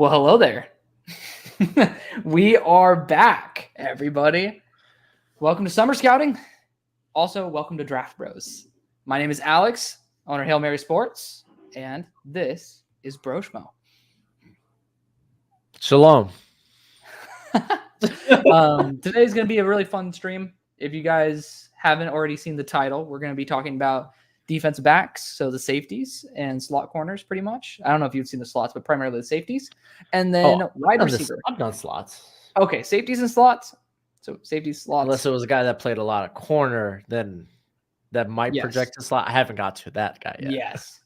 Well, hello there. We are back, everybody. Welcome to Summer Scouting. Also, welcome to Draft Bros. My name is Alex, owner of Hail Mary Sports, and this is Broshmo. Shalom. Today's going to be a really fun stream. If you guys haven't already seen the title, we're going to be talking about defensive backs, so the safeties and slot corners pretty much. I don't know if you've seen the slots, but primarily the safeties. And then wide receiver. I've done slots. Okay, safeties and slots. So safeties, slots. Unless it was a guy that played a lot of corner, then that might project a slot. I haven't got to that guy yet. Yes.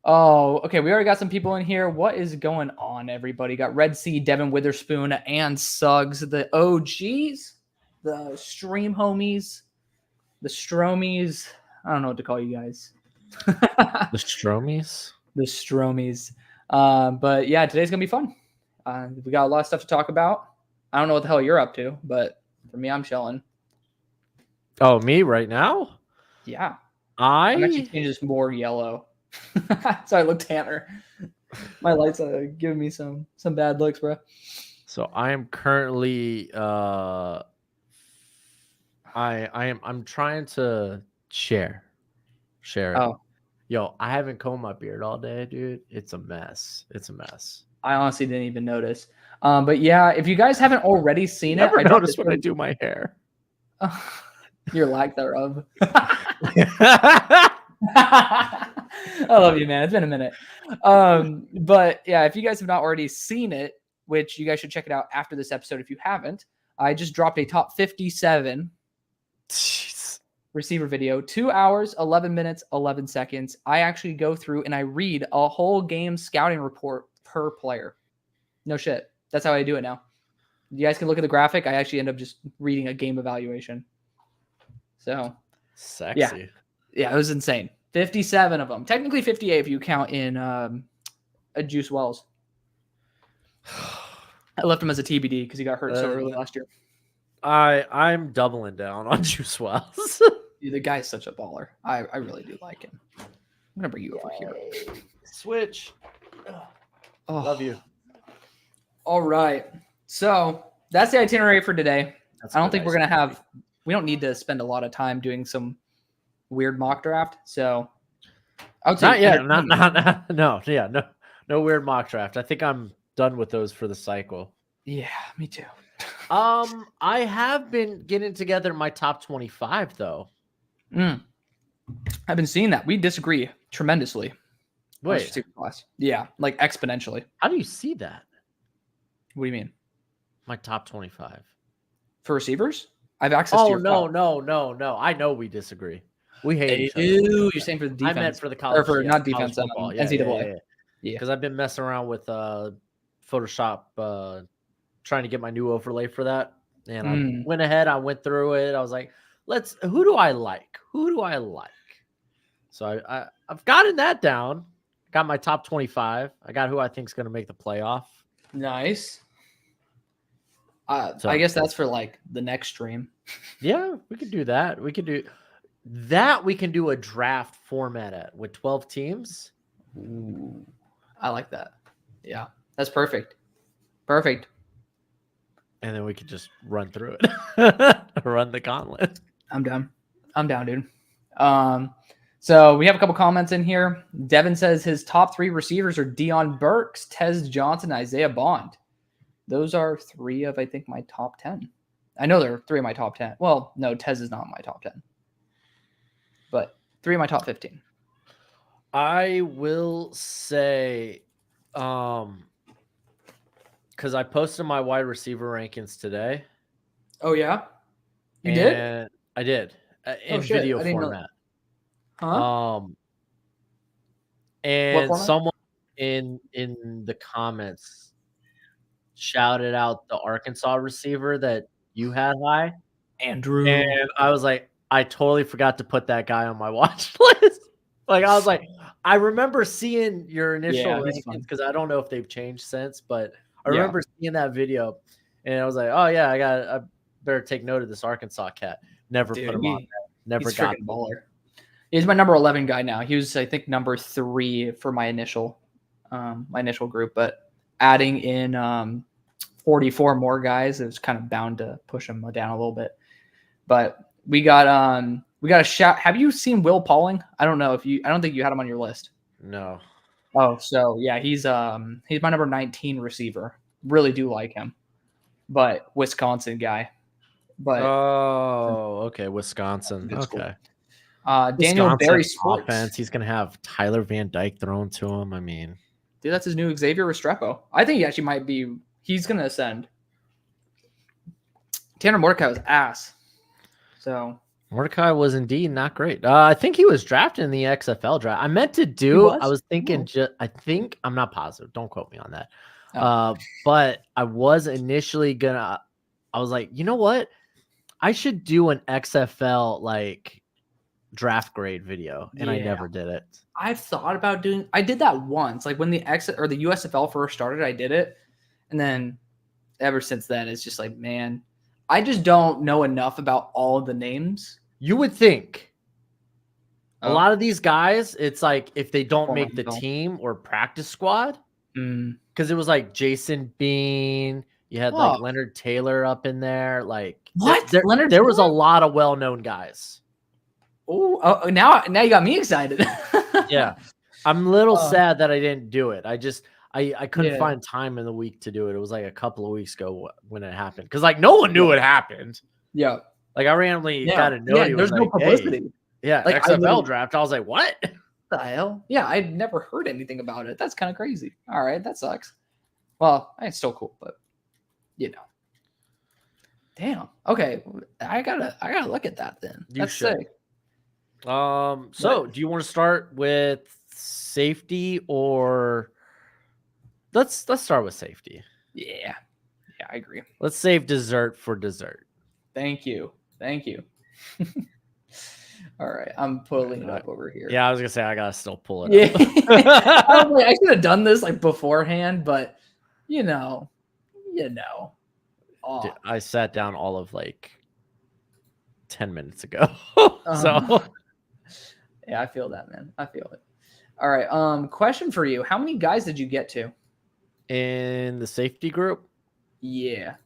Oh, okay. We already got some people in here. What is going on, everybody? Got Red Sea, Devin Witherspoon, and Suggs, the OGs, the stream homies, the Stromies. I don't know what to call you guys. The Stromies? The Stromies. But yeah, today's going to be fun. We got a lot of stuff to talk about. I don't know what the hell you're up to, but for me, I'm chilling. Oh, me right now? Yeah. I'm actually changing this more yellow. So I look tanner. My lights are giving me some bad looks, bro. So I am currently I'm trying to share it. Oh. Yo, I haven't combed my beard all day, dude. It's a mess. I honestly didn't even notice. But yeah, if you guys haven't already seen I notice when I do my hair. Your lack thereof. I love you, man. It's been a minute. But yeah, if you guys have not already seen it, which you guys should check it out after this episode if you haven't, I just dropped a top 57 receiver video, 2 hours, 11 minutes, 11 seconds. I actually go through and I read a whole game scouting report per player. No shit. That's how I do it now. You guys can look at the graphic. I actually end up just reading a game evaluation. So sexy. Yeah, it was insane. 57 of them. Technically 58 if you count in a Juice Wells. I left him as a TBD because he got hurt so early last year. I'm doubling down on Juice Wells. Dude, the guy's such a baller. I really do like him. I'm gonna bring you over here. Switch. Oh. Love you. All right. So that's the itinerary for today. I don't think we're gonna have. We don't need to spend a lot of time doing some weird mock draft. So I would say not yet. No weird mock draft. I think I'm done with those for the cycle. Yeah, me too. I have been getting together my top 25 though. I've been seeing that. We disagree tremendously. Wait. Yeah, like exponentially. How do you see that? What do you mean? My top 25 for receivers? I've access to your no. I know we disagree. We hate each other. You're saying for the defense. I meant for the college. Or for not defense, NCAA. Yeah. Because I've been messing around with Photoshop, trying to get my new overlay for that. And I went ahead. I went through it. I was like, who do I like? So I've gotten that down. Got my top 25. I got who I think is going to make the playoff. Nice. I guess that's for like the next stream. Yeah, we could do that. We can do a draft format with 12 teams. Ooh, I like that. Yeah, that's perfect. Perfect. And then we could just run through it. Run the gauntlet. I'm down, dude. So we have a couple comments in here. Devin says his top 3 receivers are Dion Burks, Tez Johnson, Isaiah Bond. Those are 3 of, I think, my top 10. I know there are 3 of my top 10. Well, no, Tez is not in my top 10. But 3 of my top 15. I will say, because I posted my wide receiver rankings today. Oh, yeah? You did? I did. In video format. Huh? And someone in the comments shouted out the Arkansas receiver that you had high, Andrew. And I was like, I totally forgot to put that guy on my watch list. Like, I was like, I remember seeing your initial rankings because I don't know if they've changed since, but I remember seeing that video, and I was like, oh yeah, I better take note of this Arkansas cat. Never put him on there. Never got him. Baller. He's my number 11 guy now. He was, I think, number 3 for my initial group, but adding in 44 more guys, it was kind of bound to push him down a little bit. But we got a shout. Have you seen Will Pauling? I don't think you had him on your list. No. Oh, so yeah, he's my number 19 receiver. Really do like him. But Wisconsin guy. But okay, Wisconsin. Okay. Cool. Daniel Barry Sports. Offense. He's gonna have Tyler Van Dyke thrown to him. I mean, dude, that's his new Xavier Restrepo. I think he actually might be. He's gonna ascend. Tanner Mordecai was ass. So Mordecai was indeed not great. I think he was drafted in the XFL draft. I meant to do. I was thinking. I think I'm not positive. Don't quote me on that. But I was initially gonna. I was like, you know what? I should do an XFL like draft grade video, and I never did it. I've thought about doing. I did that once, like when the USFL first started. I did it, and then ever since then, it's just like, man, I just don't know enough about all of the names. You would think a lot of these guys, it's like if they don't make the team or practice squad, because it was like Jason Bean. You had like Leonard Taylor up in there. Like what? There was a lot of well-known guys. Oh, now you got me excited. Yeah, I'm a little sad that I didn't do it. I couldn't find time in the week to do it. It was like a couple of weeks ago when it happened because like no one knew it happened. Yeah, like I randomly got a note. There's no publicity. Hey, yeah, like XFL draft. I was like, what the hell? Yeah, I'd never heard anything about it. That's kind of crazy. All right, that sucks. Well, it's still cool, but you know. Damn. Okay, I gotta look at that then. That's sick. So do you want to start with safety or let's start with safety? Yeah, I agree. Let's save dessert for dessert. Thank you. All right, I'm pulling it up over here. Yeah, I was gonna say I gotta still pull it up. I should have done this like beforehand, but you know. Dude, I sat down all of like 10 minutes ago. So yeah, I feel that, man. I feel it. All right. Question for you. How many guys did you get to? In the safety group? Yeah.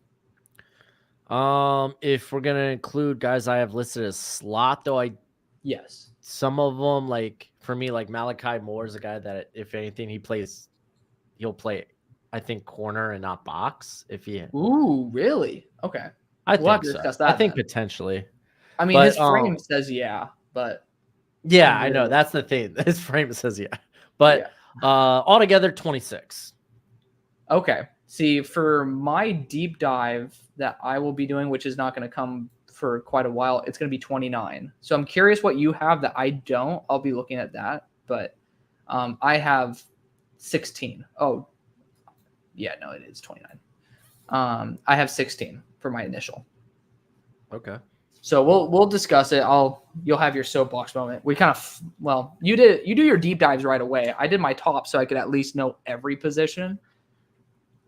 If we're gonna include guys I have listed as slot, though, yes. Some of them, like for me, like Malachi Moore is a guy that if anything he'll play, I think corner and not box. Ooh, really? Okay. We'll have to discuss that. I think potentially. I mean, his frame says but yeah, I know that's the thing. His frame says but altogether 26. Okay. See, for my deep dive that I will be doing, which is not going to come for quite a while, it's going to be 29. So I'm curious what you have that I don't. I'll be looking at that, but I have 16. Oh, yeah, no, it is 29. I have 16 for my initial. Okay. So we'll discuss it. You'll have your soapbox moment. We kind of you do your deep dives right away. I did my top so I could at least know every position.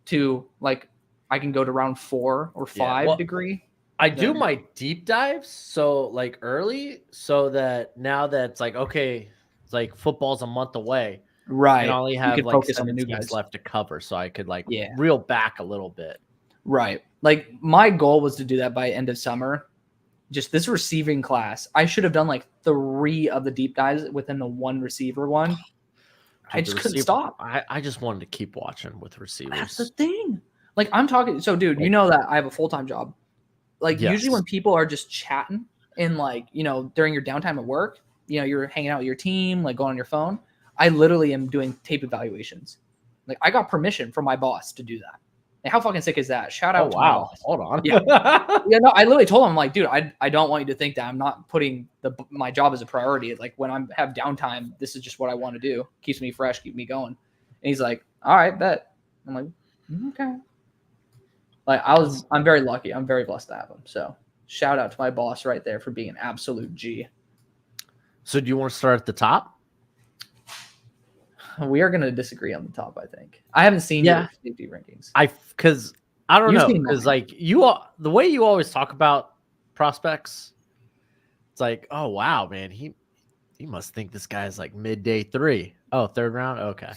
To like, I can go to round 4 or 5 degree. I do my deep dives so like early, so that now that it's like okay, it's like football's a month away. Right. And I only have like 7 teams left to cover, so I could like reel back a little bit. Right. Like my goal was to do that by end of summer. Just this receiving class, I should have done like 3 of the deep dives within the 1 receiver one. Dude, I just couldn't stop. I just wanted to keep watching with receivers. That's the thing. Like I'm talking. So, dude, you know that I have a full-time job. Like usually when people are just chatting and like during your downtime at work, you're hanging out with your team, like going on your phone. I literally am doing tape evaluations. Like I got permission from my boss to do that. Like, how fucking sick is that? Shout out to my boss. Hold on. Yeah. No, I literally told him, I'm like, dude, I don't want you to think that I'm not putting my job as a priority. Like when I have downtime, this is just what I want to do. Keeps me fresh, keep me going. And he's like, all right, bet. I'm like, okay. Like I'm very lucky. I'm very blessed to have him. So shout out to my boss right there for being an absolute G. So do you want to start at the top? We are going to disagree on the top, I think. I haven't seen your safety rankings. Because I don't know. Because like the way you always talk about prospects, it's like, oh wow, man, he must think this guy's like midday 3. Oh, third round. Okay.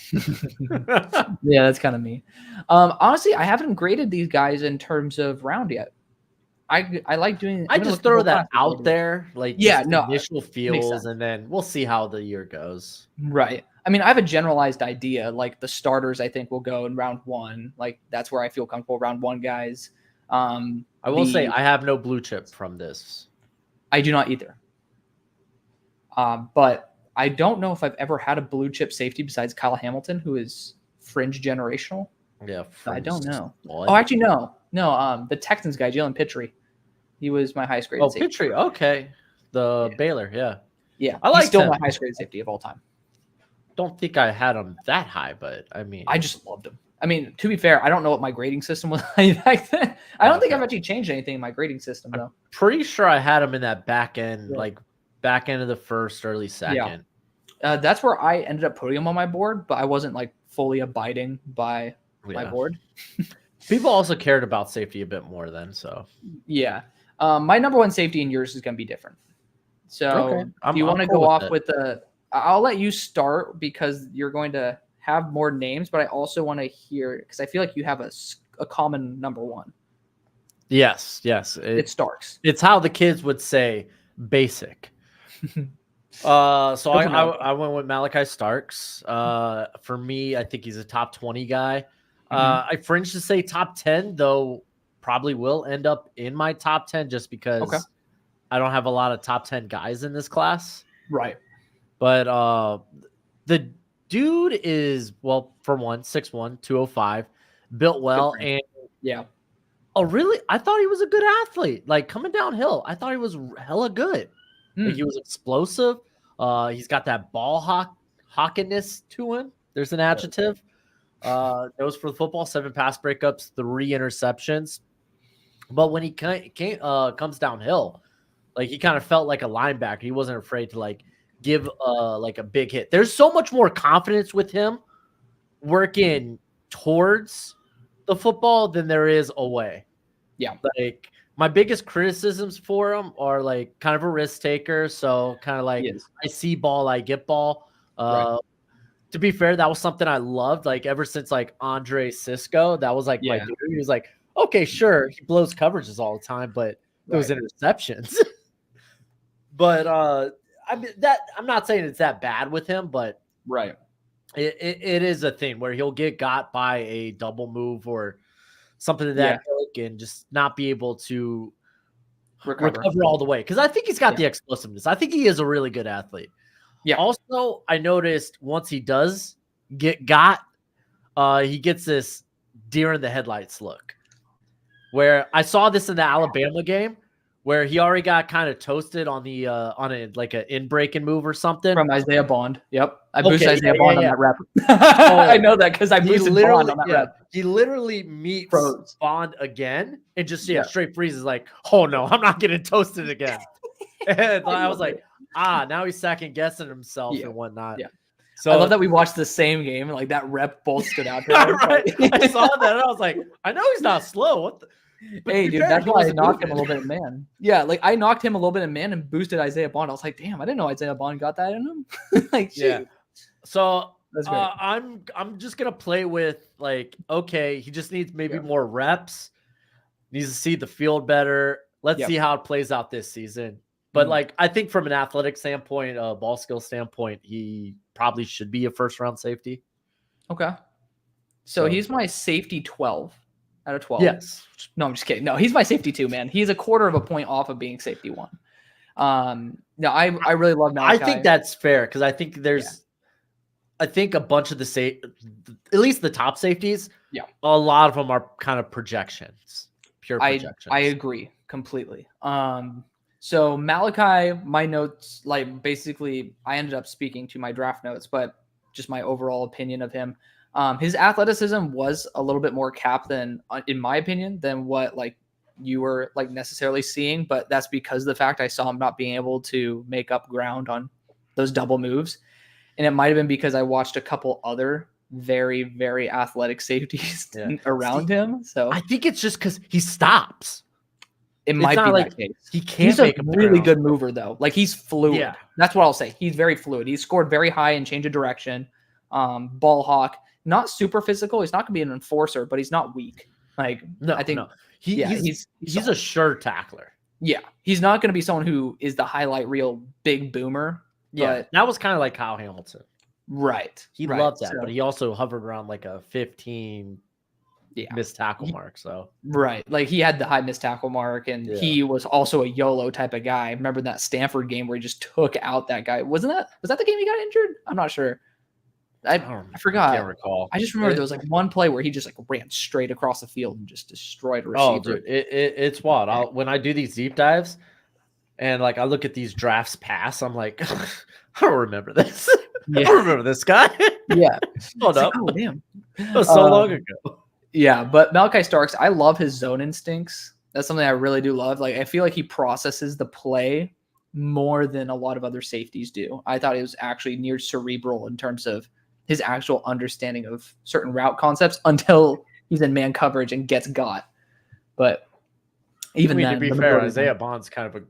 Yeah, that's kind of me. Honestly, I haven't graded these guys in terms of round yet. I like doing. I just throw that out there, like initial feels, and then we'll see how the year goes. Right. I mean, I have a generalized idea. Like the starters, I think will go in round 1. Like that's where I feel comfortable. Round 1 guys. I will say I have no blue chip from this. I do not either. But I don't know if I've ever had a blue chip safety besides Kyle Hamilton, who is fringe generational. Yeah, I don't know. Oh, actually, no. The Texans guy, Jalen Pitre. He was my highest graded safety. Pitre, okay. The Baylor, yeah. Yeah, I like still my highest graded safety of all time. Don't think I had him that high, but I mean, I just loved him. I mean, to be fair, I don't know what my grading system was like back then. I don't think I've actually changed anything in my grading system, though. Pretty sure I had him in that back end, like back end of the first, early second. Yeah. That's where I ended up putting him on my board, but I wasn't like fully abiding by my board. People also cared about safety a bit more then, so. Yeah. My number 1 safety in yours is going to be different. So do you want to go off with the – I'll let you start because you're going to have more names, but I also want to hear – because I feel like you have a common number 1. Yes. It's Starks. It's how the kids would say basic. So I went with Malachi Starks. For me, I think he's a top 20 guy. I fringe to say top 10, though probably will end up in my top 10 just because I don't have a lot of top 10 guys in this class. Right. But the dude is, well, for one, 6'1", 205, built well. And I thought he was a good athlete. Like coming downhill, I thought he was hella good. Like, he was explosive. He's got that ball hawkiness to him. There's an adjective. Goes for the football, 7 pass breakups, 3 interceptions. But when he comes downhill, like he kind of felt like a linebacker. He wasn't afraid to like give like a big hit. There's so much more confidence with him working towards the football than there is away. Yeah. Like my biggest criticisms for him are like kind of a risk taker. So kind of like I see ball, I get ball. To be fair, that was something I loved. Like ever since like Andre Cisco, that was like my dude. He was like, okay, sure, he blows coverages all the time, but those interceptions. But I mean that I'm not saying it's that bad with him, but it is a thing where he'll get got by a double move or something of that ilk and just not be able to recover all the way. Because I think he's got the explosiveness. I think he is a really good athlete. Yeah. Also, I noticed once he does get got, he gets this deer in the headlights look. Where I saw this in the Alabama game, where he already got kind of toasted on the on a like an in-breaking move or something from Isaiah Bond. Yep, I boosted Isaiah Bond on that rep. I know that because I boosted Bond on that rep. He literally meets Bond again and just straight freezes like, oh no, I'm not getting toasted again. And I was like, now he's second guessing himself and whatnot. Yeah. So I love that we watched the same game and like that rep both stood out. I saw that and I was like, I know he's not slow. What the? Hey, dude, that's why I knocked him a little bit in man. Yeah, like I knocked him a little bit in man and boosted Isaiah Bond. I was like, damn, I didn't know Isaiah Bond got that in him. Like, So I'm just gonna play with like, okay, he just needs maybe more reps. Needs to see the field better. Let's see how it plays out this season. But like, I think from an athletic standpoint, ball skill standpoint, he probably should be a first round safety. Okay. So he's my safety 12 out of 12. Yes. No, I'm just kidding. No, he's my safety 2, man. He's a quarter of a point off of being safety 1. No, I really love Malachi. I think that's fair because I think I think a bunch of at least the top safeties, a lot of them are kind of projections, pure projections. I agree completely. So Malachi, my notes, like basically I ended up speaking to my draft notes, but just my overall opinion of him. His athleticism was a little bit more capped than, in my opinion, than what like you were like necessarily seeing. But that's because of the fact I saw him not being able to make up ground on those double moves. And it might have been because I watched a couple other very, very athletic safeties around him. So I think it's just because he stops. it might be that case. He can't he's make a really good mover, though. Like, he's fluid. Yeah. That's what I'll say. He's very fluid. He's scored very high in change of direction. Ball hawk. Not super physical. He's not going to be an enforcer, but he's not weak. Like, no, I think he's a sure tackler. Yeah. He's not going to be someone who is the highlight reel big boomer. Yeah. But, that was kind of like Kyle Hamilton. Right. He loved that, but he also hovered around like a 15 missed tackle mark. So right, like he had the high missed tackle mark, and he was also a YOLO type of guy. Remember that Stanford game where he just took out that guy? Was that the game he got injured? I'm not sure. I forgot. I can't recall. I just remember there was like one play where he just like ran straight across the field and just destroyed a receiver. Oh, dude, it's wild. When I do these deep dives and like I look at these drafts pass, I'm like, I don't remember this. I don't remember this guy. Yeah. Hold up. Oh, damn. That was so long ago. Yeah, but Malachi Starks, I love his zone instincts. That's something I really do love. Like, I feel like he processes the play more than a lot of other safeties do. I thought he was actually near cerebral in terms of his actual understanding of certain route concepts until he's in man coverage and gets got. But even then, to be fair, Isaiah Bond's kind of a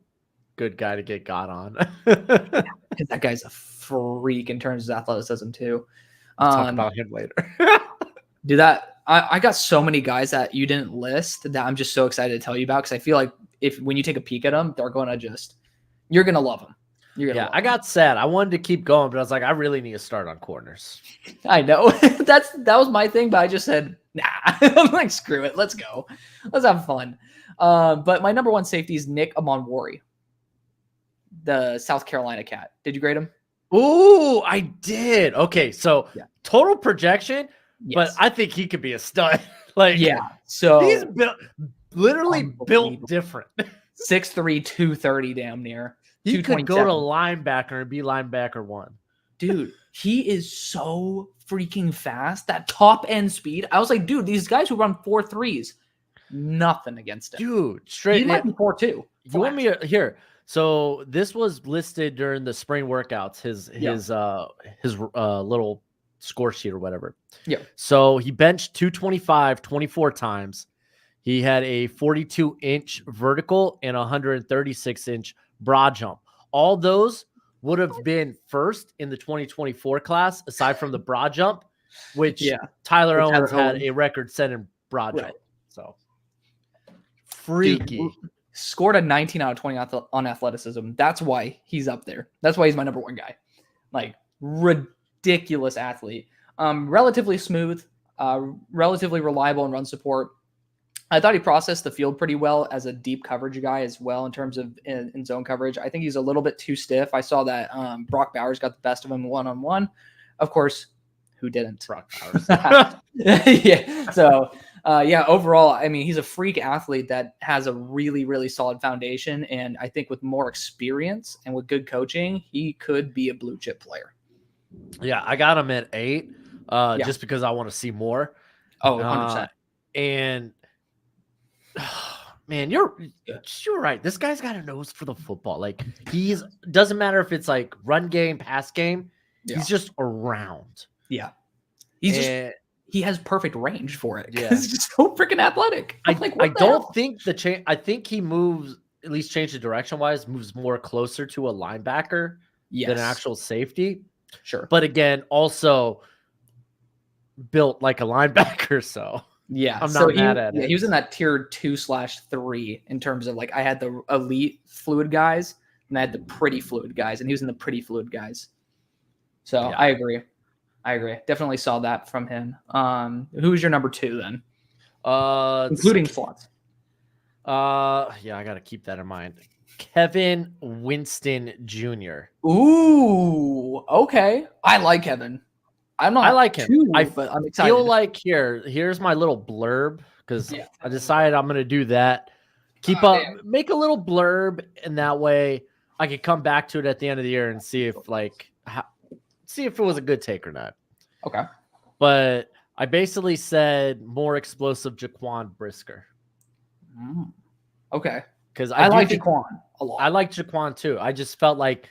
good guy to get got on. Because that guy's a freak in terms of athleticism too. Talk about him later. Do that. I got so many guys that you didn't list that I'm just so excited to tell you about, because I feel like when you take a peek at them, they're going to you're going to love them. I got sad. I wanted to keep going, but I was like, I really need to start on corners. I know. that was my thing, but I just said, nah. I'm like, screw it. Let's go. Let's have fun. But my number one safety is Nick Amonwori, the South Carolina cat. Did you grade him? Ooh, I did. Okay, so total projection, but I think he could be a stud. So he's literally built different. 6'3", 230 damn near. He could go to linebacker and be linebacker 1. Dude, he is so freaking fast. That top end speed. I was like, dude, these guys who run 4.3s, nothing against him. Dude, straight. He might be 4.2. You want me here? So this was listed during the spring workouts. His little score sheet or whatever. Yeah. So he benched 225 24 times. He had a 42-inch vertical and 136-inch broad jump. All those would have been first in the 2024 class, aside from the broad jump, which Tyler Owens had a record-setting broad jump. So freaky. Dude, scored a 19 out of 20 on athleticism. That's why he's up there. That's why he's my number one guy. Like, ridiculous athlete. Relatively smooth, relatively reliable in run support. I thought he processed the field pretty well as a deep coverage guy as well in terms of in zone coverage. I think he's a little bit too stiff. I saw that Brock Bowers got the best of him one-on-one. Of course, who didn't? Brock Bowers. Yeah. So, overall, I mean, he's a freak athlete that has a really, really solid foundation. And I think with more experience and with good coaching, he could be a blue chip player. Yeah, I got him at 8 just because I want to see more. Oh, 100%. And man, you're right. This guy's got a nose for the football. Like, doesn't matter if it's like run game, pass game. Yeah. He's just around. Yeah. He has perfect range for it. Yeah. He's just so freaking athletic. I don't think I think he moves, at least change the direction wise, moves more closer to a linebacker than an actual safety. Sure. But again, also built like a linebacker. So yeah, I'm not mad at it. He was in that tier 2/3 in terms of like, I had the elite fluid guys and I had the pretty fluid guys, and he was in the pretty fluid guys. So yeah. I agree. Definitely saw that from him. Who was your number 2 then? Including slots. Yeah, I got to keep that in mind. Kevin Winston Jr. Ooh, okay. I like Kevin. I like him. But I'm excited. Feel like here's my little blurb, because I decided I'm going to do that. Make a little blurb, and that way I can come back to it at the end of the year and see if it was a good take or not. Okay. But I basically said more explosive Jaquan Brisker. Okay. Because I like Jaquan a lot. I like Jaquan too. I just felt like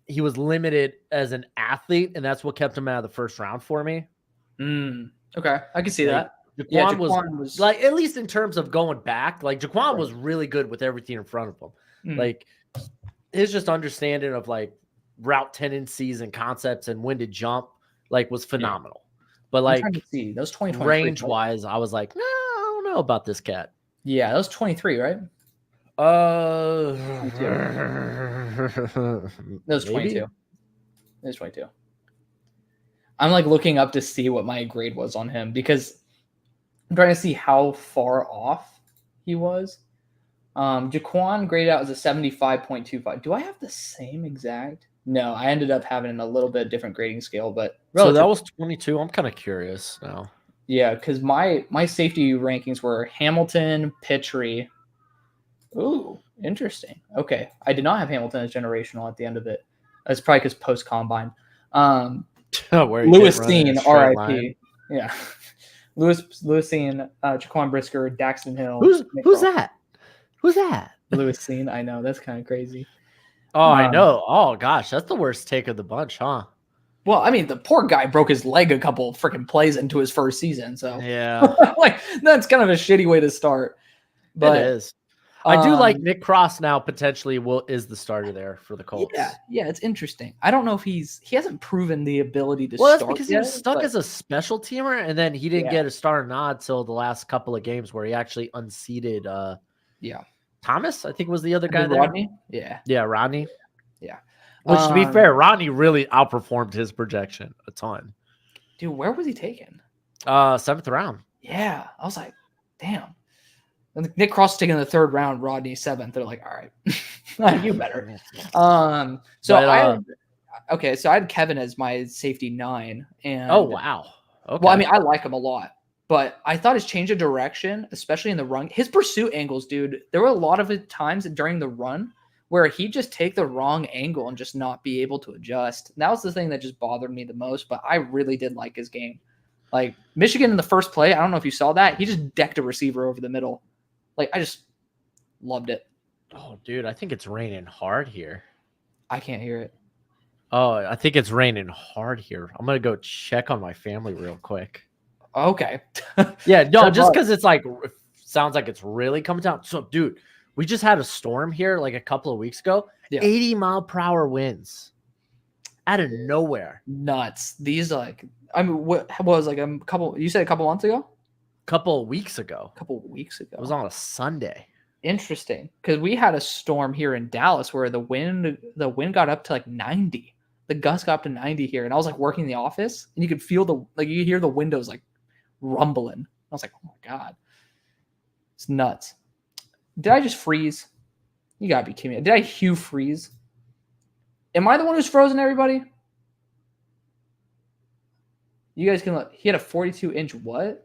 he was limited as an athlete, and that's what kept him out of the first round for me. Okay. I can see that. Jaquan was like, at least in terms of going back, like Jaquan was really good with everything in front of him. Like his just understanding of like route tendencies and concepts and when to jump, like was phenomenal. But like those 20 range wise, I was like, no, I don't know about this cat. Yeah, that was 23, right? That was 22. It was 22. I'm like looking up to see what my grade was on him because I'm trying to see how far off he was. Jaquan graded out as a 75.25. Do I have the same exact? No, I ended up having a little bit different grading scale, but so that was 22. I'm kind of curious now. Yeah, because my safety rankings were Hamilton, Pitre. Ooh, interesting. Okay, I did not have Hamilton as generational at the end of it. That's probably because post combine. Lewis Cine, RIP. Yeah, Lewis Cine, Jaquan Brisker, Daxton Hill. Who's that? Who's that? Lewis Cine. I know that's kind of crazy. Oh, I know. Oh gosh, that's the worst take of the bunch, huh? Well, I mean, the poor guy broke his leg a couple freaking plays into his first season, so yeah, like that's kind of a shitty way to start. But it is. I do like Nick Cross now potentially is the starter there for the Colts. Yeah, it's interesting. I don't know if he hasn't proven the ability to start. That's because he was stuck as a special teamer, and then he didn't get a starter nod till the last couple of games where he actually unseated Thomas, I think was the other guy there. Rodney? Yeah, Rodney. Yeah. Which to be fair, Rodney really outperformed his projection a ton. Dude, where was he taken? 7th round. Yeah. I was like, damn. Nick Cross is taking the 3rd round, Rodney 7th. They're like, all right, you better. So I had Kevin as my safety 9. And oh wow. Okay. Well, I mean, I like him a lot, but I thought his change of direction, especially in the run, his pursuit angles, dude. There were a lot of times during the run where he'd just take the wrong angle and just not be able to adjust. And that was the thing that just bothered me the most. But I really did like his game. Like Michigan in the first play, I don't know if you saw that. He just decked a receiver over the middle. Like, I just loved it. Oh, dude, I think it's raining hard here. I can't hear it. Oh, I think it's raining hard here. I'm going to go check on my family real quick. Okay. Yeah, no, just because it's like, sounds like it's really coming down. So, dude, we just had a storm here like a couple of weeks ago. Yeah. 80-mile-per-hour winds out of nowhere. Nuts. These like, I mean, what was like a couple, you said a couple months ago? Couple of weeks ago. It was on a Sunday. Interesting, because we had a storm here in Dallas where the wind got up to like 90. The gust got up to 90 here, and I was like working in the office, and you could feel you hear the windows like rumbling. I was like, oh my god, it's nuts. Did I just freeze? You gotta be kidding me. Did I Hugh freeze? Am I the one who's frozen, everybody? You guys can look. He had a 42-inch what?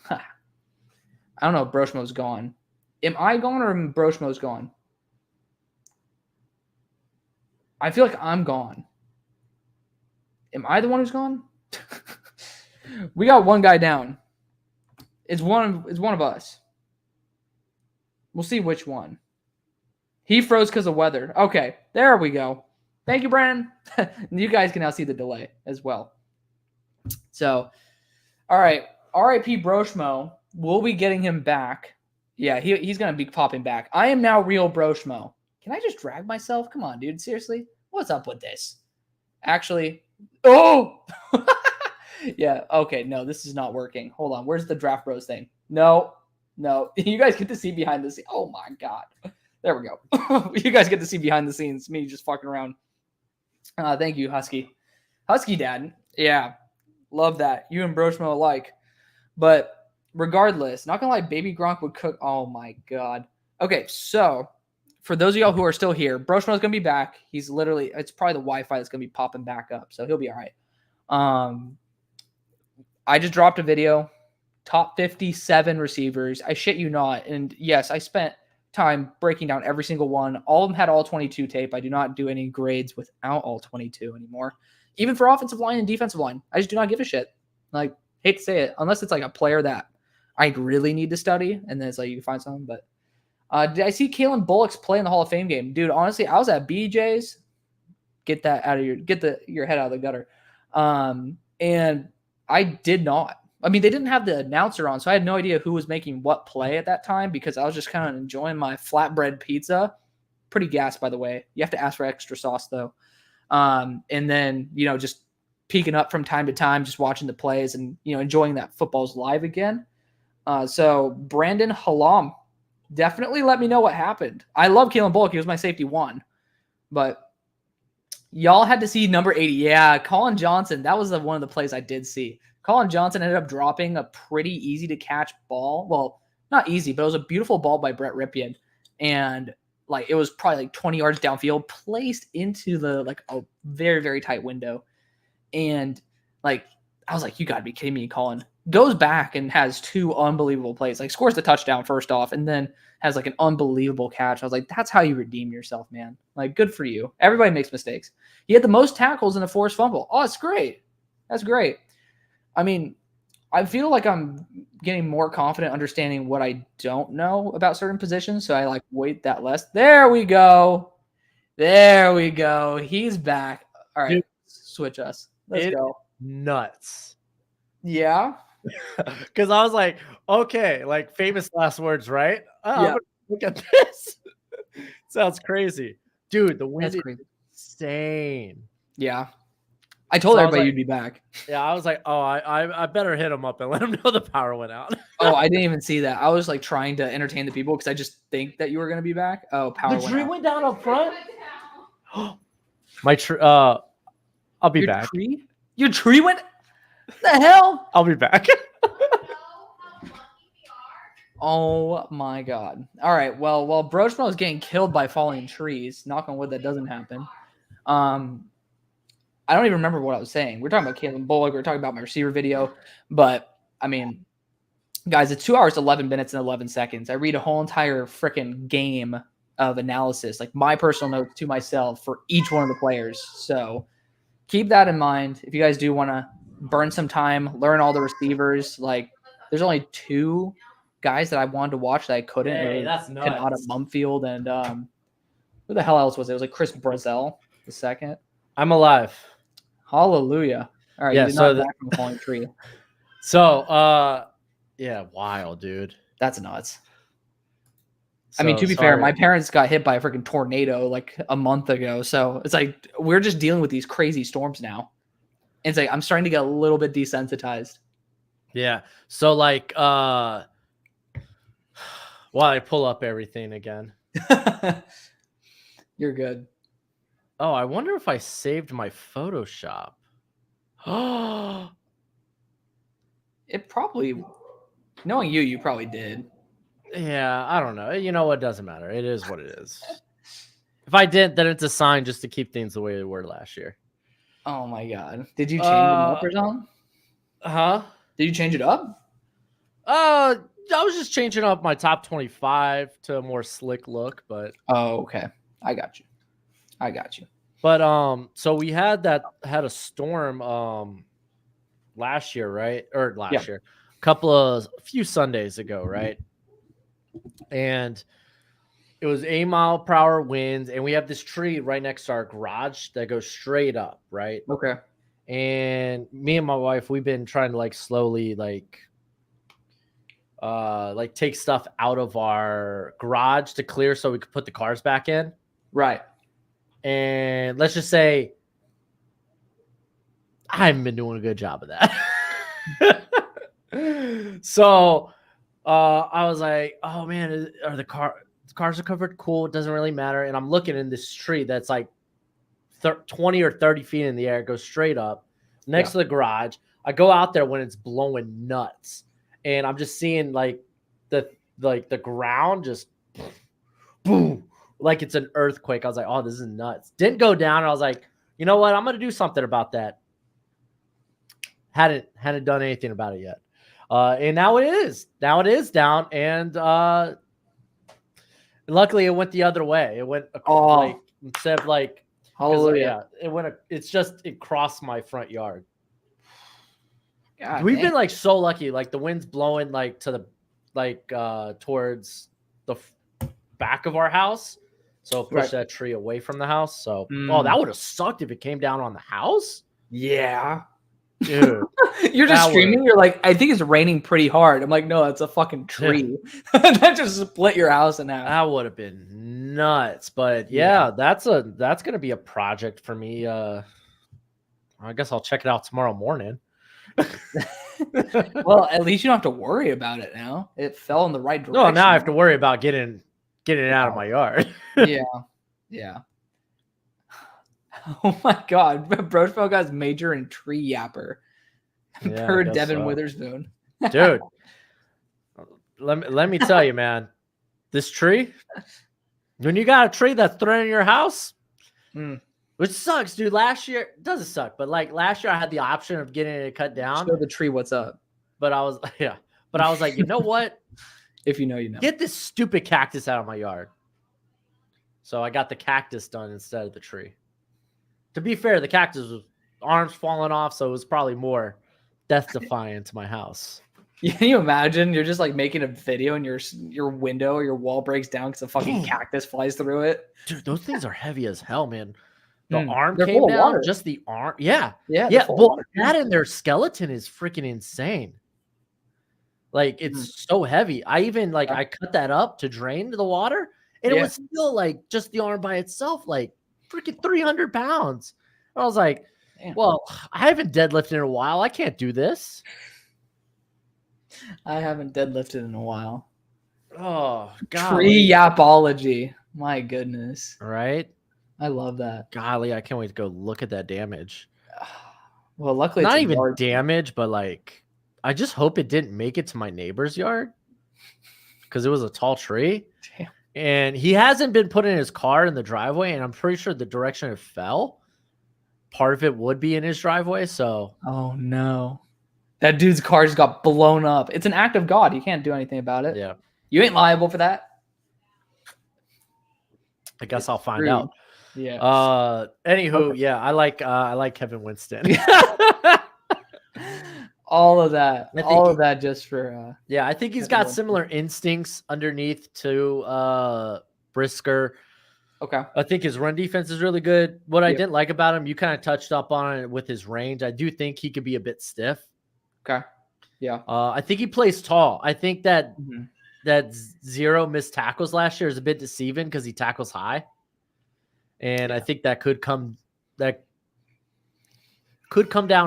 I don't know if Broshmo's gone. Am I gone or am Broshmo's gone? I feel like I'm gone. Am I the one who's gone? We got one guy down. It's one of us. We'll see which one. He froze because of weather. Okay, there we go. Thank you, Brandon. You guys can now see the delay as well. So, all right. RIP Broshmo. We'll be getting him back. Yeah, he's going to be popping back. I am now real Broshmo. Can I just drag myself? Come on, dude. Seriously? What's up with this? Actually, oh! Yeah, okay. No, this is not working. Hold on. Where's the Draft Bros thing? No. You guys get to see behind the scenes. Oh, my God. There we go. You guys get to see behind the scenes. Me just fucking around. Thank you, Husky. Husky Dad. Yeah. Love that. You and Broshmo alike. But regardless, not gonna lie, Baby Gronk would cook. Oh my god. Okay, so for those of y'all who are still here, Broshmo's gonna be back. He's literally, it's probably the Wi-Fi that's gonna be popping back up, so he'll be all right. I just dropped a video, top 57 receivers. I shit you not, and yes, I spent time breaking down every single one. All of them had all 22 tape. I do not do any grades without all 22 anymore. Even for offensive line and defensive line, I just do not give a shit. Like, hate to say it, unless it's like a player that I really need to study, and then it's like you can find something. But did I see Kalen Bullock's play in the Hall of Fame game? Dude, honestly, I was at BJ's. Get your head out of the gutter. And I did not. I mean, they didn't have the announcer on, so I had no idea who was making what play at that time because I was just kind of enjoying my flatbread pizza. Pretty gas, by the way. You have to ask for extra sauce, though. And then, just peeking up from time to time, just watching the plays and, enjoying that football's live again. So Brandon Halam, definitely let me know what happened. I love Kalen Bullock. He was my safety 1. But y'all had to see number 80. Yeah, Colin Johnson. That was one of the plays I did see. Colin Johnson ended up dropping a pretty easy to catch ball. Well, not easy, but it was a beautiful ball by Brett Ripien. And it was probably 20 yards downfield, placed into the a very, very tight window. And I was like, you gotta be kidding me, Colin. Goes back and has 2 unbelievable plays. Scores the touchdown first off, and then has an unbelievable catch. I was like, that's how you redeem yourself, man. Good for you. Everybody makes mistakes. He had the most tackles in a forced fumble. Oh, it's great. That's great. I mean, I feel like I'm getting more confident understanding what I don't know about certain positions. So I weight that less. There we go. He's back. All right. Dude, switch us. Let's go. Nuts. Yeah. Because I was like, okay, famous last words, right? Oh, yeah. Look at this. Sounds crazy. Dude, the wind is insane. Yeah. I told everybody you'd be back. Yeah, I was like, oh, I better hit him up and let him know the power went out. Oh, I didn't even see that. I was trying to entertain the people because I just think that you were going to be back. Oh, power went out. The tree went down up front? My tree, I'll be back. Your tree went? The hell? I'll be back. Oh my God. All right. Well, while Brochmo is getting killed by falling trees, knock on wood that doesn't happen. I don't even remember what I was saying. We're talking about Kalen Bullock. We're talking about my receiver video. But, I mean, guys, it's 2 hours, 11 minutes, and 11 seconds. I read a whole entire freaking game of analysis, my personal notes to myself for each one of the players. So keep that in mind. If you guys do want to burn some time, learn all the receivers, there's only 2 guys that I wanted to watch that I couldn't. Hey, that's nuts. Kanata Mumfield and who the hell else was it? It was Chris Brazel the second. I'm alive. Hallelujah. All right. Yeah. So back from the falling tree. So, yeah, wild, dude. That's nuts. I mean, to be fair, my parents got hit by a freaking tornado a month ago. So it's we're just dealing with these crazy storms now. And it's I'm starting to get a little bit desensitized. Yeah. So while I pull up everything again. You're good. Oh, I wonder if I saved my Photoshop. Oh, it probably, knowing you probably did. Yeah, I don't know. You know what? Doesn't matter. It is what it is. If I didn't, then it's a sign just to keep things the way they were last year. Oh my God. Did you change it up or something? Huh? Did you change it up? I was just changing up my top 25 to a more slick look, but. Oh, okay. I got you. But so we had a storm last year, right? Or last year, a few Sundays ago, right? And it was 8 mile per hour winds, and we have this tree right next to our garage that goes straight up, right? Okay. And me and my wife, we've been trying to slowly take stuff out of our garage to clear so we could put the cars back in. Right. And let's just say I haven't been doing a good job of that. So I was like, oh man, are the cars are covered? Cool. It doesn't really matter. And I'm looking in this tree that's 20 or 30 feet in the air. It goes straight up next to the garage. I go out there when it's blowing nuts. And I'm just seeing the ground just boom. Like it's an earthquake. I was like, oh, this is nuts. Didn't go down. I was like, you know what? I'm going to do something about that. Hadn't done anything about it yet. And now it is. Now it is down. And luckily it went the other way. It went instead of hallelujah. It crossed my front yard. God, we've been so lucky. The wind's blowing to the towards the back of our house. So push that tree away from the house. So, that would have sucked if it came down on the house. Yeah. Dude, you're just streaming. You're like, I think it's raining pretty hard. I'm like, no, it's a fucking tree. That just split your house in half. That would have been nuts. But yeah, that's gonna be a project for me. I guess I'll check it out tomorrow morning. Well, at least you don't have to worry about it now. It fell in the right direction. No, now I have to worry about getting it out of my yard. Yeah. Oh my God, Brochfeld guy's major in tree yapper. Per Devin Witherspoon. Dude, let me tell you, man, this tree, when you got a tree that's threatening your house, which sucks, dude. Last year, it doesn't suck, but like last year I had the option of getting it cut down. Show the tree what's up. But I was like, you know what? If you know, you know. Get this stupid cactus out of my yard. So I got the cactus done instead of the tree. To be fair, the cactus was arms falling off, so it was probably more death-defying to my house. Can you imagine? You're just like making a video and your window or your wall breaks down because a fucking cactus flies through it. Dude, those things are heavy as hell, man. The arm came down, just the arm. Yeah. Well, that and their skeleton is freaking insane. Like, it's so heavy. I even, like, I cut that up to drain the water, and it was still, like, just the arm by itself, like, freaking 300 pounds. I was like, well, I haven't deadlifted in a while. I can't do this. I haven't deadlifted in a while. Oh, God. Tree yapology. My goodness. Right? I love that. Golly, I can't wait to go look at that damage. Well, luckily it's not even damage, but like, I just hope it didn't make it to my neighbor's yard because it was a tall tree. Damn. And he hasn't been putting his car in the driveway, and I'm pretty sure the direction it fell, part of it would be in his driveway. So, oh no, that dude's car just got blown up. It's an act of God. You can't do anything about it. Yeah, you ain't liable for that. I guess I'll find out. Yeah. Anywho, okay. I like Kevin Winston. All of that just for I think he's got similar instincts underneath to Brisker. Okay. I think his run defense is really good. What I didn't like about him, you kind of touched up on it with his range. I do think he could be a bit stiff. Okay. Yeah. I think he plays tall. I think that that 0 missed tackles last year is a bit deceiving because he tackles high. And I think that could come down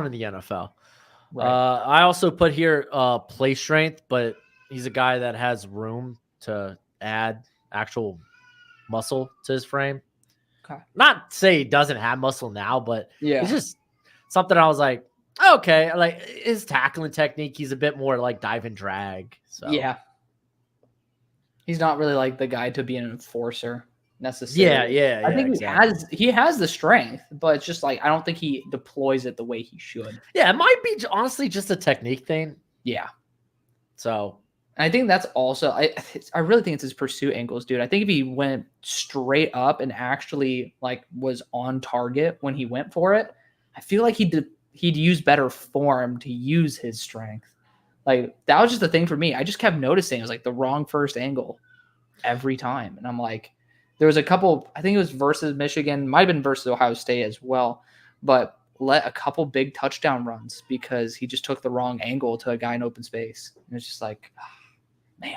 in the NFL. Right. I also put here play strength, but he's a guy that has room to add actual muscle to his frame. Okay. Not say he doesn't have muscle now, but it's just something I was like, okay, like his tackling technique, he's a bit more like dive and drag. So yeah. He's not really like the guy to be an enforcer necessarily. Yeah. I think he has the strength, but it's just like I don't think he deploys it the way he should. Yeah, it might be honestly just a technique thing. Yeah. So I think that's also I really think it's his pursuit angles, dude. I think if he went straight up and actually like was on target when he went for it, I feel like he'd use better form to use his strength. Like that was just the thing for me. I just kept noticing it was like the wrong first angle every time, and I'm like. There was a couple, I think it was versus Michigan, might have been versus Ohio State as well, but let a couple big touchdown runs because he just took the wrong angle to a guy in open space. And it's just like, oh, man.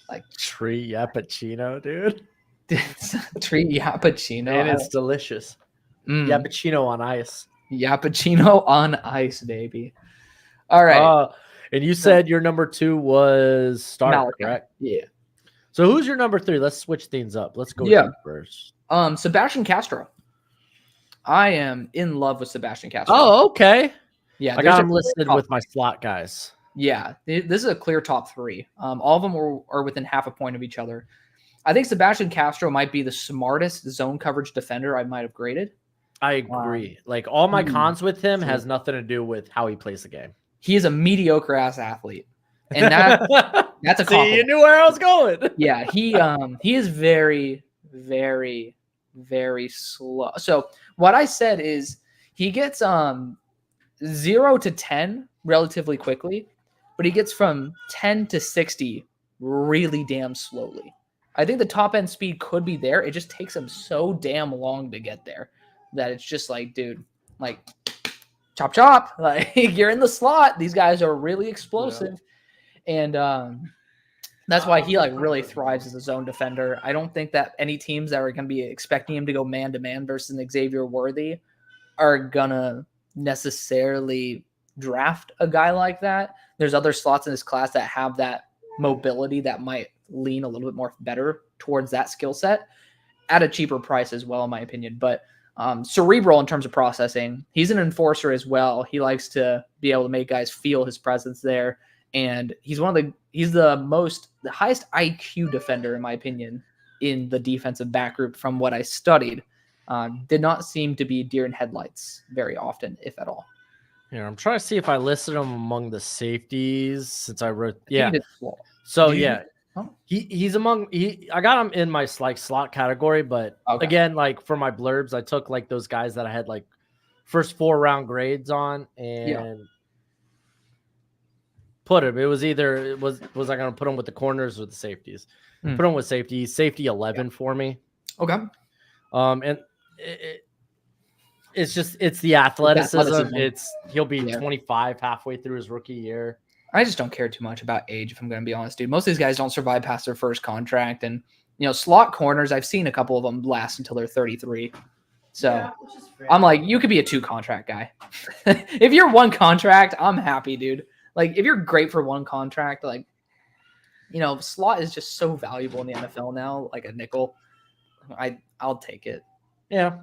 Like Tree Yappuccino, dude. Tree Yappuccino. And it's delicious. Yappuccino on ice. Yappuccino on ice, baby. All right. And you said your number 2 was Stark, correct? Yeah. So who's your number 3? Let's switch things up. Let's go with you first. Sebastian Castro. I am in love with Sebastian Castro. Oh, okay. Yeah, I got him listed with my slot guys. Yeah, this is a clear top 3. All of them are within half a point of each other. I think Sebastian Castro might be the smartest zone coverage defender I might have graded. I agree. Like all my cons with him has nothing to do with how he plays the game. He is a mediocre ass athlete. And that's a compliment. See, you knew where I was going. Yeah, he is very, very, very slow. So what I said is he gets 0 to 10 relatively quickly, but he gets from 10 to 60 really damn slowly. I think the top end speed could be there. It just takes him so damn long to get there that it's just like, dude, like chop chop. Like you're in the slot. These guys are really explosive, and that's why he like really thrives as a zone defender. I don't think that any teams that are going to be expecting him to go man to man versus Xavier Worthy are gonna necessarily draft a guy like that. There's other slots in this class that have that mobility that might lean a little bit more better towards that skill set at a cheaper price as well, in my opinion. But cerebral in terms of processing. He's an enforcer as well. He likes to be able to make guys feel his presence there. And he's the highest IQ defender, in my opinion, in the defensive back group from what I studied. Did not seem to be deer in headlights very often, if at all. Yeah, I'm trying to see if I listed him among the safeties since I wrote. Yeah. So yeah, he's among. I got him in my like slot category, but again, like for my blurbs, I took like those guys that I had like first 4 round grades on and put him. It was either was I going to put him with the corners or the safeties? Put him with safety. Safety 11 for me. Okay. And it's the athleticism. He'll be 25 halfway through his rookie year. I just don't care too much about age, if I'm going to be honest, dude. Most of these guys don't survive past their first contract, and slot corners, I've seen a couple of them last until they're 33. So I'm like, you could be a 2 contract guy. If you're 1 contract, I'm happy, dude. Like if you're great for 1 contract, like slot is just so valuable in the NFL now, like a nickel. I'll take it. Yeah.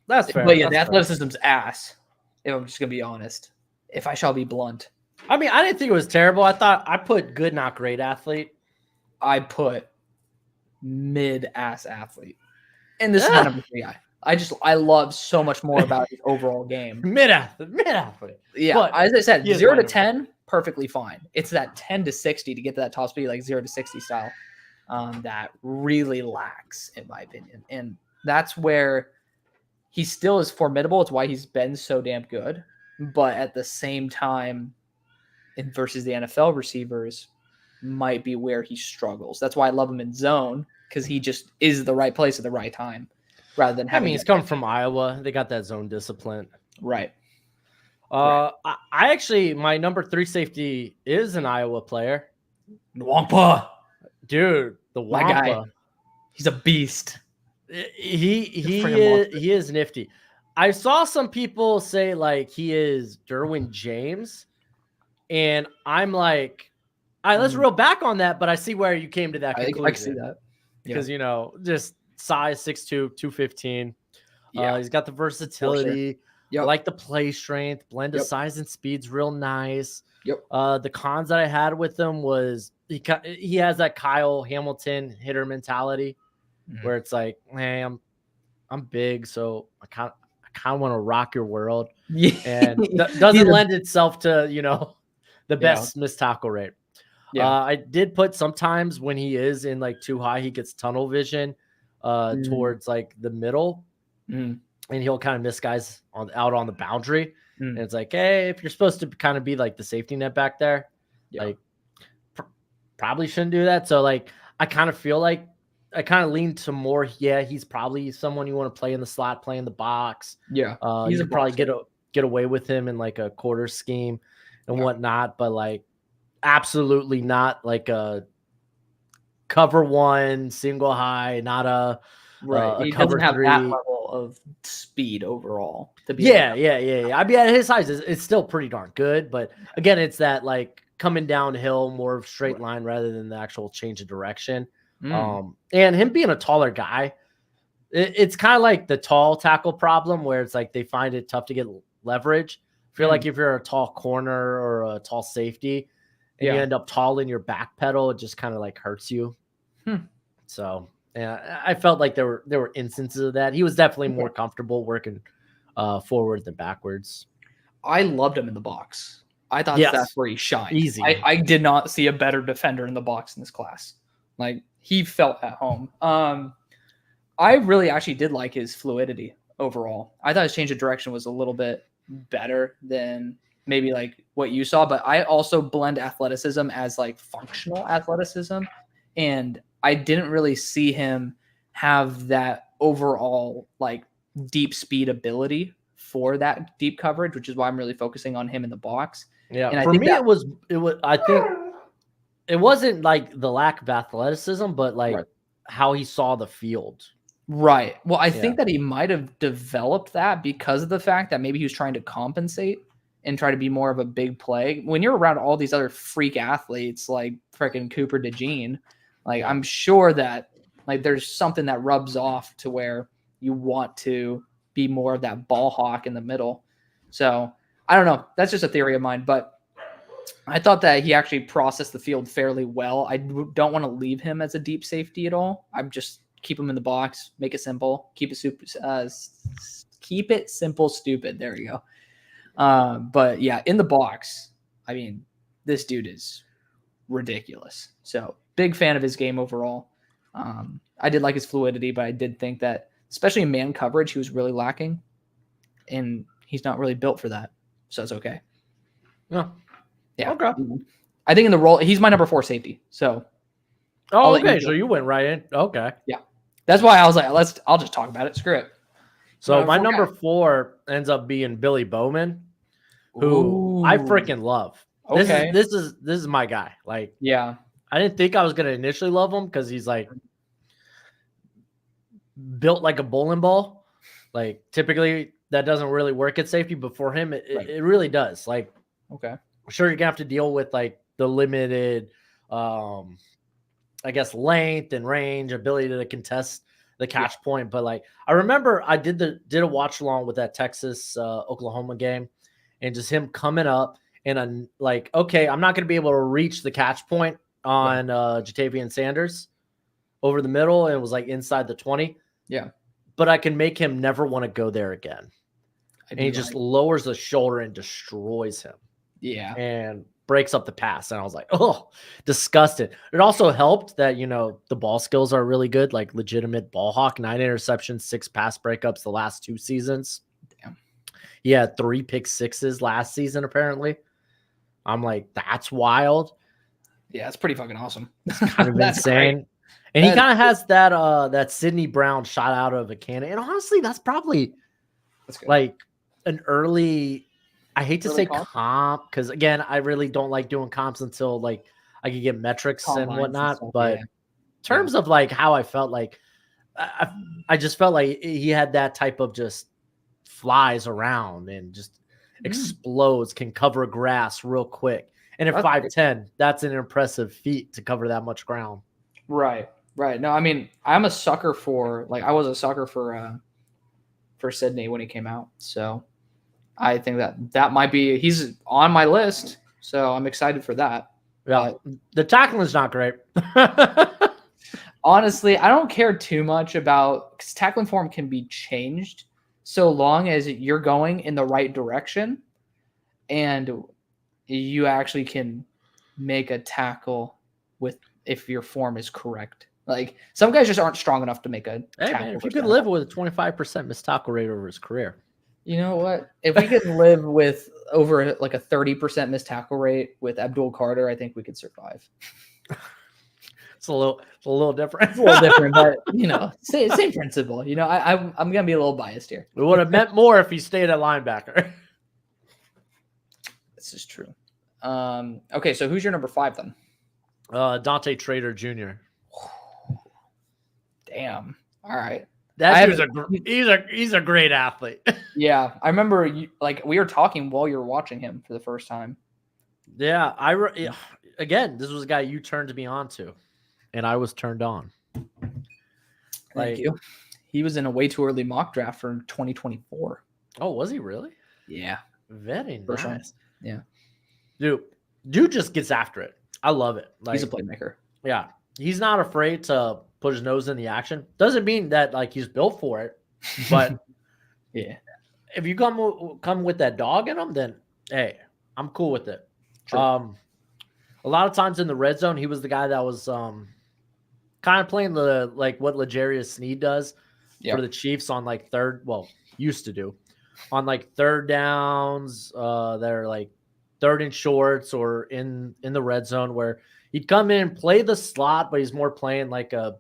That's fair. But yeah, the athleticism's ass, if I'm just going to be honest. If I shall be blunt. I mean, I didn't think it was terrible. I thought I put good, not great athlete. I put mid-ass athlete. And this is my number 3 guy. I love so much more about his overall game. Mid-athlete. Yeah, but as I said, 0 to 10, perfectly fine. It's that 10 to 60 to get to that top speed, like 0 to 60 style, that really lacks, in my opinion. And that's where he still is formidable. It's why he's been so damn good. But at the same time, versus the NFL receivers, might be where he struggles. That's why I love him in zone, because he just is the right place at the right time, rather than having. He's coming from Iowa. They got that zone discipline, right? I actually, my number 3 safety is an Iowa player, Nwampa, dude. The Wampa, my guy. He's a beast. He is nifty. I saw some people say like he is Derwin James, and I'm like, all right, let's reel back on that. But I see where you came to that conclusion. I can see that because just size 6'2", 215. Yeah, he's got the versatility. Sure. Yep. I like the play strength, blend of size and speed's real nice. Yep. The cons that I had with him was he has that Kyle Hamilton hitter mentality, where it's like, hey, I'm big, so I kind of want to rock your world, and doesn't lend itself to the best missed tackle rate. Yeah, I did put sometimes when he is in like too high, he gets tunnel vision towards like the middle. And he'll kind of miss guys out on the boundary. And it's like, hey, if you're supposed to kind of be like the safety net back there, like probably shouldn't do that. So like, I kind of feel like I kind of lean to more. Yeah, he's probably someone you want to play in the slot, play in the box. Yeah, you could probably get away with him in like a quarter scheme and whatnot. But like, absolutely not like a cover 1 single high, not a he cover doesn't have 3. that level of speed overall. To be yeah. I mean, at his size, it's still pretty darn good. But again, it's that like coming downhill, more of straight line rather than the actual change of direction. And him being a taller guy, it's kind of like the tall tackle problem where it's like they find it tough to get leverage. I feel like if you're a tall corner or a tall safety and you end up tall in your back pedal, it just kind of like hurts you. So yeah, I felt like there were instances of that. He was definitely more comfortable working forward than backwards. I loved him in the box. I thought that's where he shined. Easy. I did not see a better defender in the box in this class. Like he felt at home. I really actually did like his fluidity overall. I thought his change of direction was a little bit better than maybe like what you saw, but I also blend athleticism as like functional athleticism, and I didn't really see him have that overall like deep speed ability for that deep coverage, which is why I'm really focusing on him in the box. Yeah, and for me, it was. I think it wasn't like the lack of athleticism, but like how he saw the field. Right. Well, I think that he might have developed that because of the fact that maybe he was trying to compensate and try to be more of a big play. When you're around all these other freak athletes like freaking Cooper DeJean, like I'm sure that like there's something that rubs off to where you want to be more of that ball hawk in the middle. So I don't know. That's just a theory of mine, but I thought that he actually processed the field fairly well. I don't want to leave him as a deep safety at all. I'm just keep him in the box, make it simple, keep it simple, stupid. There you go. But yeah, in the box, I mean, this dude is ridiculous. So big fan of his game overall. I did like his fluidity, but I did think that, especially in man coverage, he was really lacking, and he's not really built for that. So it's okay. Yeah. Okay. I think in the role, he's my number 4 safety. So. Oh, okay. So you went right in. Okay. Yeah. That's why I was like, I'll just talk about it. Screw it. So my number 4 ends up being Billy Bowman, who I freaking love. Okay. This is my guy. Like, yeah. I didn't think I was going to initially love him because he's like built like a bowling ball. Like typically that doesn't really work at safety, but for him, it really does. Like, okay. Sure, you're gonna have to deal with like the limited, I guess, length and range, ability to contest the catch point. But like, I remember I did a watch along with that Texas Oklahoma game, and just him coming up and like, okay, I'm not gonna be able to reach the catch point on Jatavian Sanders over the middle, and it was like inside the 20. Yeah, but I can make him never want to go there again, and he just lowers the shoulder and destroys him. Yeah. And breaks up the pass. And I was like, oh, disgusted. It also helped that, the ball skills are really good, like legitimate ball hawk, 9 interceptions, 6 pass breakups the last 2 seasons. Damn. He had 3 pick sixes last season, apparently. I'm like, that's wild. Yeah, it's pretty fucking awesome. It's kind of insane. Great. And he kind of has that Sidney Brown shot out of a cannon. And honestly, that's probably like an early... I hate to say comp because, again, I really don't like doing comps until like I can get metrics and whatnot. But in terms of like how I felt, like I just felt like he had that type of just flies around and just explodes, can cover grass real quick. And at 5'10", that's an impressive feat to cover that much ground. Right. No, I mean, I was a sucker for Sidney when he came out. So I think that might be, he's on my list, so I'm excited for that. Yeah, the tackling is not great. Honestly, I don't care too much about, because tackling form can be changed so long as you're going in the right direction and you actually can make a tackle if your form is correct. Like some guys just aren't strong enough to make a tackle. Man, if you could live with a 25% missed tackle rate over his career. You know what? If we could live with over like a 30% missed tackle rate with Abdul Carter, I think we could survive. It's a little different. It's a little different, but same principle. I'm gonna be a little biased here. It would have meant more if he stayed at linebacker. This is true. Okay, so who's your number 5 then? Dante Trader Jr. Damn. All right. He's a great athlete. Yeah, I remember we were talking while you were watching him for the first time. Yeah, again, this was a guy you turned me on to, and I was turned on. Thank you. He was in a way too early mock draft for 2024. Oh, was he really? Yeah. Very nice. Sure. Yeah. Dude just gets after it. I love it. He's a playmaker. Yeah. He's not afraid to put his nose in the action. Doesn't mean that like he's built for it, but yeah, if you come with that dog in him, then hey, I'm cool with it. True. A lot of times in the red zone, he was the guy that was kind of playing what L'Jarius Sneed does for the Chiefs on like used to do on like third downs. They're like third and shorts or in the red zone where he'd come in, play the slot, but he's more playing like a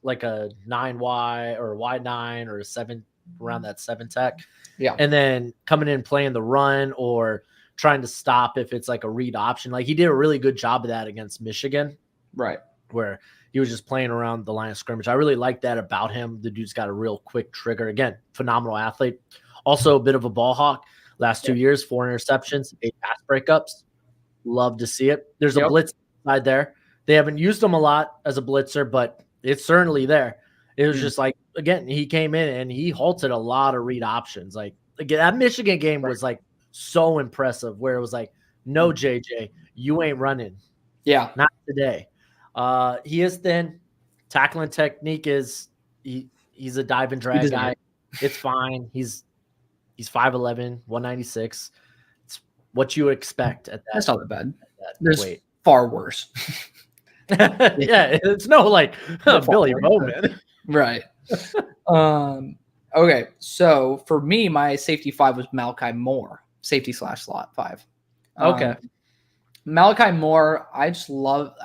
like a 9Y or Y9 or a 7 around that 7 tech. Yeah. And then coming in playing the run or trying to stop if it's like a read option. Like he did a really good job of that against Michigan. Right. Where he was just playing around the line of scrimmage. I really like that about him. The dude's got a real quick trigger. Again, phenomenal athlete. Also a bit of a ball hawk. Last 2 years, 4 interceptions, 8 pass breakups. Love to see it. There's a blitz side there. They haven't used him a lot as a blitzer, but it's certainly there. It was just like, again, he came in and he halted a lot of read options. Like, again, that Michigan game was like so impressive where it was like, no, JJ, you ain't running. Yeah. Not today. He is thin. Tackling technique is he's a dive and drag guy. It's fine. He's 5'11", 196. It's what you expect at that. That's not that bad. There's weight. Far worse. Yeah, it's no like Billy Bowman. Right. Okay, so for me, my safety 5 was Malachi Moore, safety / slot 5. Okay. Malachi Moore, I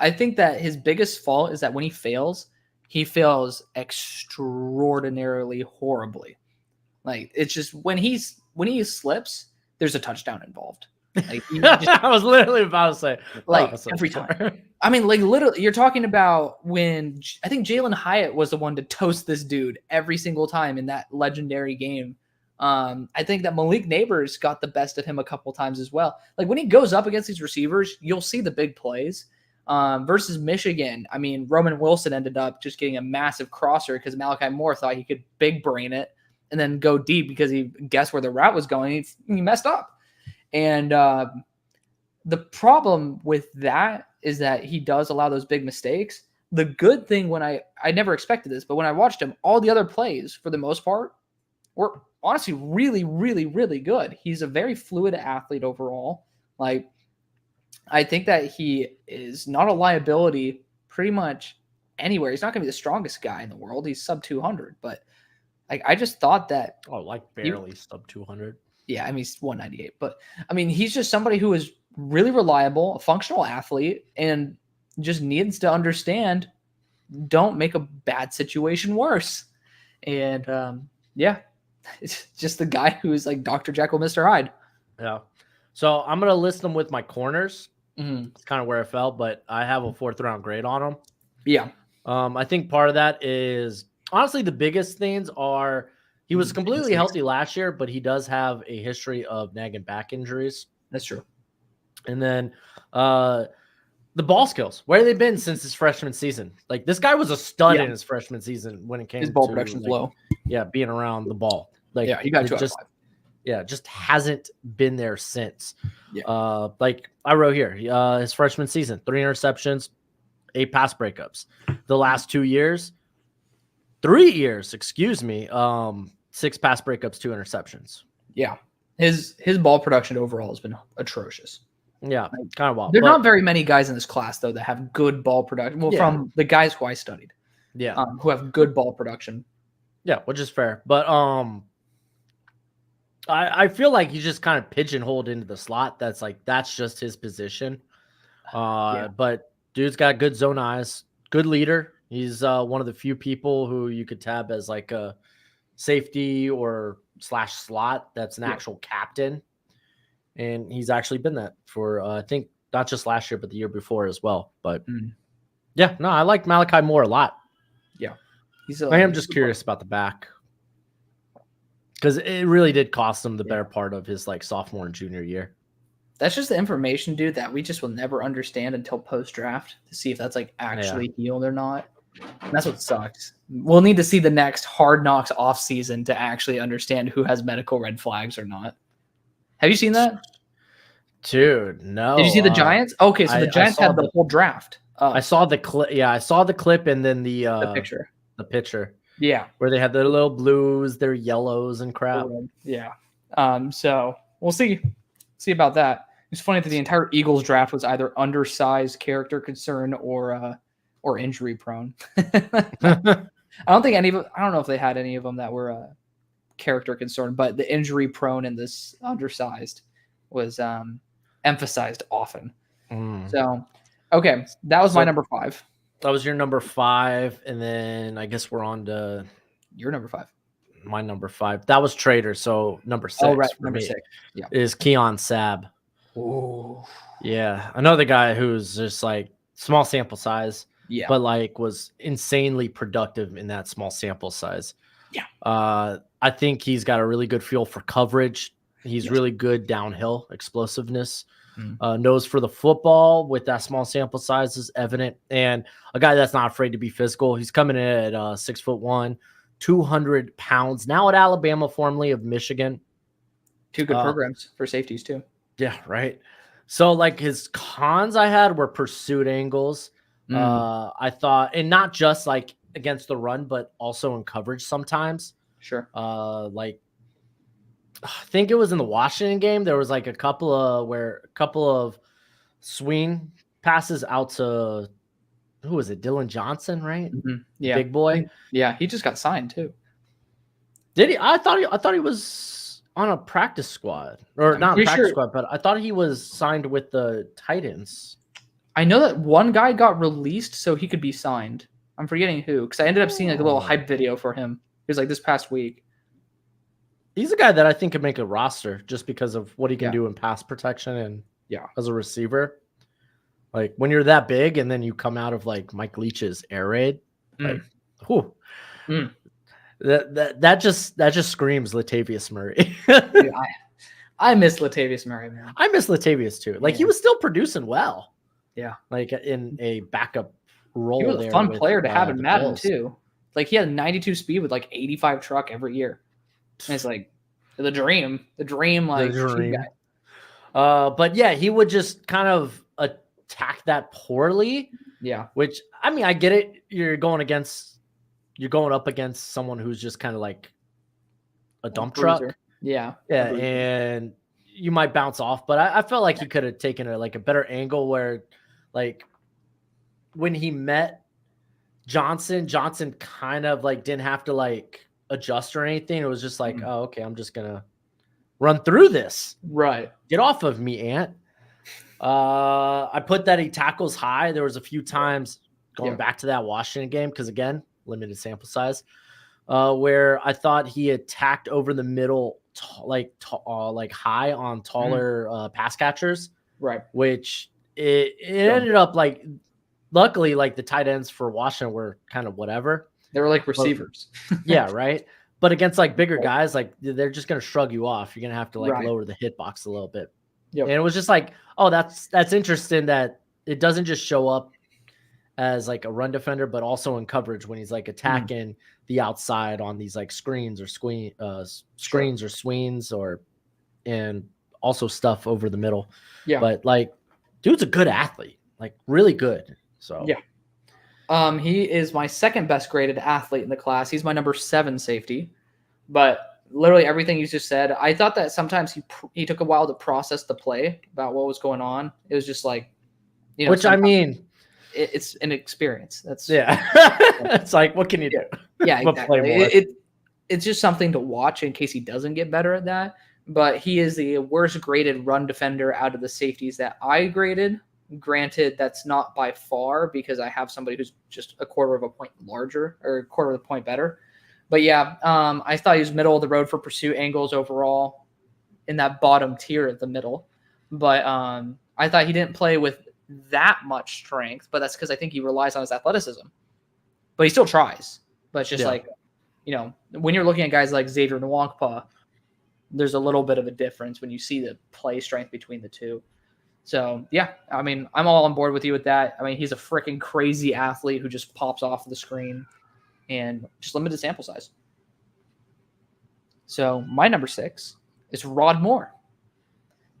think that his biggest fault is that when he fails extraordinarily horribly. Like, it's just when he slips, there's a touchdown involved. Like, I was literally about to say, like, every time. I mean, like, literally, you're talking about when I think Jalen Hyatt was the one to toast this dude every single time in that legendary game. I think that Malik Neighbors got the best of him a couple times as well. Like, when he goes up against these receivers, you'll see the big plays. Versus Michigan, I mean, Roman Wilson ended up just getting a massive crosser because Malachi Moore thought he could big brain it and then go deep because he guessed where the route was going. He messed up. And the problem with that is that he does allow those big mistakes. The good thing when I never expected this, but when I watched him, all the other plays for the most part were honestly really, really, really good. He's a very fluid athlete overall. Like, I think that he is not a liability pretty much anywhere. He's not going to be the strongest guy in the world. He's sub 200, but like, I just thought that. Oh, like barely sub 200. Yeah, I mean, he's 198, but I mean, he's just somebody who is really reliable, a functional athlete, and just needs to understand, don't make a bad situation worse. And yeah, it's just the guy who is like Dr. Jekyll, Mr. Hyde. Yeah. So I'm going to list them with my corners. Mm-hmm. It's kind of where I fell, but I have a 4th round grade on them. Yeah. I think part of that is honestly the biggest things are he was completely healthy last year, but he does have a history of nagging back injuries. That's true. And then the ball skills, where have they been since his freshman season? Like, this guy was a stud in his freshman season when it came to his ball production's low. Yeah, being around the ball. Like, yeah, he got 2 out of 5. Yeah, just hasn't been there since. Yeah. Like I wrote here, his freshman season, 3 interceptions, 8 pass breakups. The last 3 years, 6 pass breakups, 2 interceptions. Yeah. His ball production overall has been atrocious. Yeah, kind of wild. There are not very many guys in this class, though, that have good ball production. Well, from the guys who I studied. Yeah. Who have good ball production. Yeah, which is fair. But I feel like he's just kind of pigeonholed into the slot. That's just his position. But dude's got good zone eyes, good leader. He's one of the few people who you could tab as like a safety or / slot that's an actual captain. And he's actually been that for, I think, not just last year, but the year before as well. But yeah, no, I like Malachi Moore a lot. Yeah. I am just curious about the back. Because it really did cost him the better part of his like sophomore and junior year. That's just the information, dude, that we just will never understand until post-draft to see if that's like actually healed or not. And that's what sucks. We'll need to see the next Hard Knocks off season to actually understand who has medical red flags or not. Have you seen that? Dude, no. Did you see the Giants? Okay, so the Giants had the whole draft. I saw the clip. Yeah, I saw the clip and then the picture. The picture. Yeah. Where they had their little blues, their yellows and crap. Yeah. So we'll see about that. It's funny that the entire Eagles draft was either undersized, character concern, or injury prone. I don't know if they had any of them that were character concern, but the injury prone and this undersized was emphasized often. So, okay, that was my number 5. That was your number 5, and then I guess we're on to your number 5. My number 5. That was Trader, so number 6 oh, right. for number me 6. Yeah. is Keon Sabb. Oh. Yeah, another guy who's just like small sample size, Yeah. but like was insanely productive in that small sample size. Yeah. I think he's got a really good feel for coverage. He's really good downhill explosiveness. Nose for the football with that small sample size is evident, and a guy that's not afraid to be physical. He's coming in at 6'1", 200 pounds. Now at Alabama, formerly of Michigan. 2 good programs for safeties too. Yeah, right. So like his cons I had were pursuit angles. I thought, and not just like against the run, but also in coverage sometimes. Sure. Like I think it was in the Washington game. There was like a couple of swing passes out to, who was it? Dylan Johnson, right? Yeah, big boy. Yeah, he just got signed too. Did he? I thought he was on a practice squad, or not a practice squad, but I thought he was signed with the Titans. I know that one guy got released so he could be signed. I'm forgetting who, because I ended up seeing like a little hype video for him. It was like this past week. He's a guy that I think could make a roster just because of what he can do in pass protection and as a receiver. Like when you're that big and then you come out of like Mike Leach's air raid, like, whew. That just screams Latavius Murray. Dude, I miss Latavius Murray, man. I miss Latavius too. Like he was still producing well. Yeah, like in a backup role. He was a fun player to have in Madden too. Like he had 92 speed with like 85 truck every year. And it's like the dream, like the dream. But yeah, he would just kind of attack that poorly. Yeah, which I mean, I get it. You're going up against someone who's just kind of like a dump truck. Yeah, and you might bounce off. But I felt like he could have taken a better angle where, like, when he met Johnson kind of like didn't have to like adjust or anything. It was just like, oh, okay, I'm just gonna run through this. Right. Get off of me, Ant. I put that he tackles high. There was a few times going back to that Washington game, because again, limited sample size, where I thought he attacked over the middle, like high on taller pass catchers. Right. Which it ended up like, luckily, like the tight ends for Washington were kind of whatever. They were like receivers. Yeah, right. But against like bigger guys, like they're just gonna shrug you off. You're gonna have to like lower the hitbox a little bit. Yep. And it was just like, oh, that's interesting that it doesn't just show up as like a run defender, but also in coverage when he's like attacking the outside on these like screens or screens or swings, and also stuff over the middle. Yeah. But like, dude's a good athlete, like really good. So yeah. He is my second best graded athlete in the class. He's my number 7 safety, but literally everything you just said, I thought that sometimes he took a while to process the play about what was going on. It was just like, which I mean, it's an experience. That's it's like, what can you do? Yeah, exactly. It's just something to watch in case he doesn't get better at that. But he is the worst graded run defender out of the safeties that I graded. Granted, that's not by far, because I have somebody who's just a quarter of a point larger or a quarter of a point better. But yeah, I thought he was middle of the road for pursuit angles overall, in that bottom tier of the middle. But I thought he didn't play with that much strength, but that's because I think he relies on his athleticism. But he still tries. But it's just like, when you're looking at guys like Xavier Nwankpa, there's a little bit of a difference when you see the play strength between the two. So, yeah, I mean, I'm all on board with you with that. I mean, he's a freaking crazy athlete who just pops off the screen and just limited sample size. So, my number 6 is Rod Moore,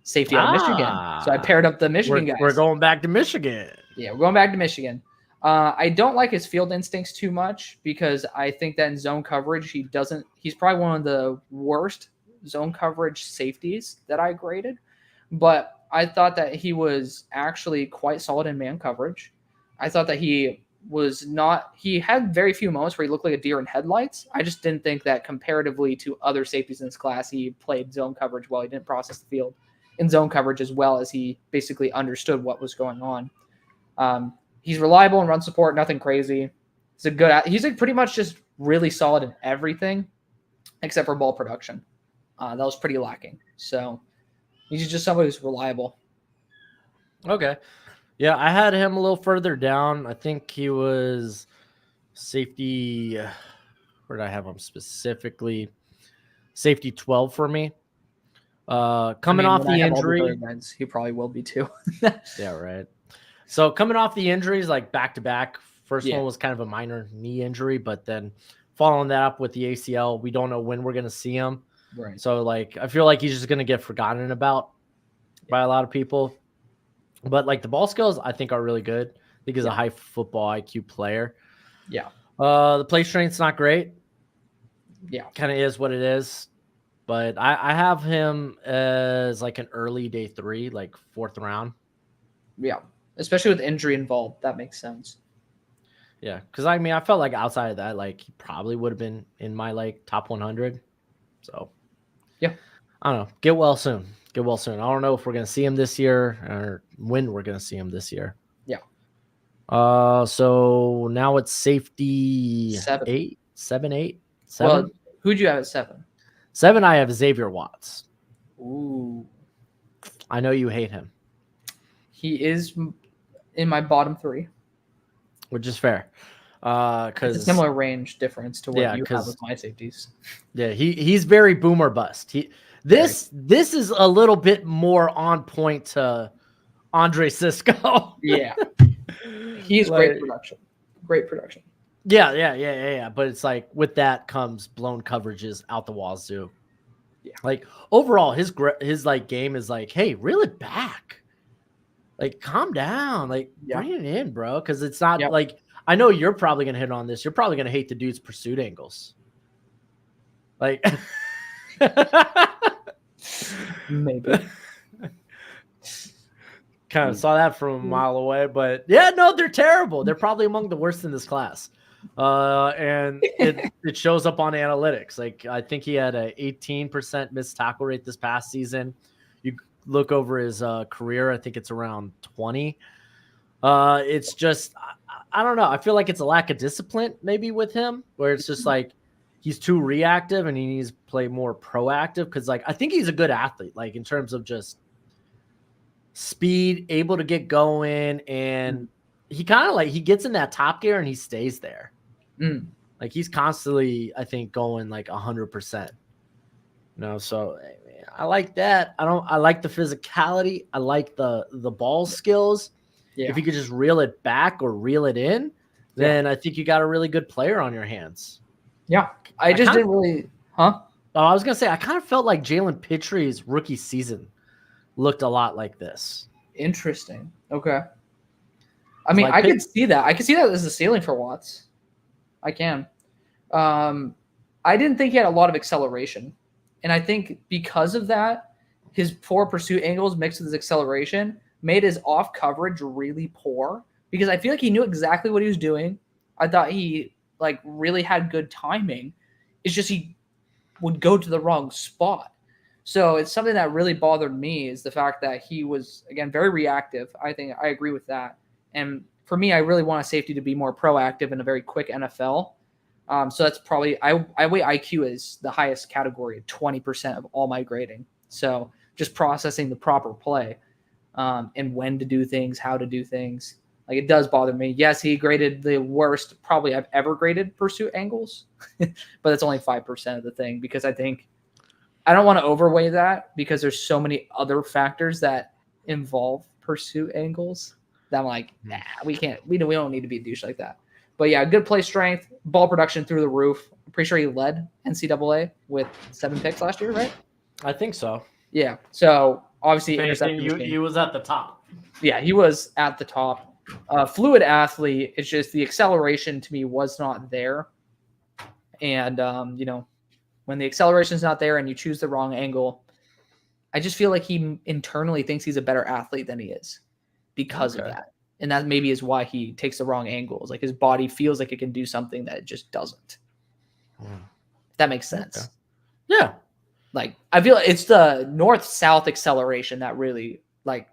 safety out of Michigan. So, I paired up the Michigan guys. We're going back to Michigan. Yeah, we're going back to Michigan. I don't like his field instincts too much, because I think that in zone coverage, he's probably one of the worst zone coverage safeties that I graded. But I thought that he was actually quite solid in man coverage. I thought that he had very few moments where he looked like a deer in headlights. I just didn't think that comparatively to other safeties in this class, he played zone coverage well. He didn't process the field in zone coverage as well as he basically understood what was going on. He's reliable in run support, nothing crazy. He's like pretty much just really solid in everything except for ball production. That was pretty lacking. So he's just somebody who's reliable. Okay. Yeah, I had him a little further down. I think he was safety. Where did I have him specifically? Safety 12 for me. Coming off the injury. He probably will be too. Yeah, right. So coming off the injuries, like back to back. First one was kind of a minor knee injury, but then following that up with the ACL, we don't know when we're going to see him. Right. So like, I feel like he's just going to get forgotten about by a lot of people. But like the ball skills, I think are really good. I think he's a high football IQ player. Yeah. The play strength's not great. Yeah. Kind of is what it is. But I have him as like an early day 3, like 4th round. Yeah. Especially with injury involved. That makes sense. Yeah. Because I mean, I felt like outside of that, like he probably would have been in my like top 100. So yeah. I don't know. Get well soon. Get well soon. I don't know if we're going to see him this year or when we're going to see him this year. Yeah. So now it's safety 7. 7. Well, who'd you have at 7? 7, I have Xavier Watts. Ooh. I know you hate him. He is in my bottom 3. Which is fair. Because it's a similar range difference to what you have with my safeties. Yeah, he's very boomer bust. This is a little bit more on point to Andre Cisco. Yeah. He's great production. Great production. Yeah. But it's like with that comes blown coverages out the wazoo. Yeah. Like overall, his like game is like, hey, reel it back. Like, calm down. Like, bring it in, bro. Because it's not like, I know you're probably going to hit on this. You're probably going to hate the dude's pursuit angles. Like, maybe. Kind of saw that from a mile away. But yeah, no, they're terrible. They're probably among the worst in this class. And it shows up on analytics. Like, I think he had an 18% missed tackle rate this past season. You look over his career, I think it's around 20. It's just, I don't know. I feel like it's a lack of discipline maybe with him, where it's just like he's too reactive and he needs to play more proactive. Because like I think he's a good athlete, like in terms of just speed, able to get going, and he kind of like he gets in that top gear and he stays there. Like he's constantly, I think, going like 100%. So I like that. I like the physicality. I like the ball skills. Yeah. If you could just reel it back or reel it in, then I think you got a really good player on your hands. Yeah. I didn't really, I was going to say, I kind of felt like Jalen Pitre's rookie season looked a lot like this. Interesting. Okay. I mean, I could see that. I could see that as the ceiling for Watts. I can. I didn't think he had a lot of acceleration. And I think because of that, his poor pursuit angles mixed with his acceleration made his off coverage really poor, because I feel like he knew exactly what he was doing. I thought he like really had good timing. It's just he would go to the wrong spot. So it's something that really bothered me, is the fact that he was, again, very reactive. I think I agree with that. And for me, I really want a safety to be more proactive in a very quick NFL. So that's probably, I weigh IQ as the highest category at 20% of all my grading. So just processing the proper play and when to do things, how to do things. Like, it does bother me. Yes, he graded the worst probably I've ever graded pursuit angles, but that's only 5% of the thing, because I think I don't want to overweigh that, because there's so many other factors that involve pursuit angles that I'm like, nah, we don't need to be a douche like that. But yeah, good play strength, ball production through the roof. I'm pretty sure he led NCAA with 7 picks last year, right? I think so. Yeah. So obviously, he was at the top. Yeah, he was at the top. Fluid athlete. It's just the acceleration to me was not there. And, when the acceleration is not there and you choose the wrong angle, I just feel like he internally thinks he's a better athlete than he is because of that. And that maybe is why he takes the wrong angles. Like, his body feels like it can do something that it just doesn't. If that makes sense. Okay. Yeah. Like, I feel it's the north-south acceleration that really, like,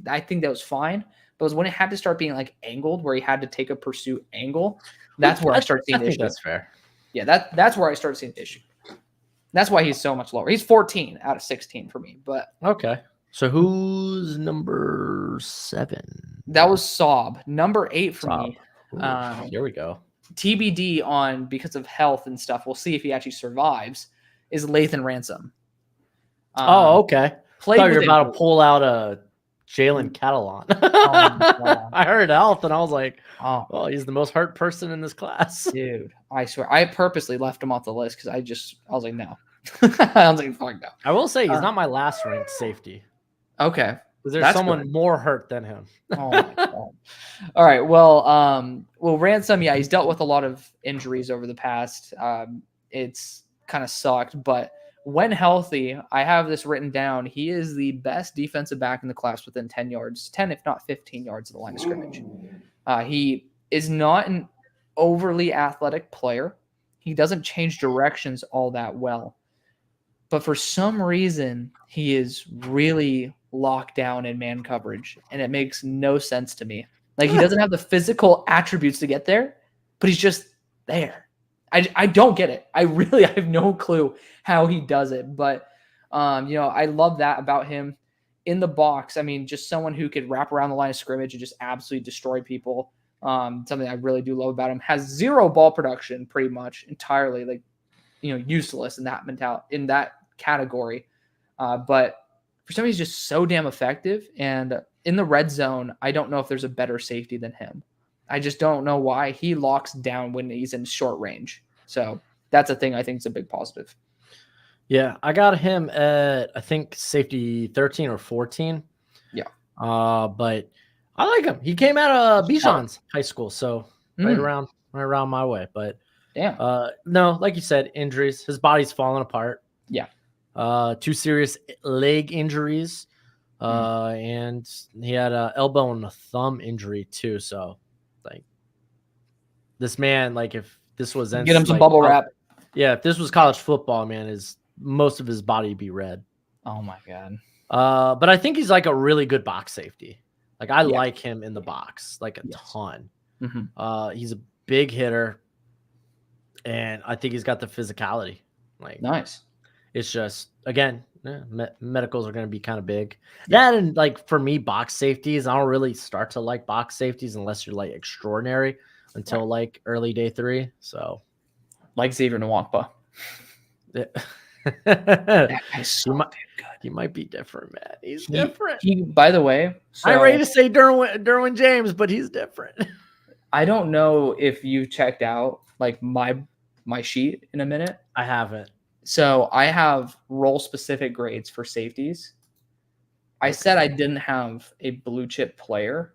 I think that was fine. But it was when it had to start being like angled, where he had to take a pursuit angle. That's where I start seeing the issue. That's fair. Yeah, that's where I start seeing the issue. That's why he's so much lower. He's 14 out of 16 for me. But okay. So who's number 7? That was Saab. Number 8 for Saab. me. Ooh, here we go. TBD on because of health and stuff. We'll see if he actually survives. Is Lathan Ransom? Okay. I thought you were about to pull out a Jalen Catalan. I heard health and I was like, oh, he's the most hurt person in this class. Dude, I swear. I purposely left him off the list because I was like, no. I was like, fuck no. I will say he's not my last ranked safety. Okay. Because there's someone more hurt than him. Oh my God. All right. Well, Ransom, yeah, he's dealt with a lot of injuries over the past. It's kind of sucked, but when healthy, I have this written down. He is the best defensive back in the class within 10 yards, 10 if not 15 yards of the line of scrimmage. He is not an overly athletic player. He doesn't change directions all that well. But for some reason, he is really locked down in man coverage, and it makes no sense to me. Like, he doesn't have the physical attributes to get there, but he's just there. I don't get it. I have no clue how he does it. But, I love that about him in the box. I mean, just someone who could wrap around the line of scrimmage and just absolutely destroy people. Something I really do love about him. Has zero ball production, pretty much entirely, like, useless in that category. But for some reason, he's just so damn effective. And in the red zone, I don't know if there's a better safety than him. I just don't know why he locks down when he's in short range. So that's a thing I think is a big positive. Yeah, I got him at, I think, safety 13 or 14. Yeah. But I like him. He came out of Bijan's high school, so right around my way. But damn. No, like you said, injuries. His body's falling apart. Yeah. 2 serious leg injuries. And he had an elbow and a thumb injury too. So, like, this man, like, if this was get him some bubble wrap. Yeah, if this was college football, man, most of his body be red. Oh my God. But I think he's like a really good box safety. Like, I like him in the box, like a ton. Mm-hmm. He's a big hitter, and I think he's got the physicality. Like, nice. It's just, again, medicals are going to be kind of big. That, and like, for me, box safeties, I don't really start to like box safeties unless you're like extraordinary until like early day 3. So, like Xavier Nwankpa. That guy's so good. He might be different, man. He's different. He, by the way, I'm ready to say Derwin James, but he's different. I don't know if you checked out like my sheet in a minute. I haven't. So I have role specific grades for safeties. I said I didn't have a blue chip player.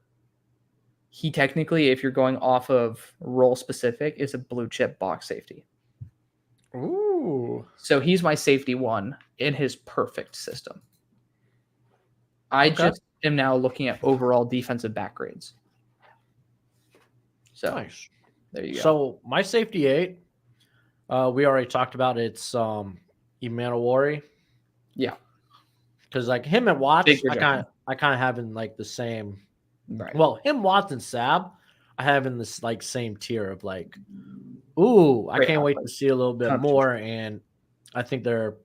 He technically, if you're going off of role specific, is a blue chip box safety. Ooh. So he's my safety 1 in his perfect system. I just am now looking at overall defensive back grades. So nice. There you go. So my safety 8, we already talked about it's Emmanuel. Yeah. Because like him and Watts, I kind of have in like the same. Right. Well, him, Watts, and Saab, I have in this like same tier of like, ooh, I can't wait to see a little bit more. And I think they're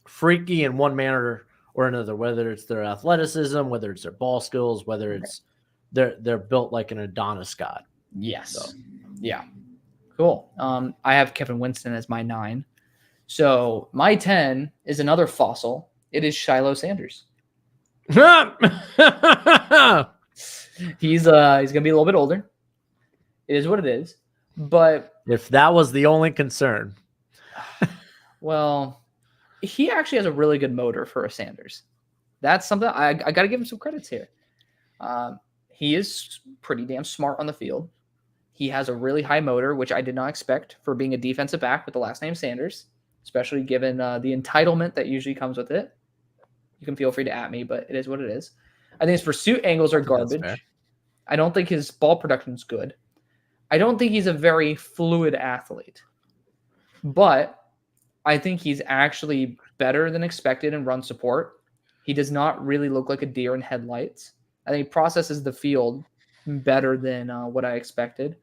freaky in one manner or another, whether it's their athleticism, whether it's their ball skills, whether it's they're built like an Adonis god. Yes. So. Yeah. Cool. I have Kevin Winston as my 9. So my 10 is another fossil. It is Shiloh Sanders. He's gonna be a little bit older. It is what it is. But if that was the only concern, well, he actually has a really good motor for a Sanders. That's something I got to give him some credits here. He is pretty damn smart on the field. He has a really high motor, which I did not expect for being a defensive back with the last name Sanders, especially given the entitlement that usually comes with it. You can feel free to at me, but it is what it is. I think his pursuit angles are garbage. I don't think his ball production is good. I don't think he's a very fluid athlete. But I think he's actually better than expected in run support. He does not really look like a deer in headlights. I think he processes the field better than what I expected.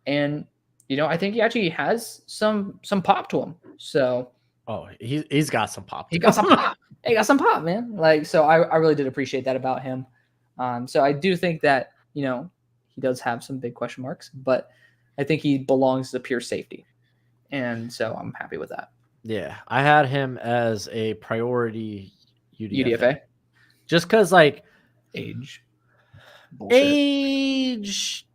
And, I think he actually has some pop to him. So. Oh, he's got some pop. He got some pop. He got some pop, man. So I really did appreciate that about him. So I do think that, he does have some big question marks, but I think he belongs to pure safety. And so I'm happy with that. Yeah, I had him as a priority UDFA. Just because, age. Bullshit. Age.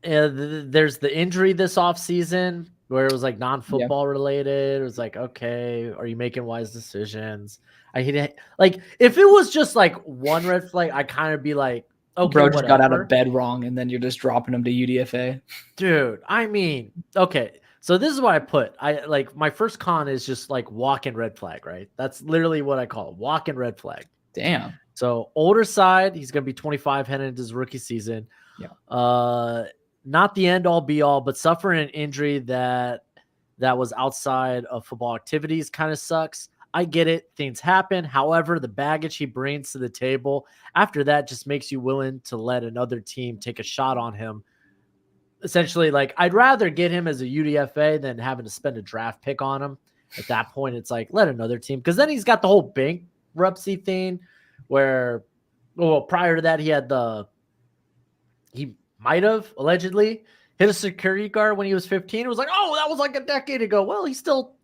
There's the injury this offseason where it was non-football related. It was okay, are you making wise decisions? I hate it. If it was just one red flag, I kind of be okay, bro just got out of bed wrong, and then you're just dropping him to UDFA. Dude, I mean, okay. So this is what I put. My first con is just walk-in red flag, right? That's literally what I call it. Walk-in red flag. Damn. So older side, he's gonna be 25 heading into his rookie season. Yeah. Not the end all be all, but suffering an injury that was outside of football activities kind of sucks. I get it. Things happen. However, the baggage he brings to the table after that just makes you willing to let another team take a shot on him. Essentially, I'd rather get him as a UDFA than having to spend a draft pick on him. At that point, it's let another team, because then he's got the whole bankruptcy thing where, prior to that, he might have allegedly hit a security guard when he was 15. It was that was a decade ago. Well, he's still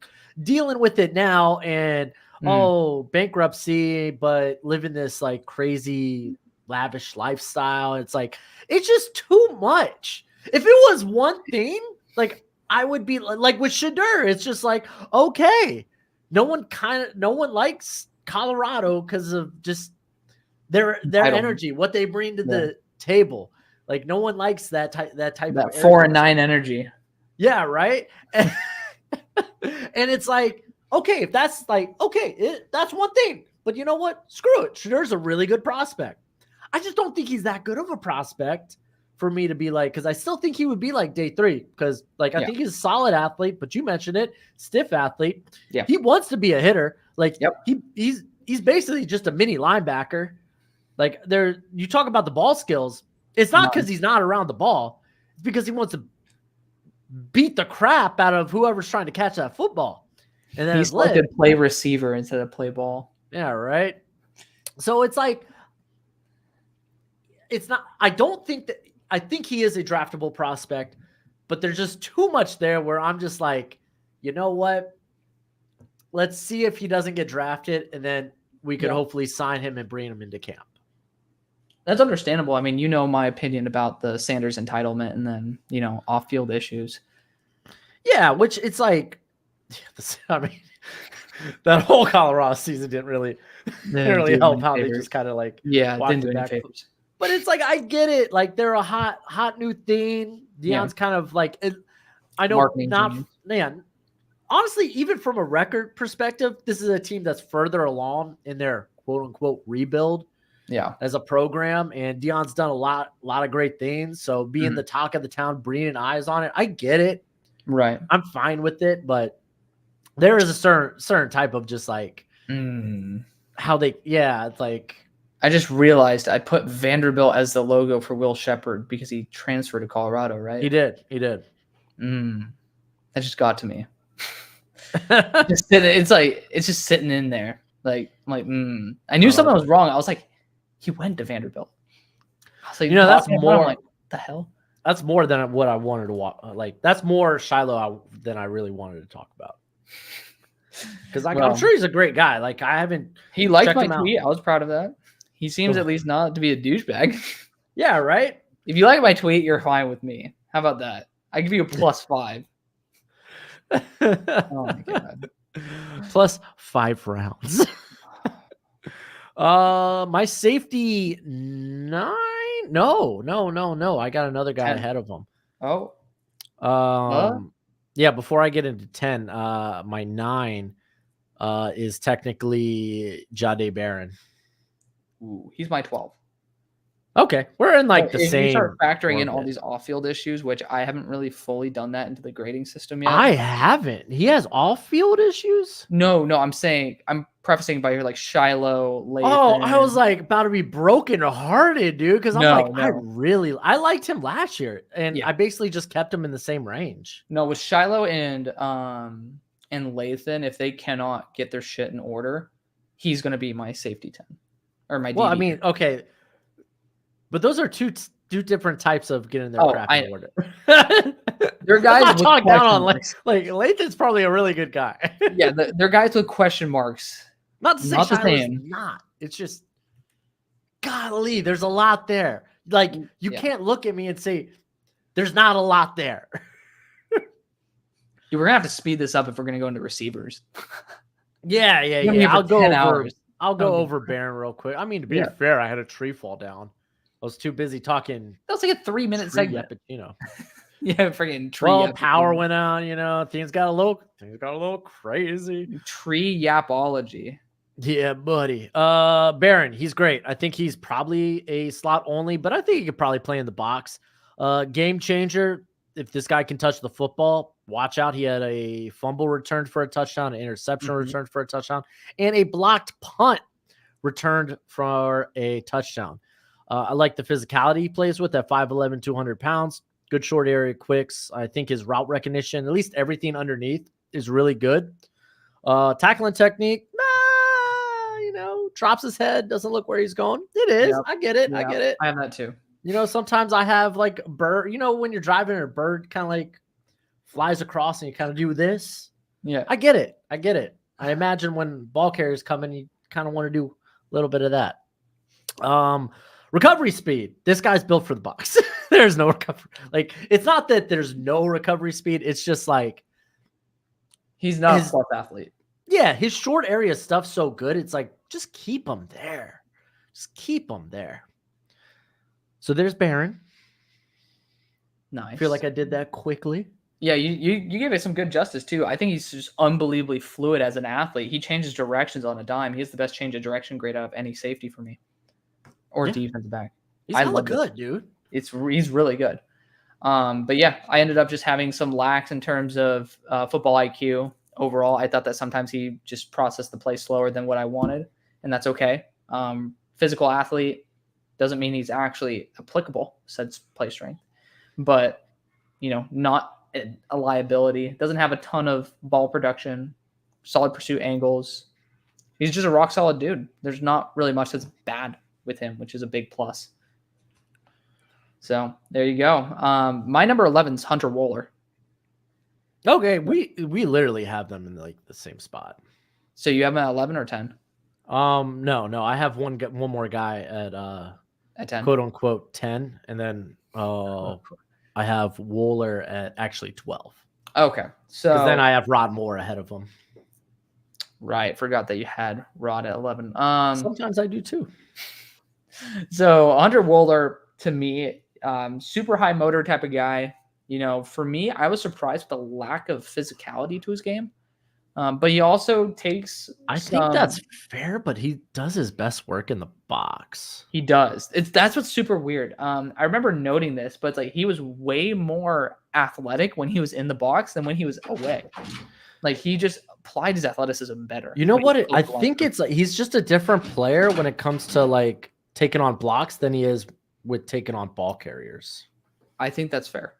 dealing with it now, and bankruptcy, but living this crazy lavish lifestyle. It's it's just too much. If it was one thing, I would be with Shedeur. It's just okay, no one likes Colorado because of just their energy, what they bring to the table. No one likes that type of 4-9 energy. Yeah, right. And it's okay, if that's that's one thing. But you know what? Screw it. Shedeur's a really good prospect. I just don't think he's that good of a prospect for me to be because I still think he would be day 3, because I think he's a solid athlete, but you mentioned it, stiff athlete. Yeah. He wants to be a hitter. He's basically just a mini linebacker. You talk about the ball skills. It's not because he's not around the ball. It's because he wants to beat the crap out of whoever's trying to catch that football. And then he's to play receiver instead of play ball. Yeah, right. So it's it's not. I think he is a draftable prospect, but there's just too much there where I'm just you know what? Let's see if he doesn't get drafted, and then we could hopefully sign him and bring him into camp. That's understandable. I mean, my opinion about the Sanders entitlement and then, off-field issues. Yeah, which it's I mean, that whole Colorado season didn't really help how they just kind of didn't do any favors. But it's I get it. They're a hot new thing. Deion's kind of I know marketing not genius. Man. Honestly, even from a record perspective, this is a team that's further along in their quote unquote rebuild. Yeah, as a program, and Deion's done a lot of great things. So being the talk of the town, bringing eyes on it, I get it. Right, I'm fine with it, but there is a certain type of just how they, it's I just realized I put Vanderbilt as the logo for Will Shepherd because he transferred to Colorado, right? He did. That just got to me. It's just sitting in there. I knew something was wrong. I was he went to Vanderbilt. I was that's more. What the hell? That's more than what I wanted to watch. That's more Shiloh than I really wanted to talk about. Because I'm sure he's a great guy. I haven't. He liked my tweet. I was proud of that. He seems at least not to be a douchebag. Yeah, right. If you like my tweet, you're fine with me. How about that? I give you a +5. Oh my god. +5 rounds. My safety 9. No. I got another guy 10. Ahead of him. Oh. Yeah. Before I get into 10, my 9 is technically Jahdae Barron. Ooh, he's my 12. Okay, we're in like the if same. You start factoring in all these off-field issues, which I haven't really fully done that into the grading system yet. I haven't. He has off-field issues? No, I'm prefacing by here like Shiloh, Lathan. Oh, I was like about to be broken-hearted, dude, because I liked him last year, and I basically just kept him in the same range. No, with Shiloh and Lathan, if they cannot get their shit in order, he's going to be my safety 10 or my DB. Well, I mean, okay. But those are two different types of getting their crap in order. They're guys with talk down on like Lathan's probably a really good guy. Yeah, they're guys with question marks. Not to say the same. Not. It's just, golly, there's a lot there. Like you can't look at me and say there's not a lot there. We're gonna have to speed this up if we're gonna go into receivers. Yeah. I'll go over Barron real quick. I mean, to be fair, I had a tree fall down. I was too busy talking. That was like a 3-minute segment. Yeah, freaking tree. Well, power went out. Things got a little crazy. Tree yapology. Yeah, buddy. Barron, he's great. I think he's probably a slot only, but I think he could probably play in the box. Game changer. If this guy can touch the football, watch out. He had a fumble returned for a touchdown, an interception returned for a touchdown, and a blocked punt returned for a touchdown. I like the physicality he plays with at 5'11", 200 pounds. Good short area quicks. I think his route recognition, at least everything underneath, is really good. Tackling technique, drops his head, doesn't look where he's going. It is. Yep. I get it. I have that too. Sometimes I have like a bird, when you're driving and a bird kind of like flies across and you kind of do this. Yeah. I get it. I imagine when ball carriers come in, you kind of want to do a little bit of that. Recovery speed. This guy's built for the box. There's no recovery. Like, it's not that there's no recovery speed. It's just like he's not a plus athlete. Yeah, his short area stuff's so good. It's like, just keep him there. So there's Barron. Nice. I feel like I did that quickly. Yeah, you gave it some good justice too. I think he's just unbelievably fluid as an athlete. He changes directions on a dime. He has the best change of direction grade out of any safety for me. Or defensive back. He's hella good, dude. He's really good. But yeah, I ended up just having some lacks in terms of football IQ overall. I thought that sometimes he just processed the play slower than what I wanted, and that's okay. Physical athlete doesn't mean he's actually applicable, said play strength. But, not a liability. Doesn't have a ton of ball production, solid pursuit angles. He's just a rock solid dude. There's not really much that's bad with him, which is a big plus. So there you go. My number 11 is Hunter Wohler. Okay, we literally have them in like the same spot. So you have him at 11 or 10? No. I have one more guy at 10, quote unquote 10, and then I have Wohler at actually 12. Okay, so then I have Rod Moore ahead of him. Right, forgot that you had Rod at 11. Sometimes I do too. So Hunter Wohler, to me, super high motor type of guy. For me, I was surprised with the lack of physicality to his game. But he also takes. I think that's fair, but he does his best work in the box. He does. That's what's super weird. I remember noting this, but it's like he was way more athletic when he was in the box than when he was away. Like he just applied his athleticism better. You know what? I think it's like he's just a different player when it comes to like taking on blocks than he is with taking on ball carriers. I think that's fair.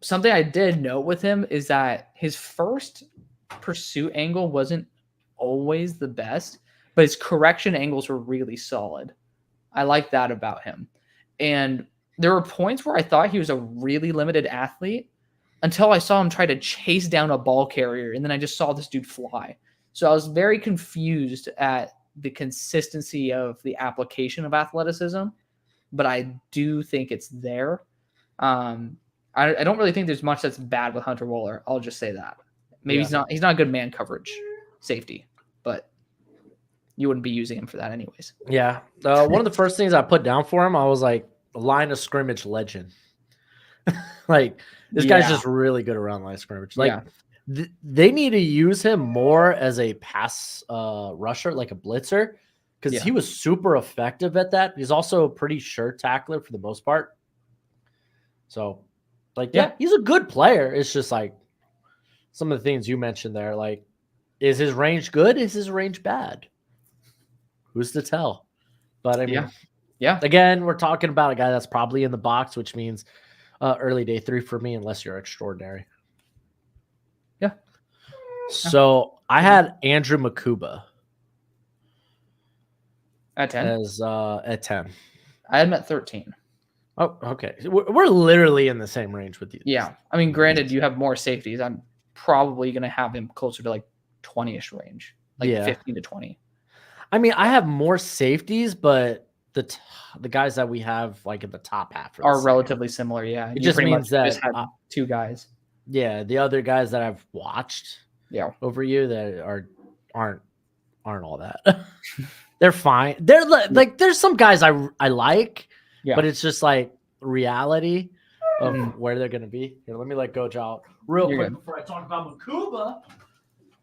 Something I did note with him is that his first pursuit angle wasn't always the best, but his correction angles were really solid. I like that about him. And there were points where I thought he was a really limited athlete until I saw him try to chase down a ball carrier, and then I just saw this dude fly. So I was very confused at the consistency of the application of athleticism, but I do think it's there. I don't really think there's much that's bad with Hunter Wohler. I'll just say that. Maybe he's not a good man coverage safety, but you wouldn't be using him for that anyways. Yeah. One of the first things I put down for him, I was like, line of scrimmage legend. Like, this guy's just really good around line of scrimmage. Like, they need to use him more as a pass rusher, like a blitzer, because he was super effective at that. He's also a pretty sure tackler for the most part. So, like, he's a good player. It's just like some of the things you mentioned there. Like, is his range good? Is his range bad? Who's to tell? But I mean, again, we're talking about a guy that's probably in the box, which means early day 3 for me, unless you're extraordinary. Yeah. So I had Andrew Makuba at 10. At 10. I had him at 13. Oh, okay. We're literally in the same range with you. Yeah. I mean, granted, you have more safeties. I'm probably going to have him closer to like 20-ish range, like 15 to 20. I mean, I have more safeties, but the guys that we have like in the top half are relatively similar. Yeah. It just means that just had 2 guys. Yeah. The other guys that I've watched over you that aren't all that. They're fine. They're like, there's some guys I like, but it's just like reality of where they're going to be. Here, let me let Gojo out real quick before I talk about Makuba.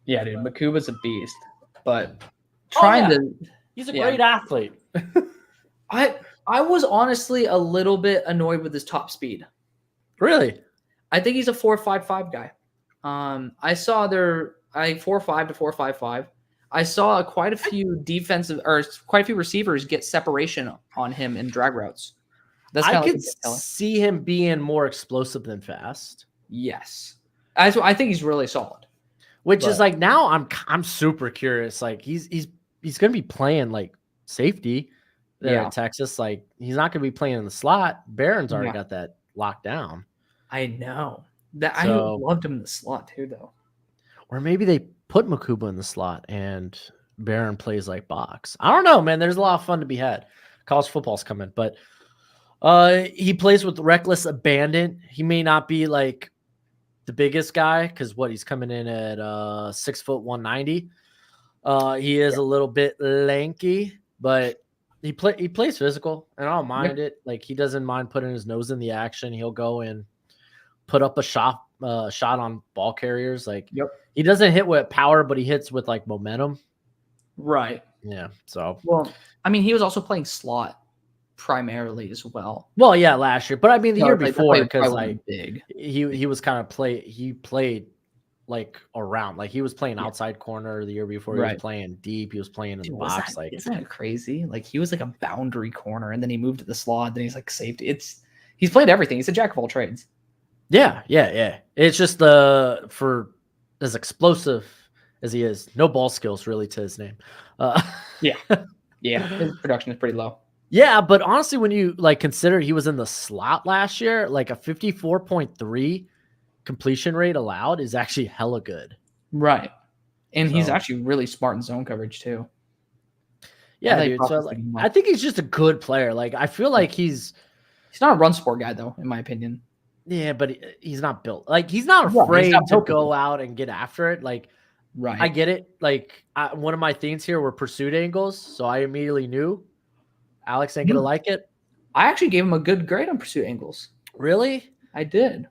Yeah, dude. Makuba's a beast, but he's a great athlete. I was honestly a little bit annoyed with his top speed. Really? I think he's a 4.55 guy. I saw 4.5 to 4.55. I saw quite a few receivers get separation on him in drag routes. I could see him being more explosive than fast. Yes. I think he's really solid. Which is like, now I'm super curious. Like he's going to be playing like safety there at Texas. Like he's not going to be playing in the slot. Barron's already got that locked down. I know. I loved him in the slot too, though. Or maybe they put Makuba in the slot and Barron plays like box. I don't know, man. There's a lot of fun to be had. College football's coming, but he plays with reckless abandon. He may not be like the biggest guy because he's coming in at 6 foot 190. He is a little bit lanky, but he plays physical, and I don't mind it. Like he doesn't mind putting his nose in the action. He'll go and put up a shot on ball carriers. Like he doesn't hit with power, but he hits with like momentum. Right. Yeah. So I mean, he was also playing slot primarily as well. Well, yeah, last year, but I mean the year before, because like big. He was kind of he played like around, like he was playing outside corner the year before. He was playing deep. He was playing in the box. Isn't that crazy? Like he was like a boundary corner, and then he moved to the slot. Then he's like safety. He's played everything. He's a jack of all trades. Yeah. It's just for as explosive as he is, no ball skills really to his name. Yeah. His production is pretty low. Yeah, but honestly, when you like consider he was in the slot last year, like a 54.3 completion rate allowed is actually hella good. Right. And he's actually really smart in zone coverage too. Yeah, dude. So I think he's just a good player. Like I feel like he's not a run sport guy though, in my opinion. Yeah, but he's not built. Like he's not afraid to go out and get after it. Like I get it. Like one of my things here were pursuit angles, so I immediately knew Alex ain't gonna like it. I actually gave him a good grade on pursuit angles. Really? I did.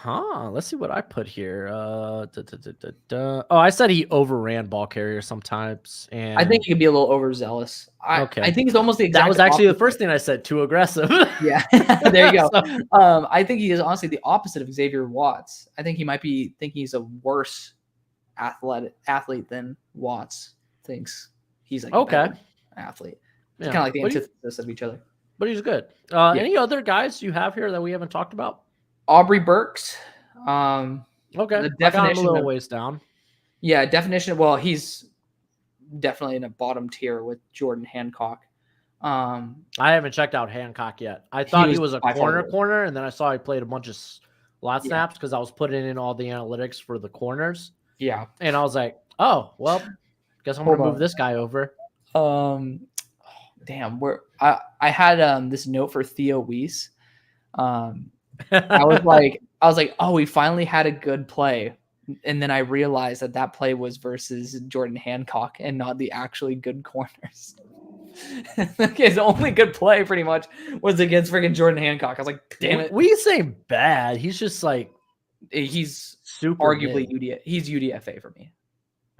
Let's see what I put here. Oh, I said he overran ball carrier sometimes, and I think he could be a little overzealous. I think he's almost the exact. That was actually the first thing I said. Too aggressive. Yeah, there you go. I think he is honestly the opposite of Xavier Watts. I think he might be thinking he's a worse athlete than Watts thinks. He's like a better athlete. It's kind of like the antithesis of each other. But he's good. Any other guys you have here that we haven't talked about? Aubrey Burks. Okay. The definition a little ways down. Yeah, definition. Well, he's definitely in a bottom tier with Jordan Hancock. I haven't checked out Hancock yet. I thought he was a corner, and then I saw he played a bunch of slot snaps because I was putting in all the analytics for the corners. Yeah. And I was like, oh, well, guess I'm going to move this guy over. Damn, I had this note for Theo Weiss. I was like, oh, we finally had a good play, and then I realized that play was versus Jordan Hancock and not the actually good corners. His only good play, pretty much, was against freaking Jordan Hancock. I was like, damn it. We say bad. He's just like he's super arguably UDFA. He's UDFA for me.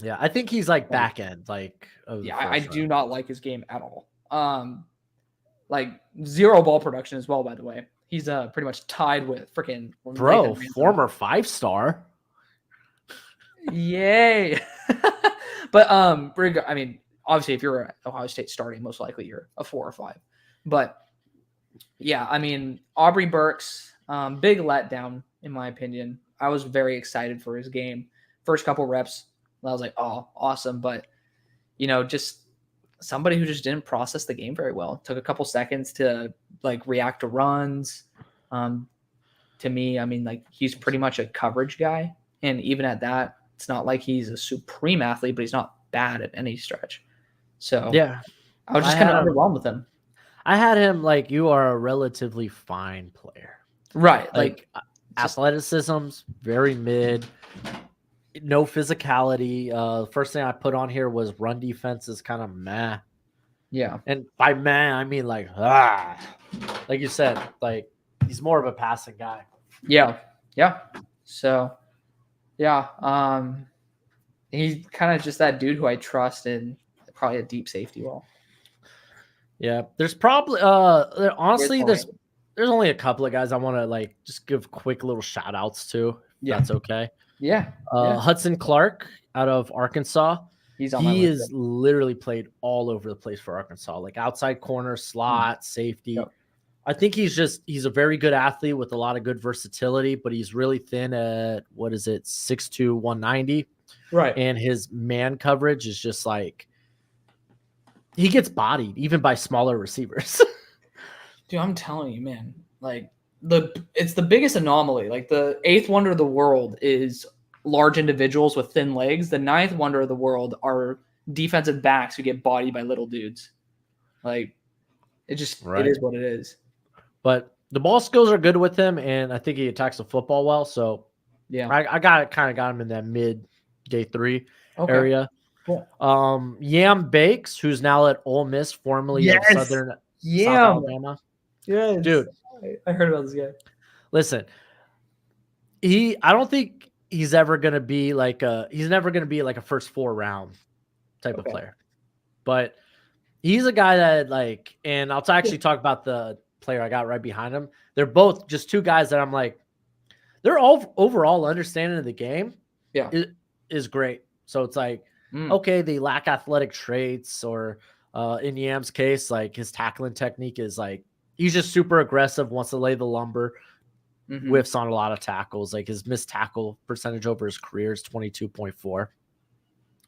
Yeah, I think he's like back end. Like, I do not like his game at all. Like zero ball production as well. By the way, he's pretty much tied with freaking former 5-star. Yay! But I mean, obviously, if you're at Ohio State starting, most likely you're a 4 or 5. But yeah, I mean, Aubrey Burks, big letdown in my opinion. I was very excited for his game. First couple reps, I was like, oh, awesome. But just somebody who just didn't process the game very well. It took a couple seconds to like react to runs. To me, I mean, like he's pretty much a coverage guy, and even at that, it's not like he's a supreme athlete, but he's not bad at any stretch. So yeah, I was just kind of underwhelmed with him. I had him like, you are a relatively fine player, right? Like athleticism's very mid, no physicality. First thing I put on here was run defense is kind of meh. Yeah, and by meh I mean like like you said, like he's more of a passing guy. Yeah. So yeah, he's kind of just that dude who I trust in probably a deep safety role. Yeah, there's probably honestly there's only a couple of guys I want to like just give quick little shout outs to. If that's okay. Yeah. Hudson Clark out of Arkansas. He is literally played all over the place for Arkansas, like outside corner, slot, safety. Yep. I think he's a very good athlete with a lot of good versatility, but he's really thin at 6'2", 190. Right. And his man coverage is just like, he gets bodied even by smaller receivers. Dude, I'm telling you, man, like it's the biggest anomaly. Like the 8th wonder of the world is large individuals with thin legs. The 9th wonder of the world are defensive backs who get bodied by little dudes. Like it is what it is. But the ball skills are good with him, and I think he attacks the football well. So yeah, I got him in that mid day 3 area. Cool. Yam Bakes, who's now at Ole Miss, formerly of South Alabama. Yeah, dude, I heard about this guy. Listen, I don't think he's never gonna be like a first 4 round type of player, but he's a guy that like, and I'll actually talk about the player I got right behind him. They're both just 2 guys that I'm like, they're all overall understanding of the game. Yeah, is great. So it's like, okay, they lack athletic traits, or in Yam's case, like his tackling technique is like, he's just super aggressive, wants to lay the lumber, whiffs on a lot of tackles. Like his missed tackle percentage over his career is 22.4.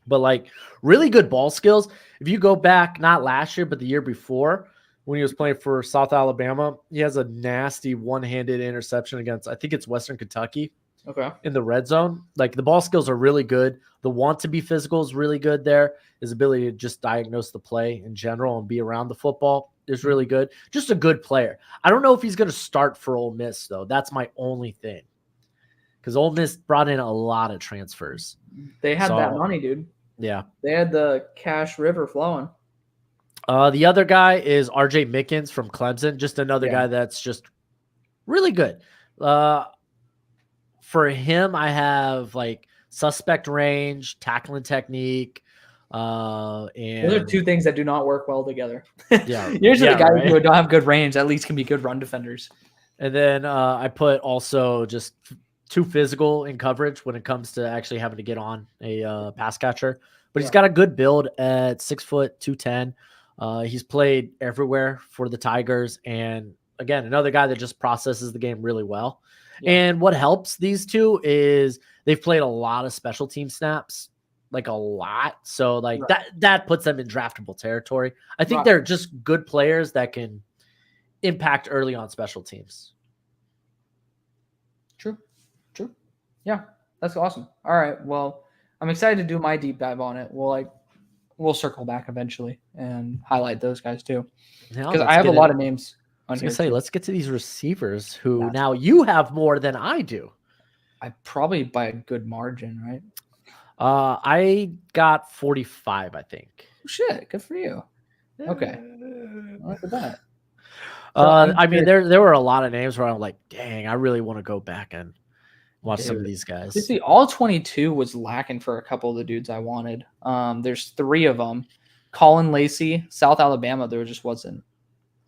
But like really good ball skills. If you go back, not last year, but the year before, when he was playing for South Alabama, he has a nasty one-handed interception against, I think it's Western Kentucky. Okay. In the red zone. Like the ball skills are really good. The want to be physical is really good there. His ability to just diagnose the play in general and be around the football is really good. Just a good player. I don't know if he's going to start for Ole Miss, though. That's my only thing. Because Ole Miss brought in a lot of transfers. They had that money, dude. Yeah. They had the cash river flowing. The other guy is RJ Mickens from Clemson. Just another guy that's just really good. For him, I have like suspect range, tackling technique, and those are 2 things that do not work well together. Yeah, usually the guys who don't have good range at least can be good run defenders. And then I put also just too physical in coverage when it comes to actually having to get on a pass catcher. But he's got a good build at 6 foot 210. He's played everywhere for the Tigers, and again, another guy that just processes the game really well. Yeah. And what helps these 2 is they've played a lot of special team snaps, like a lot. So like that puts them in draftable territory. I think they're just good players that can impact early on special teams. True. Yeah, that's awesome. All right. Well, I'm excited to do my deep dive on it. We'll circle back eventually and highlight those guys too. Because I have a lot of names. I was going to say, let's get to these receivers who now you have more than I do. I probably by a good margin, right? I got 45, I think. Shit, good for you. Okay. Look at that. I mean, there were a lot of names where I'm like, dang, I really want to go back and Watch some of these guys. You see, all 22 was lacking for a couple of the dudes I wanted. There's 3 of them. Colin Lacey, South Alabama. There just wasn't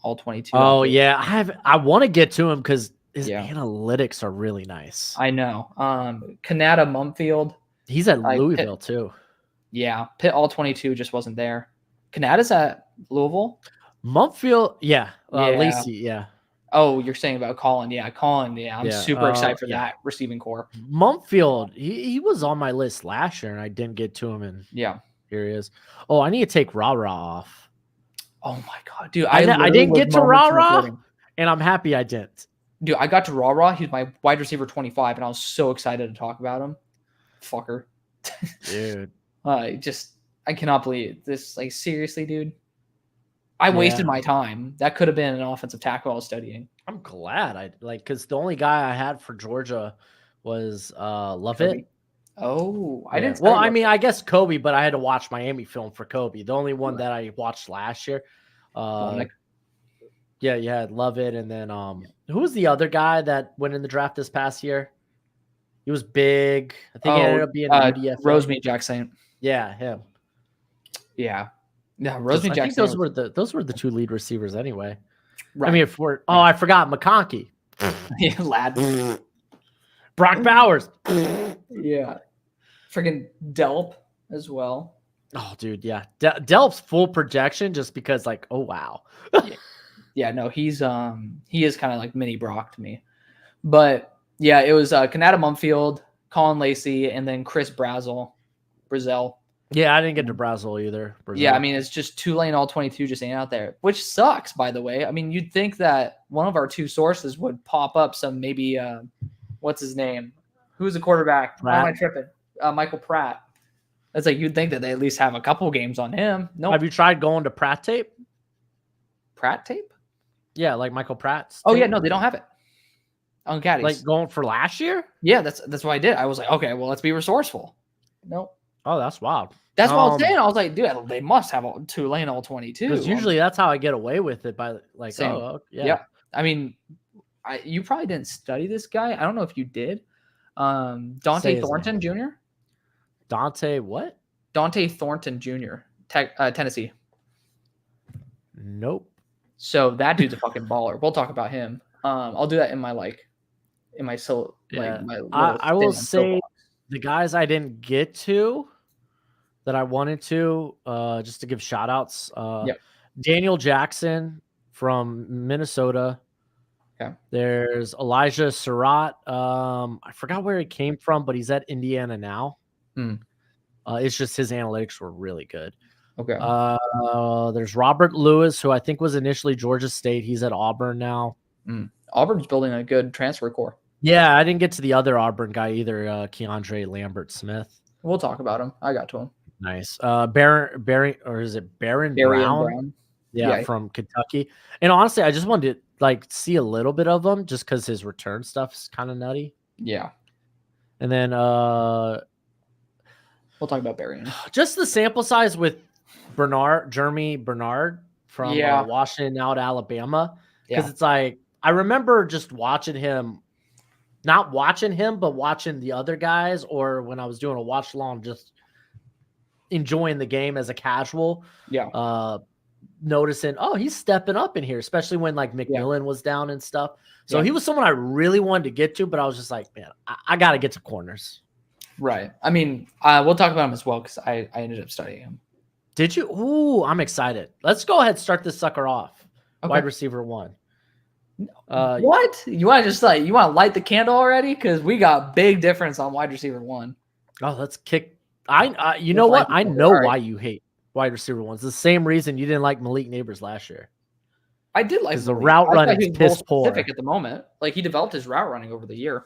all 22. Oh yeah, I want to get to him because his analytics are really nice. I know. Kanata Mumfield. He's at Louisville too. Yeah, Pitt all 22 just wasn't there. Kanata's at Louisville. Mumfield, Lacey, yeah. Oh, you're saying about Colin. Yeah, Colin. Yeah, I'm super excited for that receiving core. Mumfield, he was on my list last year, and I didn't get to him. And here he is. Oh, I need to take Ra off. Oh my god, dude! I didn't get to Ra, and I'm happy I didn't. Dude, I got to Ra. He's my wide receiver 25, and I was so excited to talk about him. Fucker, dude. I cannot believe this. Like, seriously, dude. I wasted my time. That could have been an offensive tackle I was studying. I'm glad because the only guy I had for Georgia was Lovett. Oh, I didn't. Well, I mean, I guess Kobe, but I had to watch Miami film for Kobe. The only one that I watched last year. Yeah, you had Lovett, and then who was the other guy that went in the draft this past year? He was big. I think he ended up being UDFA. Rosemead-Jacksaint. Yeah, him. Yeah. Yeah, Rosemead-Jacksaint. I think those were the 2 lead receivers anyway. Right. I mean, I forgot McConkey. Yeah, lad. Brock Bowers. Yeah. Freaking Delp as well. Oh, dude, yeah. Delp's full projection just because, like, oh wow. Yeah, no, he is kind of like mini Brock to me. But yeah, it was Kanata Mumfield, Colin Lacey, and then Chris Brazel. Yeah, I didn't get to Brazel either. Yeah, I mean, it's just Tulane all 22 just ain't out there, which sucks, by the way. I mean, you'd think that one of our 2 sources would pop up some maybe, what's his name? Who's the quarterback? Why am I tripping? Michael Pratt. It's like you'd think that they at least have a couple games on him. No. Have you tried going to Pratt tape? Pratt tape? Yeah, like Michael Pratt's. Oh, yeah, no, they don't have it on Caddies. Like going for last year? Yeah, that's what I did. I was like, okay, well, let's be resourceful. Nope. Oh, that's wild. That's what I was saying. I was like, dude, they must have Tulane all 22. Because usually that's how I get away with it by like, same. Yeah. I mean, you probably didn't study this guy. I don't know if you did. Dante Thornton Jr. Dante what? Dante Thornton Jr. Tennessee. Nope. So that dude's a fucking baller. We'll talk about him. I'll do that in my I will say the guys I didn't get to that I wanted to, just to give shout outs. Daniel Jackson from Minnesota. Okay. There's Elijah Surratt. I forgot where he came from, but he's at Indiana now. It's just his analytics were really good. Okay. There's Robert Lewis, who I think was initially Georgia State. He's at Auburn now. Auburn's building a good transfer core. Yeah, I didn't get to the other Auburn guy either, Keandre Lambert-Smith. We'll talk about him. I got to him. Nice. Baron Brown? Yeah, from Kentucky. And honestly, I just wanted to like see a little bit of him just because his return stuff's kind of nutty. Yeah. And then we'll talk about Berrien. Just the sample size with Jeremy Bernard from Washington out to Alabama. Because it's like I remember just watching him, not watching him, but watching the other guys, or when I was doing a watch along, just enjoying the game as a casual. Yeah. Noticing, he's stepping up in here, especially when like McMillan was down and stuff. So he was someone I really wanted to get to, but I was just like, man, I got to get to corners. Right. I mean, we'll talk about him as well because I ended up studying him. Did you? Ooh, I'm excited. Let's go ahead and start this sucker off. Okay. Wide receiver 1. What? You want to light the candle already? Because we got big difference on wide receiver 1. Oh, let's kick. You know what? I know why you hate wide receiver 1. It's the same reason you didn't like Malik Neighbors last year. I did like the route running is piss poor at the moment. Like he developed his route running over the year.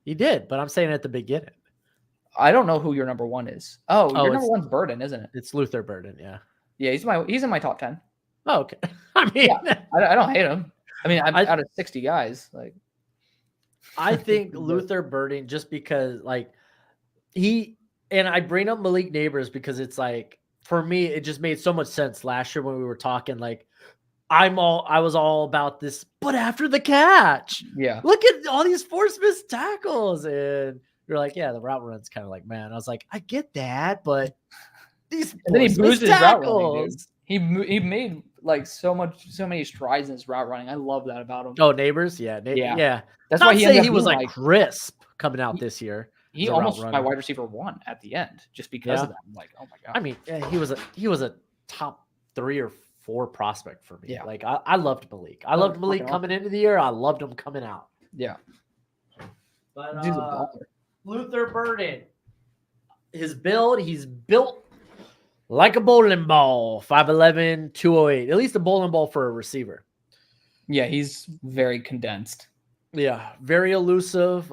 He did, but I'm saying at the beginning. I don't know who your number 1 is. Your number 1's Burden, isn't it? It's Luther Burden, yeah. Yeah, he's in my top 10. Oh, okay. I mean, I don't hate him. I mean, I'm out of 60 guys. Like, I think Luther Burden, just because like and I bring up Malik Neighbors because it's like, for me, it just made so much sense last year when we were talking like, I was all about this, but after the catch, Yeah. look at all these forced missed tackles. And you're like, yeah, the route run's kind of like, man, I was like, I get that, but these and then he boosted his route running, dude. He made like so many strides in his route running. I love that about him. Oh, Neighbors, yeah. That's why he was like crisp coming out this year. He almost was my wide receiver 1 at the end just because of that. I'm like, oh my god. I mean, he was a top 3 or 4 prospect for me. Yeah. Like I loved Malik. I loved Malik coming into the year. I loved him coming out. Yeah. But Luther Burden, his build, he's built like a bowling ball, 5'11", 208. At least a bowling ball for a receiver. Yeah, he's very condensed. Yeah, very elusive.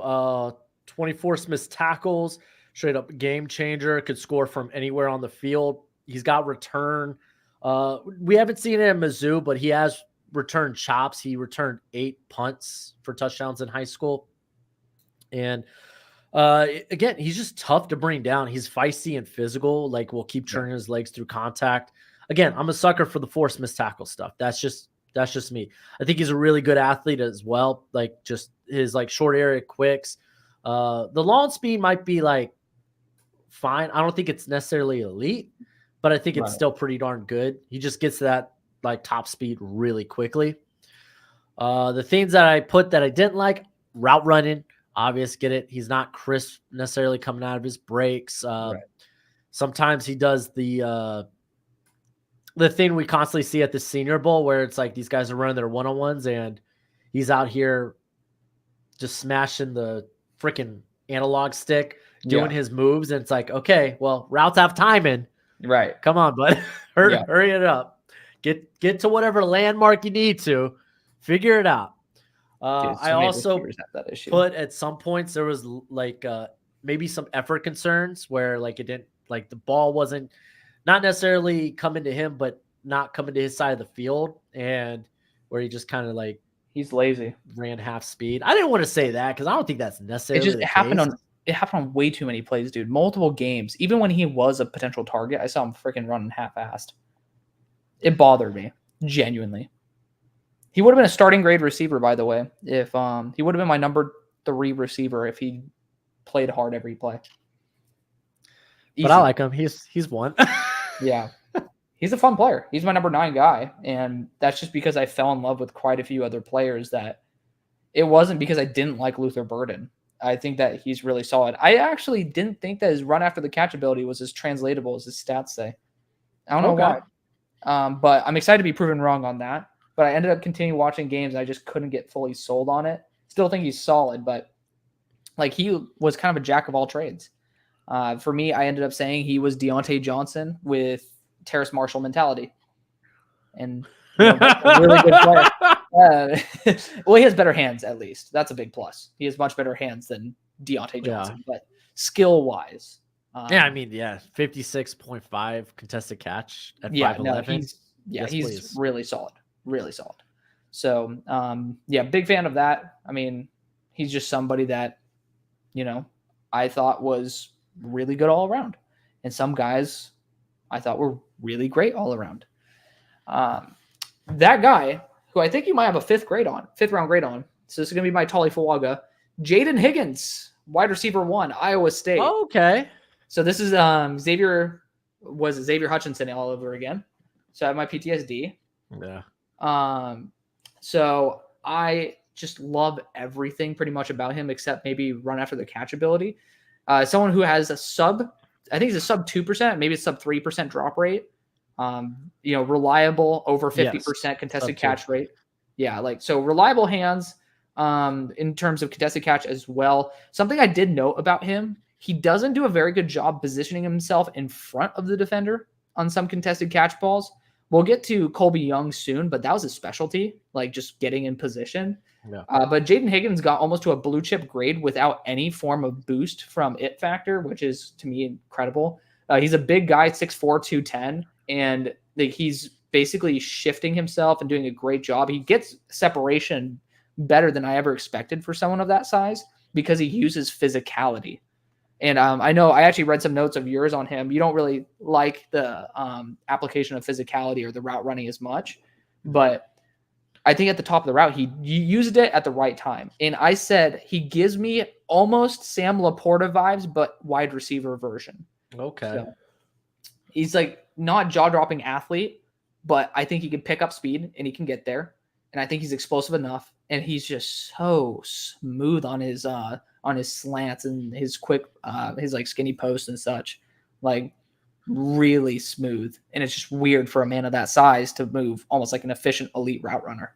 24 missed tackles, straight up game changer. Could score from anywhere on the field. He's got return. We haven't seen it at Mizzou, but he has returned chops. He returned 8 punts for touchdowns in high school. And again, he's just tough to bring down. He's feisty and physical. Like, will keep turning his legs through contact. Again, I'm a sucker for the forced missed tackle stuff. That's just me. I think he's a really good athlete as well. Like, just his like short area quicks. The long speed might be like fine. I don't think it's necessarily elite, but I think it's still pretty darn good. He just gets to that like top speed really quickly. The things that I put that I didn't like, route running, obvious, get it. He's not crisp necessarily coming out of his breaks. Sometimes he does the thing we constantly see at the Senior Bowl where it's like these guys are running their one-on-ones and he's out here just smashing the freaking analog stick, doing his moves. And it's like, okay, well, routes have timing. Right. Come on, bud. Hurry it up. Get to whatever landmark you need to. Figure it out. I also put at some points there was like maybe some effort concerns where like it didn't, like the ball wasn't not necessarily coming to him, but not coming to his side of the field, and where he just kind of like he's lazy, ran half speed. I didn't want to say that because I don't think that's necessarily. It happened on way too many plays, dude. Multiple games. Even when he was a potential target, I saw him freaking running half-assed. It bothered me genuinely. He would have been a starting grade receiver, by the way. If he would have been my number 3 receiver if he played hard every play. Easy. But I like him. He's one. Yeah. He's a fun player. He's my number 9 guy. And that's just because I fell in love with quite a few other players that it wasn't because I didn't like Luther Burden. I think that he's really solid. I actually didn't think that his run after the catch ability was as translatable as his stats say. I don't know why. But I'm excited to be proven wrong on that. But I ended up continuing watching games. And I just couldn't get fully sold on it. Still think he's solid, but like he was kind of a jack of all trades. For me, I ended up saying he was Deontay Johnson with Terrace Marshall mentality. And a really good player. Well, he has better hands, at least. That's a big plus. He has much better hands than Deontay Johnson. But skill-wise. 56.5 contested catch at 5'11". He's really solid. Really solid. So, big fan of that. I mean, he's just somebody that, I thought was really good all around. And some guys I thought were really great all around. That guy, who I think you might have a 5th round grade on. So this is going to be my Tali Fuaga. Jaden Higgins, wide receiver 1, Iowa State. Oh, okay. So this is Xavier Hutchinson all over again. So I have my PTSD. Yeah. So I just love everything pretty much about him except maybe run after the catch ability. Someone who has a sub 2%, maybe it's sub 3% drop rate. Reliable, over 50% contested catch rate. Yeah, so reliable hands in terms of contested catch as well. Something I did note about him, he doesn't do a very good job positioning himself in front of the defender on some contested catch balls. We'll get to Colby Young soon, but that was his specialty, like just getting in position. Yeah. But Jaden Higgins got almost to a blue chip grade without any form of boost from it factor, which is to me incredible. He's a big guy, 6'4", 210, and he's basically shifting himself and doing a great job. He gets separation better than I ever expected for someone of that size because he uses physicality. And I know I actually read some notes of yours on him. You don't really like the application of physicality or the route running as much. but I think at the top of the route, he used it at the right time. And I said he gives me almost Sam Laporta vibes, but wide receiver version. Okay. So he's like not jaw-dropping athlete, but I think he can pick up speed and he can get there. And I think he's explosive enough. And he's just so smooth on his slants and his quick his like skinny posts and such. Like really smooth. And it's just weird for a man of that size to move almost like an efficient elite route runner.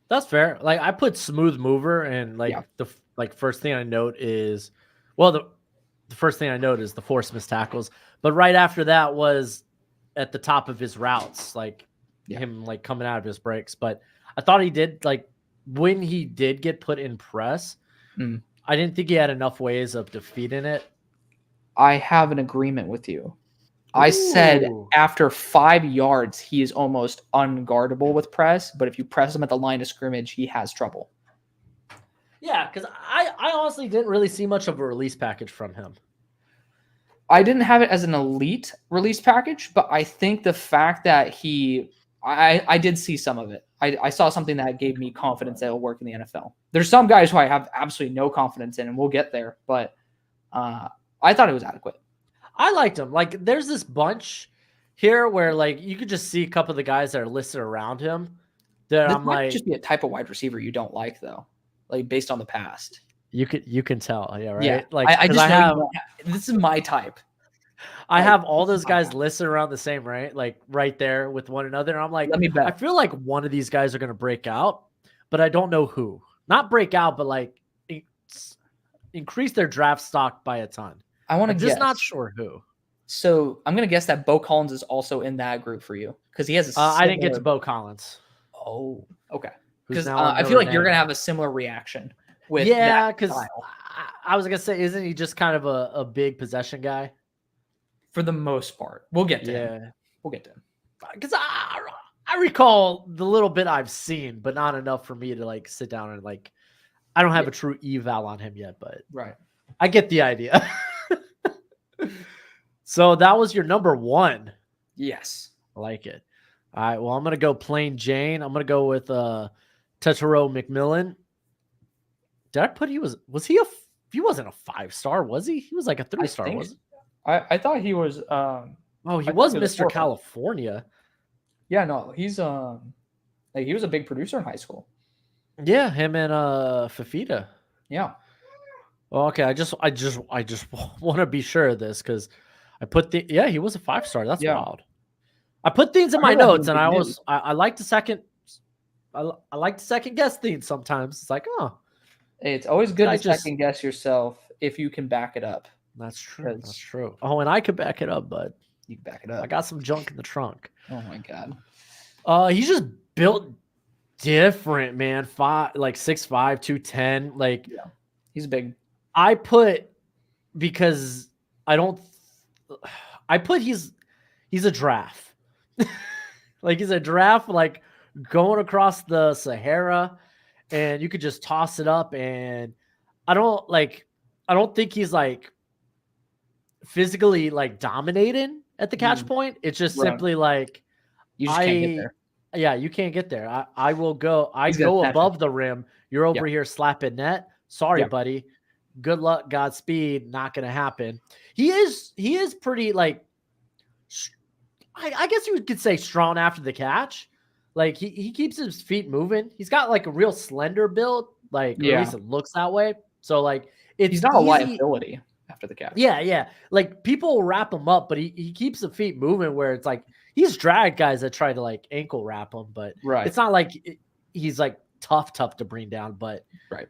That's fair. Like I put smooth mover, and like the first thing I note is, well, the first thing I note is the force missed tackles, but right after that was at the top of his routes, like him like coming out of his breaks. But I thought he did, like when he did get put in press, I didn't think he had enough ways of defeating it. I have an agreement with you. I said after 5 yards, he is almost unguardable with press, but if you press him at the line of scrimmage, he has trouble. Yeah, because I honestly didn't really see much of a release package from him. I didn't have it as an elite release package, but I think the fact that I did see some of it. I saw something that gave me confidence that it will work in the NFL. There's some guys who I have absolutely no confidence in, and we'll get there, but I thought it was adequate. I liked him. Like, there's this bunch here where, like, you could just see a couple of the guys that are listed around him. That I'm might like, just be a type of wide receiver you don't like, though. Like based on the past, you can tell, yeah, right. Yeah, like I just have this is my type. I have all those guys listed around the same, right? Like right there with one another. And I'm like, let me bet. I feel like one of these guys are going to break out, but I don't know who. Not break out, but like increase their draft stock by a ton. I want to guess. Just not sure who. So I'm going to guess that Bo Collins is also in that group for you because he has a. I didn't get to Bo Collins. Oh, okay. Because I feel like you're going to have a similar reaction with because I was going to say, isn't he just kind of a big possession guy? For the most part. We'll get to him. We'll get to him. Because I recall the little bit I've seen, but not enough for me to like sit down and like, I don't have a true eval on him yet, but I get the idea. So that was your number one. Yes. I like it. All right. Well, I'm going to go plain Jane. I'm going to go with Tetairoa McMillan. Did I put he wasn't a 5-star, was he? He was like a 3-star, wasn't he? I thought he was he was Mr. California. Yeah, no, he's like he was a big producer in high school. Yeah, him and Fafita. Yeah. Well, okay, I just want to be sure of this because I put he was a 5-star. That's wild. I put things in my notes, and I like to second. I like to second guess things sometimes. It's like, it's always good to second guess yourself if you can back it up. That's true. That's true. Oh, and I could back it up, bud. You can back it up. I got some junk in the trunk. Oh my god. He's just built different, man. 6'5", 210. Like, he's big. I put because he's a giraffe. Like he's a giraffe, like going across the Sahara, and you could just toss it up. And I don't think he's like physically like dominating at the catch point. It's just simply like you just can't get there. Yeah, you can't get there. I will go. I go above the rim. You're over here slapping net. Sorry, buddy. Good luck, Godspeed. Not gonna happen. He is pretty like. I guess you could say strong after the catch. Like he keeps his feet moving. He's got like a real slender build. Like at least it looks that way. So like he's not a liability after the catch. Yeah. Like people will wrap him up, but he keeps the feet moving where it's like he's dragged guys that try to like ankle wrap him, but it's not like he's like tough to bring down. But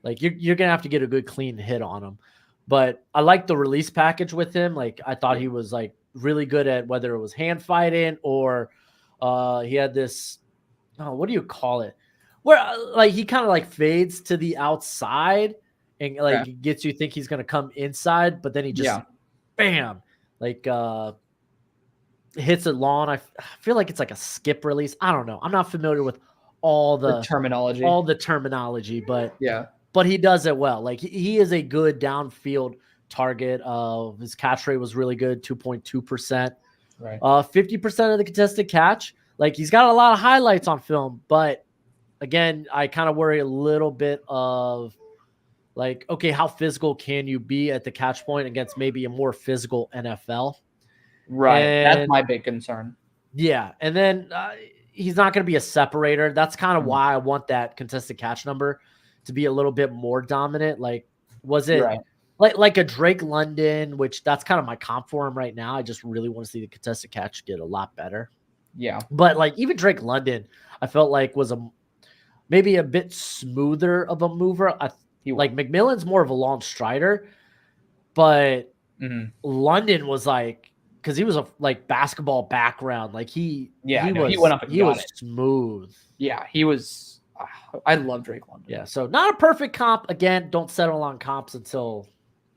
like you're gonna have to get a good clean hit on him. But I like the release package with him. Like I thought he was like really good at whether it was hand fighting or he had this what do you call it where like he kind of like fades to the outside and like gets you think he's gonna come inside, but then he just bam like hits it long. I feel like it's like a skip release. I don't know, I'm not familiar with all the terminology, but he does it well. Like he is a good downfield target. His catch rate was really good, 2.2%. 50% of the contested catch. Like, he's got a lot of highlights on film, but again, I kind of worry a little bit of like, okay, how physical can you be at the catch point against maybe a more physical NFL? Right. That's my big concern. Yeah. And then he's not going to be a separator. That's kind of why I want that contested catch number to be a little bit more dominant. Like, was it like a Drake London, which that's kind of my comp for him right now. I just really want to see the contested catch get a lot better. Yeah. But like even Drake London, I felt like was maybe a bit smoother of a mover. Like McMillan's more of a long strider, but London was like, because he was a like basketball background, like he went up and he was smooth. Yeah, he was. I love Drake London. Yeah, so not a perfect comp. Again, don't settle on comps until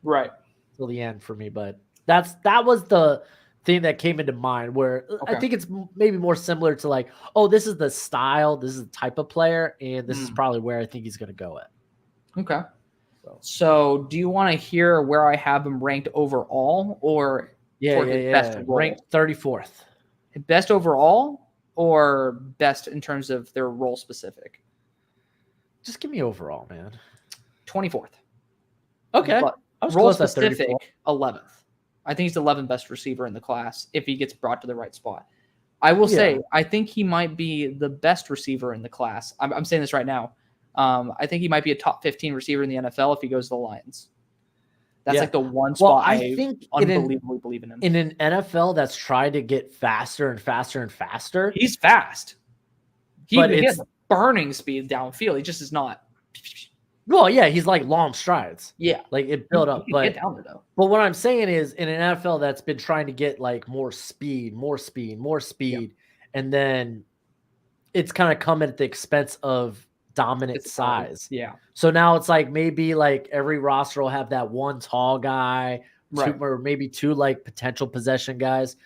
the end for me. But that was the thing that came into mind. Where I think it's maybe more similar to like, oh, this is the style, this is the type of player, and this is probably where I think he's going to go at. Okay. So do you want to hear where I have him ranked overall, or best ranked 34th? Best overall or best in terms of their role specific? Just give me overall, man. 24th. Okay. But role specific, 11th. I think he's the 11th best receiver in the class if he gets brought to the right spot. I will say, I think he might be the best receiver in the class. I'm saying this right now. I think he might be a top 15 receiver in the NFL if he goes to the Lions. That's like the one spot I think unbelievably believe in him. In an NFL that's tried to get faster and faster and faster. He's fast. He has burning speed downfield. He just is not. Well, yeah, he's like long strides. Yeah. Like it built up. But get down there, though. But what I'm saying is in an NFL that's been trying to get like more speed, and then it's kind of come at the expense of dominant size. Yeah. So now it's like maybe like every roster will have that one tall guy, or maybe two like potential possession guys.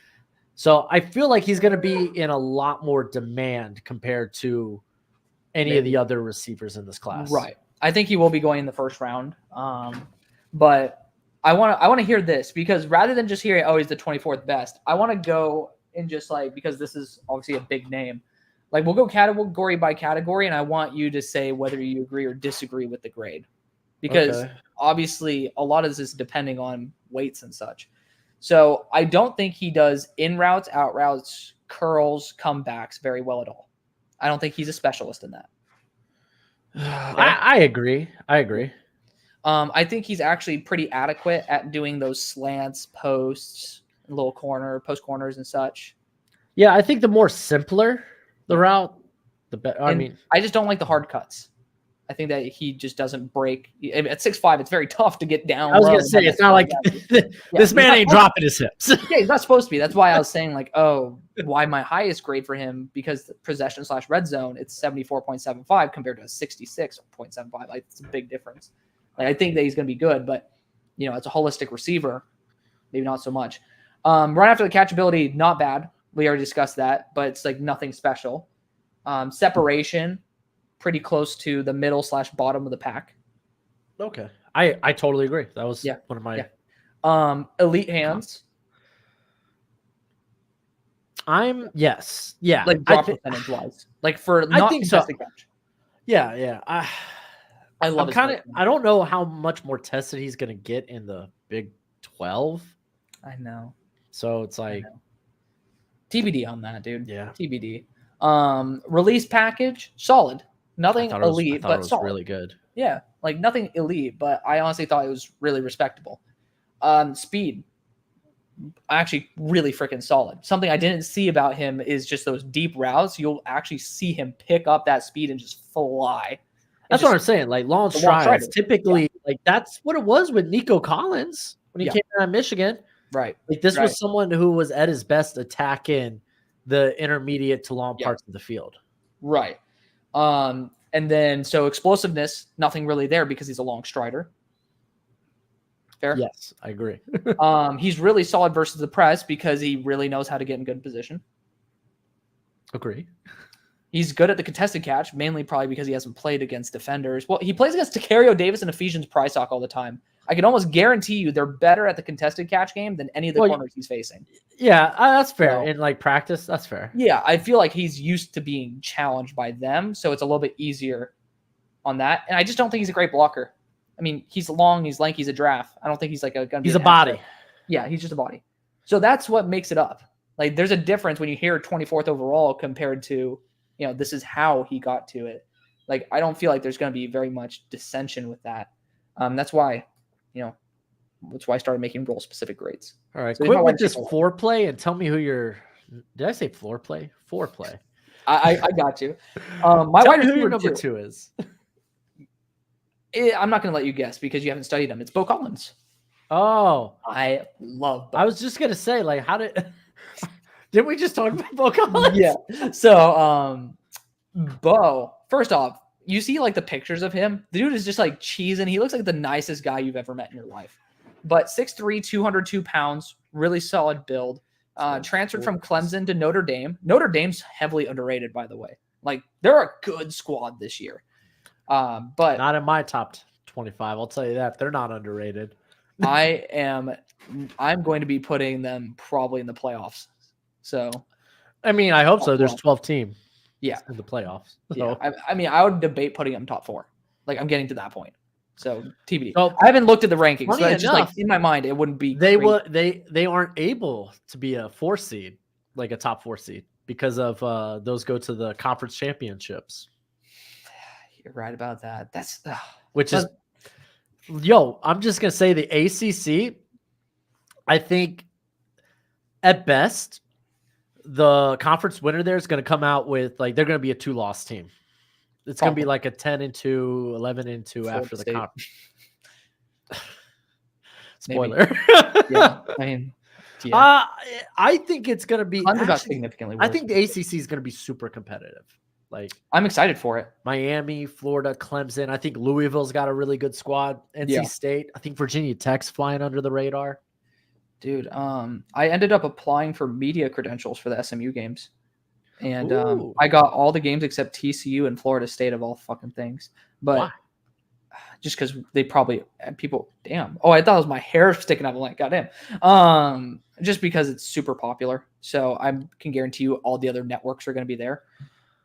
So I feel like he's going to be in a lot more demand compared to any of the other receivers in this class. Right. I think he will be going in the first round. But I want to hear this, because rather than just hearing, oh, he's the 24th best, I want to go and just like, because this is obviously a big name, like we'll go category by category, and I want you to say whether you agree or disagree with the grade, because obviously a lot of this is depending on weights and such. So I don't think he does in routes, out routes, curls, comebacks very well at all. I don't think he's a specialist in that. I agree. I think he's actually pretty adequate at doing those slants, posts, post corners and such. Yeah, I think the more simpler the route, the better. I mean, I just don't like the hard cuts. I think that he just doesn't break. At 6'5", it's very tough to get down. I was going to say, it's not like this man ain't dropping his hips. Yeah, he's not supposed to be. That's why I was saying, like, why my highest grade for him, because the possession/red zone, it's 74.75 compared to a 66.75. Like, it's a big difference. Like, I think that he's going to be good, but, it's a holistic receiver. Maybe not so much. Run after the catchability, not bad. We already discussed that, but it's like nothing special. Separation, pretty close to the middle/bottom of the pack. Okay. I totally agree. That was one of my elite hands. Yes. Yeah. Like drop percentage wise. Like for not contested catch. Yeah. I love it. I don't know how much more tested he's gonna get in the Big 12. I know. So it's like TBD on that, dude. Yeah. TBD. Release package, solid. Nothing elite, but it was solid. Really good. Yeah, like nothing elite, but I honestly thought it was really respectable. Speed, actually really freaking solid. Something I didn't see about him is just those deep routes. You'll actually see him pick up that speed and just fly. That's what I'm saying. Like long strides, typically, like that's what it was with Nico Collins when he came out of Michigan. Right. Like this was someone who was at his best attacking the intermediate to long parts of the field. Right. And then so explosiveness, nothing really there because he's a long strider. Fair? Yes, I agree. He's really solid versus the press because he really knows how to get in good position. Agree. He's good at the contested catch, mainly probably because he hasn't played against defenders. Well, he plays against Tacario Davis and Ephesians Prysock all the time. I can almost guarantee you they're better at the contested catch game than any of the corners he's facing. Yeah, that's fair. In like practice, that's fair. Yeah, I feel like he's used to being challenged by them, so it's a little bit easier on that. And I just don't think he's a great blocker. I mean, he's long, he's lanky, he's a giraffe. I don't think he's like he's a body. Yeah, he's just a body. So that's what makes it up. Like, there's a difference when you hear 24th overall compared to, this is how he got to it. Like, I don't feel like there's going to be very much dissension with that. That's why, that's why I started making role-specific grades. All right, so quit with this foreplay and tell me who your. Did I say floor play? Foreplay. I got you. My tell me who your number 2 is. I'm not going to let you guess because you haven't studied him. It's Beau Collins. Oh, I love Beau. I was just going to say, like, how didn't we just talk about Beau Collins? Yeah. So, Beau, first off, you see like the pictures of him. The dude is just like cheesing. He looks like the nicest guy you've ever met in your life. But 6'3", 202 pounds, really solid build. Transferred from Clemson to Notre Dame. Notre Dame's heavily underrated, by the way. Like, they're a good squad this year. But not in my top 25. I'll tell you that. They're not underrated. I'm going to be putting them probably in the playoffs. So, I mean, I hope so. There's 12 teams. Yeah, in the playoffs. So. Yeah, I mean, I would debate putting them top 4. Like, I'm getting to that point. So TBD. I haven't looked at the rankings. So it's just like in my mind, it wouldn't be. They aren't able to be a 4 seed, like a top 4 seed, because of those go to the conference championships. You're right about that. I'm just gonna say the ACC. I think at best, the conference winner there is going to come out with they're going to be a 2-loss team. It's going to be like a 10-2, 11-2 after the conference. Spoiler. Yeah, I mean, yeah. I think it's going to be significantly worse. I think the ACC is going to be super competitive. Like, I'm excited for it. Miami, Florida, Clemson. I think Louisville's got a really good squad. NC State. I think Virginia Tech's flying under the radar. Dude, I ended up applying for media credentials for the SMU games. And I got all the games except TCU and Florida State of all fucking things. But why? Just because they probably damn. Oh, I thought it was my hair sticking up. I'm like, goddamn. Just because it's super popular. So I can guarantee you all the other networks are going to be there.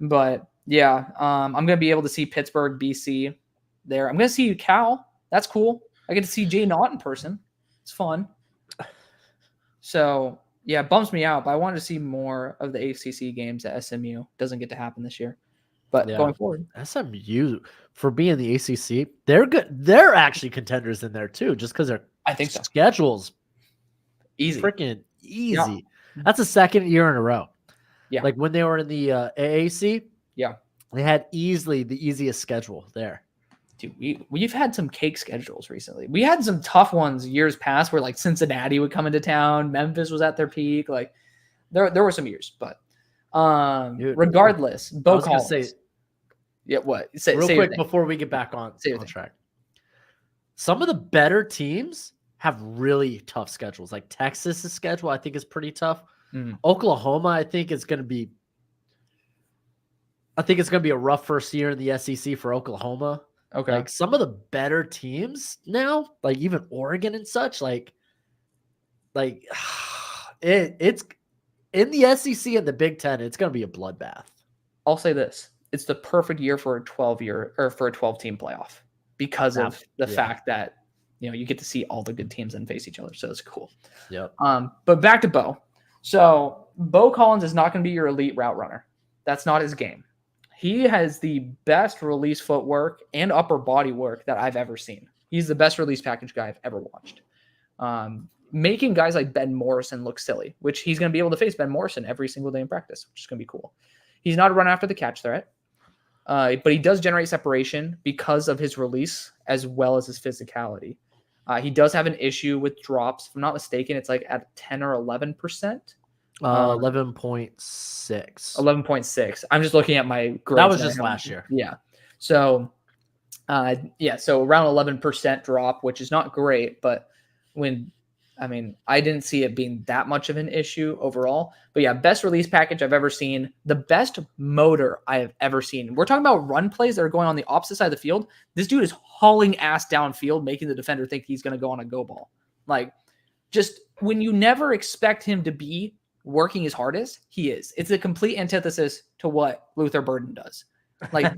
But yeah, I'm going to be able to see Pittsburgh, BC there. I'm going to see Cal. That's cool. I get to see Jay Knott in person. It's fun. So, yeah, it bums me out, but I wanted to see more of the ACC games at SMU. Doesn't get to happen this year. But going forward. SMU, for being the ACC, they're good. They're actually contenders in there, too, just because their schedule's easy. Freaking easy. Yeah. That's the second year in a row. Yeah. Like when they were in the AAC, yeah, they had easily the easiest schedule there. Dude, we've had some cake schedules recently. We had some tough ones years past where like Cincinnati would come into town, Memphis was at their peak. Like there were some years, but regardless, Beau Collins. What? Real quick before we get back on track. Some of the better teams have really tough schedules. Like Texas's schedule, I think, is pretty tough. Oklahoma, I think it's going to be a rough first year in the SEC for Oklahoma. Okay. Like some of the better teams now, like even Oregon and such, it's in the SEC and the Big Ten, it's going to be a bloodbath. I'll say this. It's the perfect year for a 12-team playoff because of the fact that, you get to see all the good teams and face each other. So it's cool. Yep. But back to Beau. So Beau Collins is not going to be your elite route runner. That's not his game. He has the best release footwork and upper body work that I've ever seen. He's the best release package guy I've ever watched. Making guys like Ben Morrison look silly, which he's going to be able to face Ben Morrison every single day in practice, which is going to be cool. He's not a run after the catch threat, but he does generate separation because of his release as well as his physicality. He does have an issue with drops. If I'm not mistaken, it's like at 10 or 11%. 11.6. 11.6. I'm just looking at my grades. That was just last year. Yeah. So, so around 11% drop, which is not great, but when I mean, I didn't see it being that much of an issue overall. But yeah, best release package I've ever seen. The best motor I have ever seen. We're talking about run plays that are going on the opposite side of the field. This dude is hauling ass downfield, making the defender think he's going to go on a go ball. Like, just when you never expect him to be working his hardest, he is. It's a complete antithesis to what Luther Burden does. Like,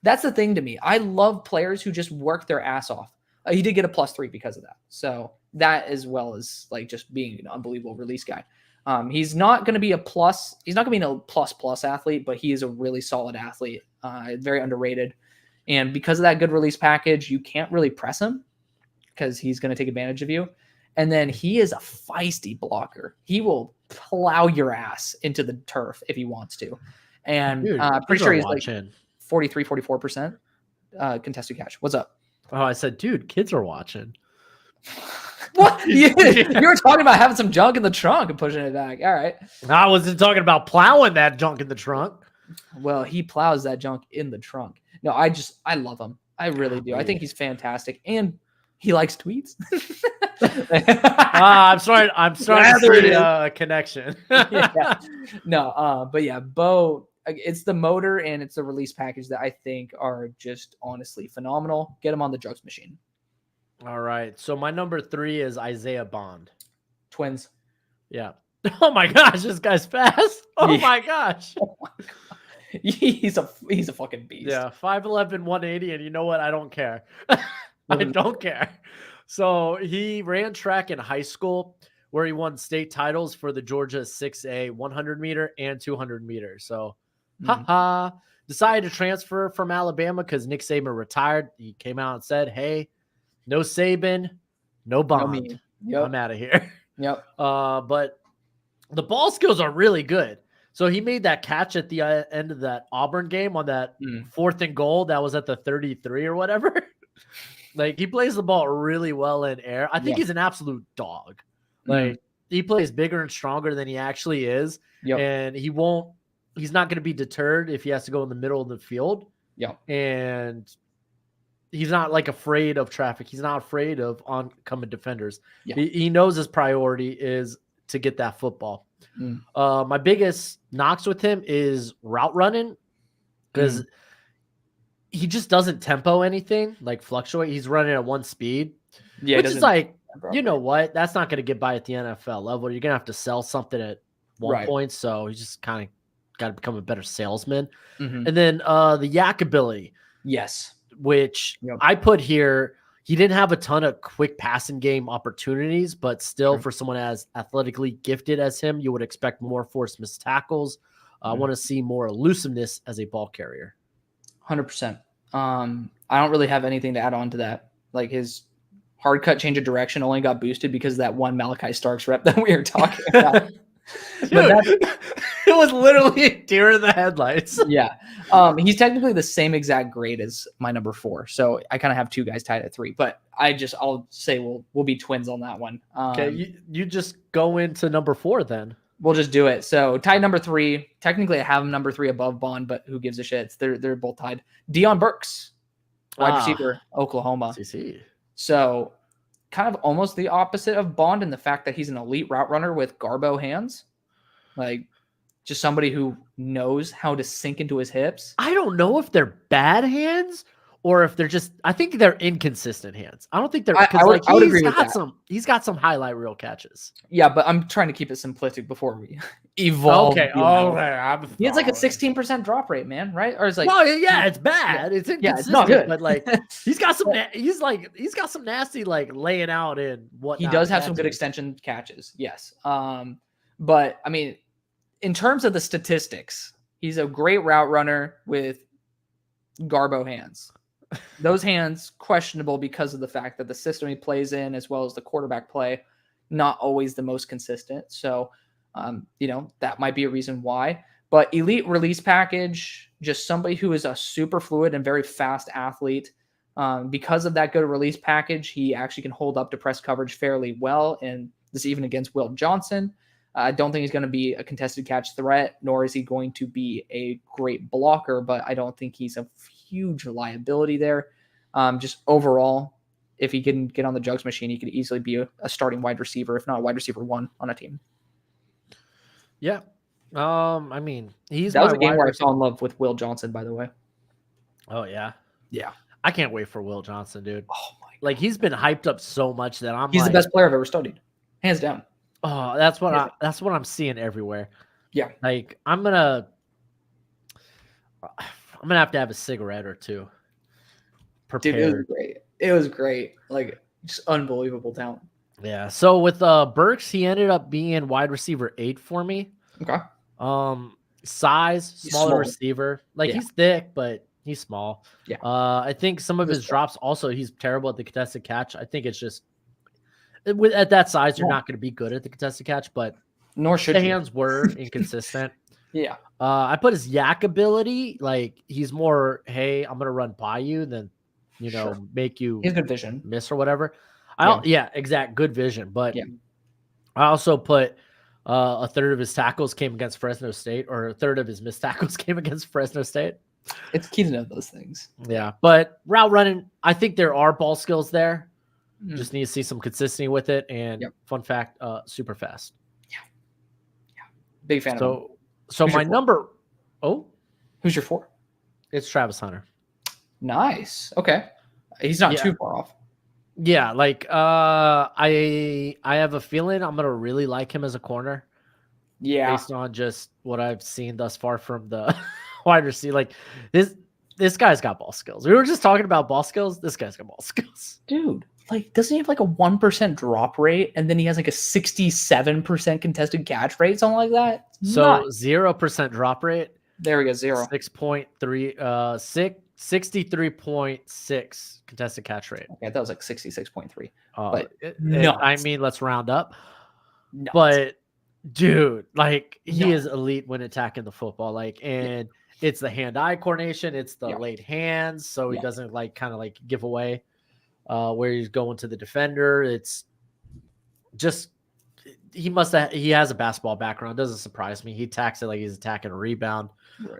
that's the thing to me. I love players who just work their ass off. He did get a +3 because of that. So that, as well as like just being an unbelievable release guy. He's not going to be a plus. He's not going to be a plus athlete, but he is a really solid athlete. Very underrated. And because of that good release package, you can't really press him because he's going to take advantage of you. And then he is a feisty blocker. He will plow your ass into the turf if he wants to. And pretty sure he's watching. Like 43, 44% contested catch. What's up? Oh, I said, dude, kids are watching. What? You were talking about having some junk in the trunk and pushing it back. All right. I wasn't talking about plowing that junk in the trunk. Well, he plows that junk in the trunk. No, I love him. I really do. I think he's fantastic. And he likes tweets. I'm sorry to see a connection. Yeah. No, but yeah, Bo, it's the motor and it's the release package that I think are just honestly phenomenal. Get him on the drugs machine. All right. So my number 3 is Isaiah Bond. Twins. Yeah. Oh my gosh, this guy's fast. Oh my gosh. Oh my God. He's a fucking beast. Yeah, 5'11", 180, and you know what? I don't care. I don't care. So he ran track in high school where he won state titles for the Georgia 6A 100 meter and 200 meter. So decided to transfer from Alabama because Nick Saban retired. He came out and said, hey, no Saban, no Bond. I'm out of here. Yep. But the ball skills are really good. So he made that catch at the end of that Auburn game on that 4th and goal that was at the 33 or whatever. Like, he plays the ball really well in air. I think he's an absolute dog. Like, he plays bigger and stronger than he actually is. Yep. And he's not going to be deterred if he has to go in the middle of the field. Yep. And he's not like afraid of traffic. He's not afraid of oncoming defenders. Yeah. He knows his priority is to get that football. My biggest knocks with him is route running because he just doesn't tempo anything, like fluctuate. He's running at one speed, which is like, you know what? That's not going to get by at the NFL level. You're going to have to sell something at one point. So he's just kind of got to become a better salesman. And then the yak ability. Yes. Which I put here. He didn't have a ton of quick passing game opportunities, but still for someone as athletically gifted as him, you would expect more forced missed tackles. I want to see more elusiveness as a ball carrier. 100%. I don't really have anything to add on to that. Like, his hard cut change of direction only got boosted because of that one Malachi Starks rep that we were talking about. Dude, it was literally a deer in the headlights. Yeah. He's technically the same exact grade as my number 4. So I kind of have 2 guys tied at 3, but I'll say we'll be twins on that one. Okay. You just go into number 4 then. We'll just do it. So tied number 3. Technically I have him number 3 above Bond, but who gives a shit? They're both tied. Deion Burks, wide receiver, Oklahoma. CC. So kind of almost the opposite of Bond in the fact that he's an elite route runner with Garbo hands. Like, just somebody who knows how to sink into his hips. I don't know if they're bad hands or if they're just, I think they're inconsistent hands. I don't think they're, I would agree with that. He's got some highlight reel catches. Yeah, but I'm trying to keep it simplistic before we evolve. Okay. He has like a 16% drop rate, man, right? Or it's like, well, yeah, it's bad. It's inconsistent, it's not good. But like, he's got some nasty, like, laying out in what he does have some good extension catches. Yes. But I mean, in terms of the statistics, he's a great route runner with Garbo hands. Those hands questionable because of the fact that the system he plays in, as well as the quarterback play, not always the most consistent. So, that might be a reason why. But elite release package, just somebody who is a super fluid and very fast athlete. Because of that good release package, he actually can hold up to press coverage fairly well. And this even against Will Johnson. I don't think he's going to be a contested catch threat, nor is he going to be a great blocker, but I don't think he's a huge liability there. Just overall, if he can get on the jugs machine, he could easily be a starting wide receiver, if not a wide receiver 1 on a team. Yeah. I mean, that was a game where I fell in love with Will Johnson, by the way. Oh yeah. Yeah. I can't wait for Will Johnson, dude. Oh my God. Like he's been hyped up so much that he's the best player I've ever studied. Hands down. Oh, that's what I'm seeing everywhere. Yeah. Like I'm gonna have to have a cigarette or two. Prepared. Dude, it was great. It was great. Like just unbelievable talent. Yeah. So with Burks, he ended up being wide receiver 8 for me. Okay. Size, smaller receiver. Like he's thick, but he's small. Yeah. I think some of his drops also, he's terrible at the contested catch. I think it's just at that size, you're not going to be good at the contested catch, but nor should the hands were inconsistent. Yeah. I put his yak ability, like he's more, hey, I'm going to run by you than, make you he's good vision. Miss or whatever. Exact good vision. But I also put a third of his tackles came against Fresno State, or a third of his missed tackles came against Fresno State. It's key to know those things. Yeah. But route running, I think there are ball skills there. Just need to see some consistency with it. And fun fact, super fast. Yeah. Big fan of him. So my number. Oh, who's your 4? It's Travis Hunter. Nice. Okay. He's not too far off. Yeah, like I have a feeling I'm gonna really like him as a corner. Yeah. Based on just what I've seen thus far from the wide receiver. Like this guy's got ball skills. We were just talking about ball skills. This guy's got ball skills. Dude, like doesn't he have like a 1% drop rate, and then he has like a 67% contested catch rate, something like that? So 0% drop rate. There we go, 0. 6.3 63.6 contested catch rate. Okay, that was like 66.3. But I mean, let's round up. Nuts. But dude, like he is elite when attacking the football. Like, and it's the hand-eye coordination, it's the late hands, so he doesn't like kind of like give away where he's going to the defender. It's just he has a basketball background. It doesn't surprise me. He attacks it like he's attacking a rebound.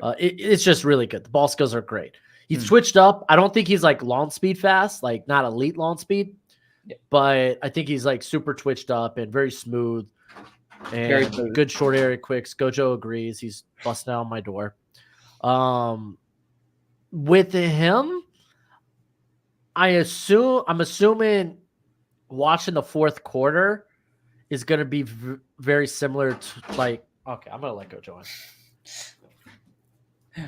Right. It's just really good. The ball skills are great. He's switched up. I don't think he's like launch speed fast, like not elite launch speed, but I think he's like super twitched up and very smooth and very good short area quicks. Gojo agrees. He's busting out my door. With him, I'm assuming watching the fourth quarter is going to be very similar to like, okay, I'm going to let Gojo in.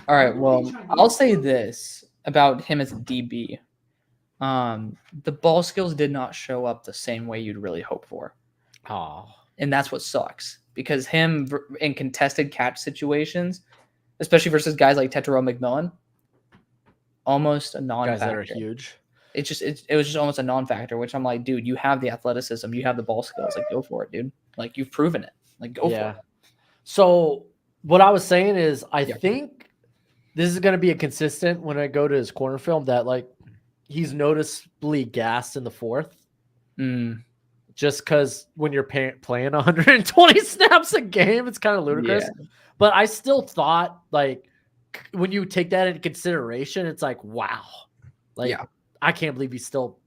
All right. Well, I'll say this about him as a DB. The ball skills did not show up the same way you'd really hope for. Oh. And that's what sucks, because him in contested catch situations, especially versus guys like Tetairoa McMillan, almost a non-factor. Guys that are huge. It was just almost a non-factor, which I'm like, dude, you have the athleticism, you have the ball skills, like go for it, dude. Like you've proven it. Like go for it. So what I was saying is I think this is going to be a consistent when I go to his corner film that like he's noticeably gassed in the fourth. Just because when you're playing 120 snaps a game, it's kind of ludicrous. Yeah. But I still thought like when you take that into consideration, it's like, wow. Like I can't believe he's still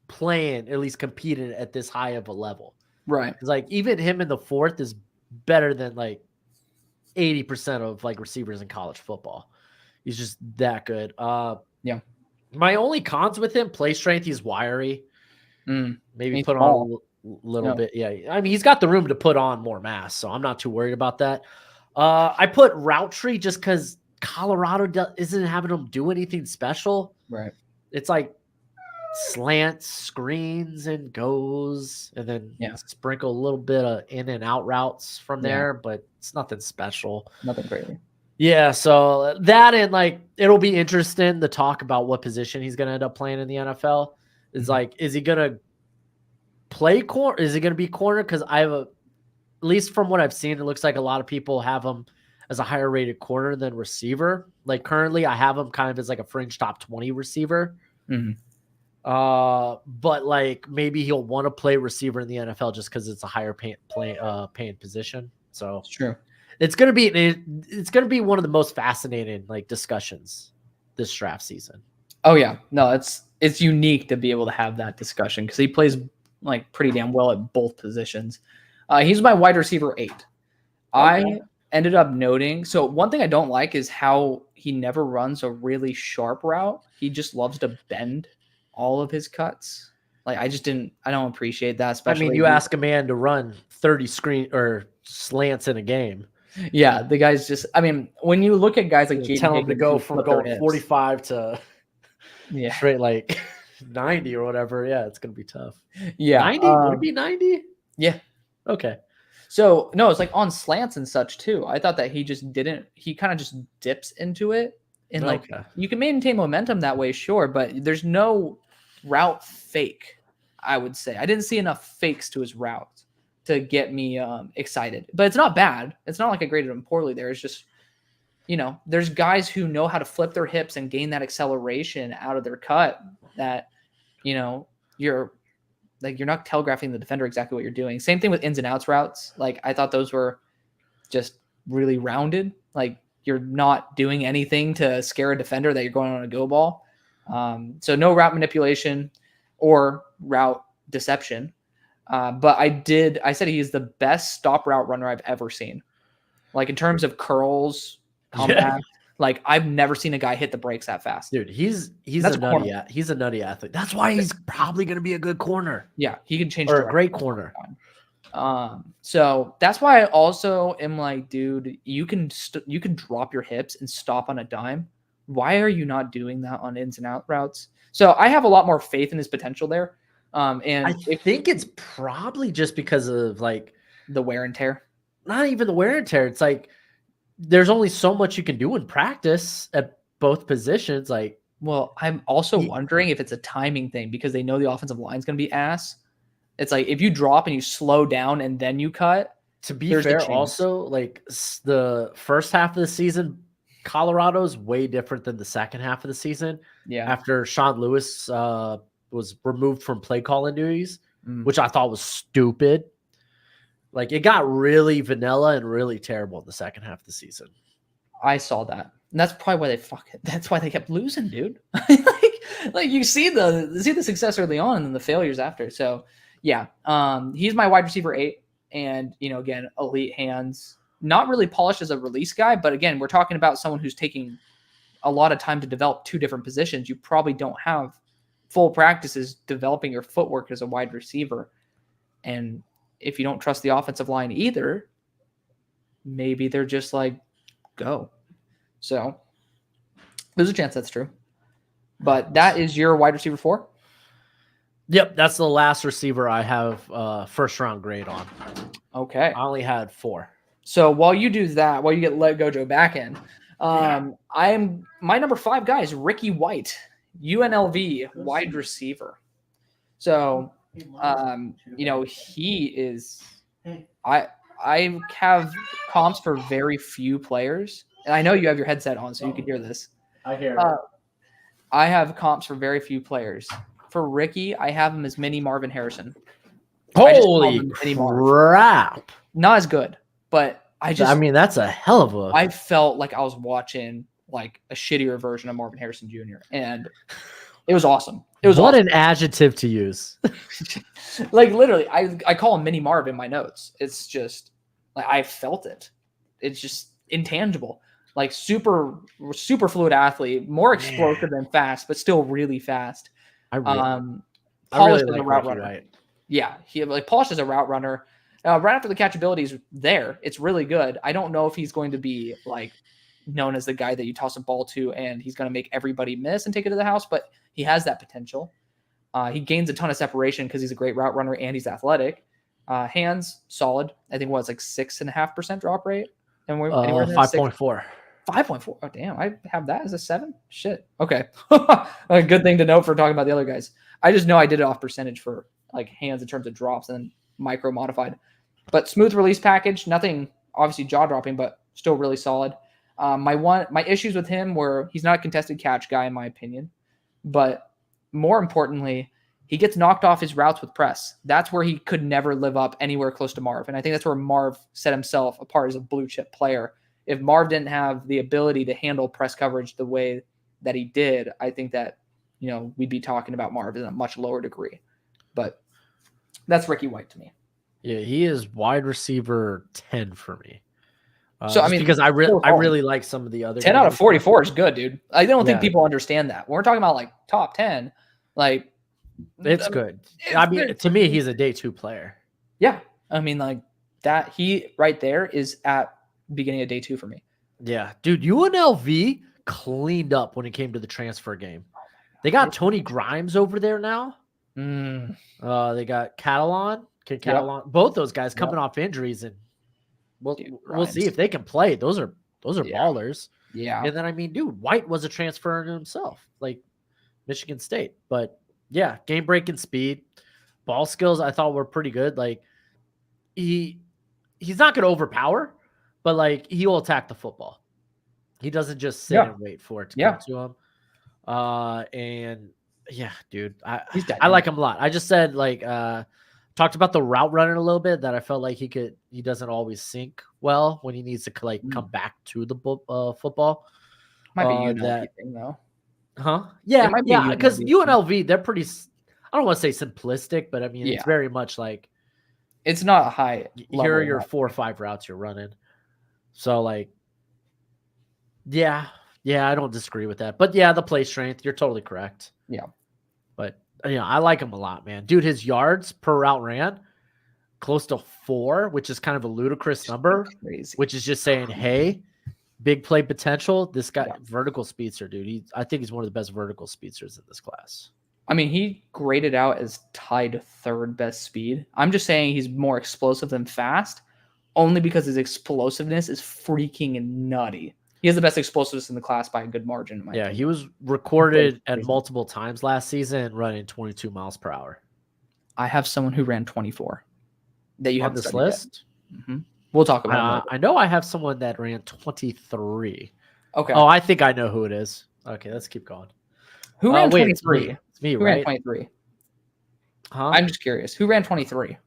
playing, at least competing at this high of a level. Right. It's like even him in the fourth is better than like 80% of like receivers in college football. He's just that good. My only cons with him, play strength, he's wiry. Maybe he's put on a little bit. Yeah. I mean, he's got the room to put on more mass, so I'm not too worried about that. I put route tree just because Colorado isn't having him do anything special. Right. It's like slants, screens, and goes, and then sprinkle a little bit of in and out routes from there, but it's nothing special. Nothing crazy. Yeah, so that, and like it'll be interesting to talk about what position he's going to end up playing in the NFL. It's like, is he going to play corner? Is he going to be corner? Because at least from what I've seen, it looks like a lot of people have him as a higher rated corner than receiver. Like currently I have him kind of as like a fringe top 20 receiver. But like maybe he'll want to play receiver in the NFL just because it's a higher paying position. So it's true. It's gonna be one of the most fascinating like discussions this draft season. Oh yeah, no, it's it's unique to be able to have that discussion because he plays like pretty damn well at both positions. He's my wide receiver 8. Okay. I ended up noting. So one thing I don't like is how he never runs a really sharp route. He just loves to bend all of his cuts. Like I don't appreciate that. Especially, I mean, you ask a man to run 30 screen or slants in a game. Yeah, the guy's just. I mean, when you look at guys like Jaden, tell him to go from going 45 to straight like 90 or whatever. Yeah, it's gonna be tough. Yeah, 90 would it be 90? Yeah. Okay. So no, it's like on slants and such too. I thought that he just didn't. He kind of just dips into it, and like you can maintain momentum that way, sure, but there's no route fake. I would say I didn't see enough fakes to his route to get me excited. But it's not bad. It's not like I graded him poorly there. It's just, there's guys who know how to flip their hips and gain that acceleration out of their cut that, you're not telegraphing the defender exactly what you're doing. Same thing with ins and outs routes. Like I thought those were just really rounded. Like you're not doing anything to scare a defender that you're going on a go ball. So no route manipulation or route deception. But I said he is the best stop route runner I've ever seen. Like in terms of curls, compact, like I've never seen a guy hit the brakes that fast. Dude, he's a nutty athlete. That's why he's probably going to be a good corner. Yeah, he can change or a great corner. So that's why I also am like, dude, you can drop your hips and stop on a dime. Why are you not doing that on ins and out routes? So I have a lot more faith in his potential there. And I think it's probably just because of like the wear and tear. Not even the wear and tear. It's like there's only so much you can do in practice at both positions. Like, well, I'm also wondering if it's a timing thing because they know the offensive line is going to be ass. It's like if you drop and you slow down and then you cut. To be fair, also like the first half of the season, Colorado's way different than the second half of the season. Yeah, after Sean Lewis was removed from play calling duties, which I thought was stupid. Like it got really vanilla and really terrible in the second half of the season. I saw that. And that's probably why that's why they kept losing, dude. like you see the success early on and then the failures after. So yeah, he's my wide receiver 8. And again, elite hands, not really polished as a release guy, but again, we're talking about someone who's taking a lot of time to develop 2 different positions. You probably don't have full practices developing your footwork as a wide receiver. And if you don't trust the offensive line either, maybe they're just like, go. So there's a chance that's true. But that is your wide receiver 4? Yep, that's the last receiver I have first round grade on. Okay. I only had 4. So while you do that, while you get Let Gojo back in, my number 5 guy is Ricky White. UNLV wide receiver. So, he is. I have comps for very few players, and I know you have your headset on, so you can hear this. I hear it. I have comps for very few players. For Ricky, I have him as mini Marvin Harrison. Holy crap! Not as good, but I mean, that's a hell of a. I felt like I was watching like a shittier version of Marvin Harrison Jr. and it was awesome. It was what an adjective to use. Like literally, I call him Mini Marv in my notes. It's just like I felt it. It's just intangible. Like super fluid athlete, more explosive than fast, but still really fast. Polished as a route runner. Right. Yeah, he polished as a route runner. Right after the catchability is there, it's really good. I don't know if he's going to be like known as the guy that you toss a ball to and he's going to make everybody miss and take it to the house, but he has that potential. He gains a ton of separation because he's a great route runner and he's athletic. Hands solid. I think it's like 6.5% drop rate. And we're 5.4. 5.4. Oh damn! I have that as a 7. Shit. Okay. A good thing to know for talking about the other guys. I just know I did it off percentage for like hands in terms of drops and then micro modified. But smooth release package. Nothing obviously jaw dropping, but still really solid. My issues with him were he's not a contested catch guy in my opinion, but more importantly, he gets knocked off his routes with press. That's where he could never live up anywhere close to Marv. And I think that's where Marv set himself apart as a blue chip player. If Marv didn't have the ability to handle press coverage the way that he did, I think that we'd be talking about Marv in a much lower degree. But that's Ricky White to me. Yeah, he is wide receiver 10 for me. So I mean, because I really like some of the other 10 out of 44 is good, dude. I don't think people understand that. When we're talking about like top 10, like it's good. I mean, to me, he's a day 2 player. Yeah, I mean, like that. He right there is at beginning of day 2 for me. Yeah, dude. UNLV cleaned up when it came to the transfer game. They got Tony Grimes over there now. They got Catalan. Both those guys coming off injuries, and we'll see if they can play. Those are ballers. Yeah. And then I mean, dude, White was a transfer in himself, like Michigan State. But yeah, game breaking speed, ball skills I thought were pretty good. Like he's not gonna overpower, but like he will attack the football. He doesn't just sit and wait for it to come to him. And yeah, dude, I like him a lot. I just said talked about the route running a little bit, that I felt like he doesn't always sync well when he needs to come back to the football. Might be UNLV thing though. Huh? Yeah, because UNLV, they're pretty, I don't want to say simplistic, but I mean, it's very much like, it's not a high level. Here are your 4 or 5 routes you're running. So like, yeah, I don't disagree with that. But yeah, the play strength, you're totally correct. Yeah. But I like him a lot, man. Dude, his yards per route ran close to 4, which is kind of a ludicrous number. Crazy. Which is just saying, hey, big play potential. This guy, vertical speedster, dude. I think he's one of the best vertical speedsters in this class. I mean, he graded out as tied 3rd best speed. I'm just saying he's more explosive than fast, only because his explosiveness is freaking nutty. He has the best explosiveness in the class by a good margin. In my opinion. He was recorded at multiple times last season running 22 miles per hour. I have someone who ran 24 that you have on this list. Mm-hmm. We'll talk about it. I know I have someone that ran 23. Okay. Oh, I think I know who it is. Okay, let's keep going. Who ran 23? It's me, who right? ran 23? Huh? I'm just curious. Who ran 23?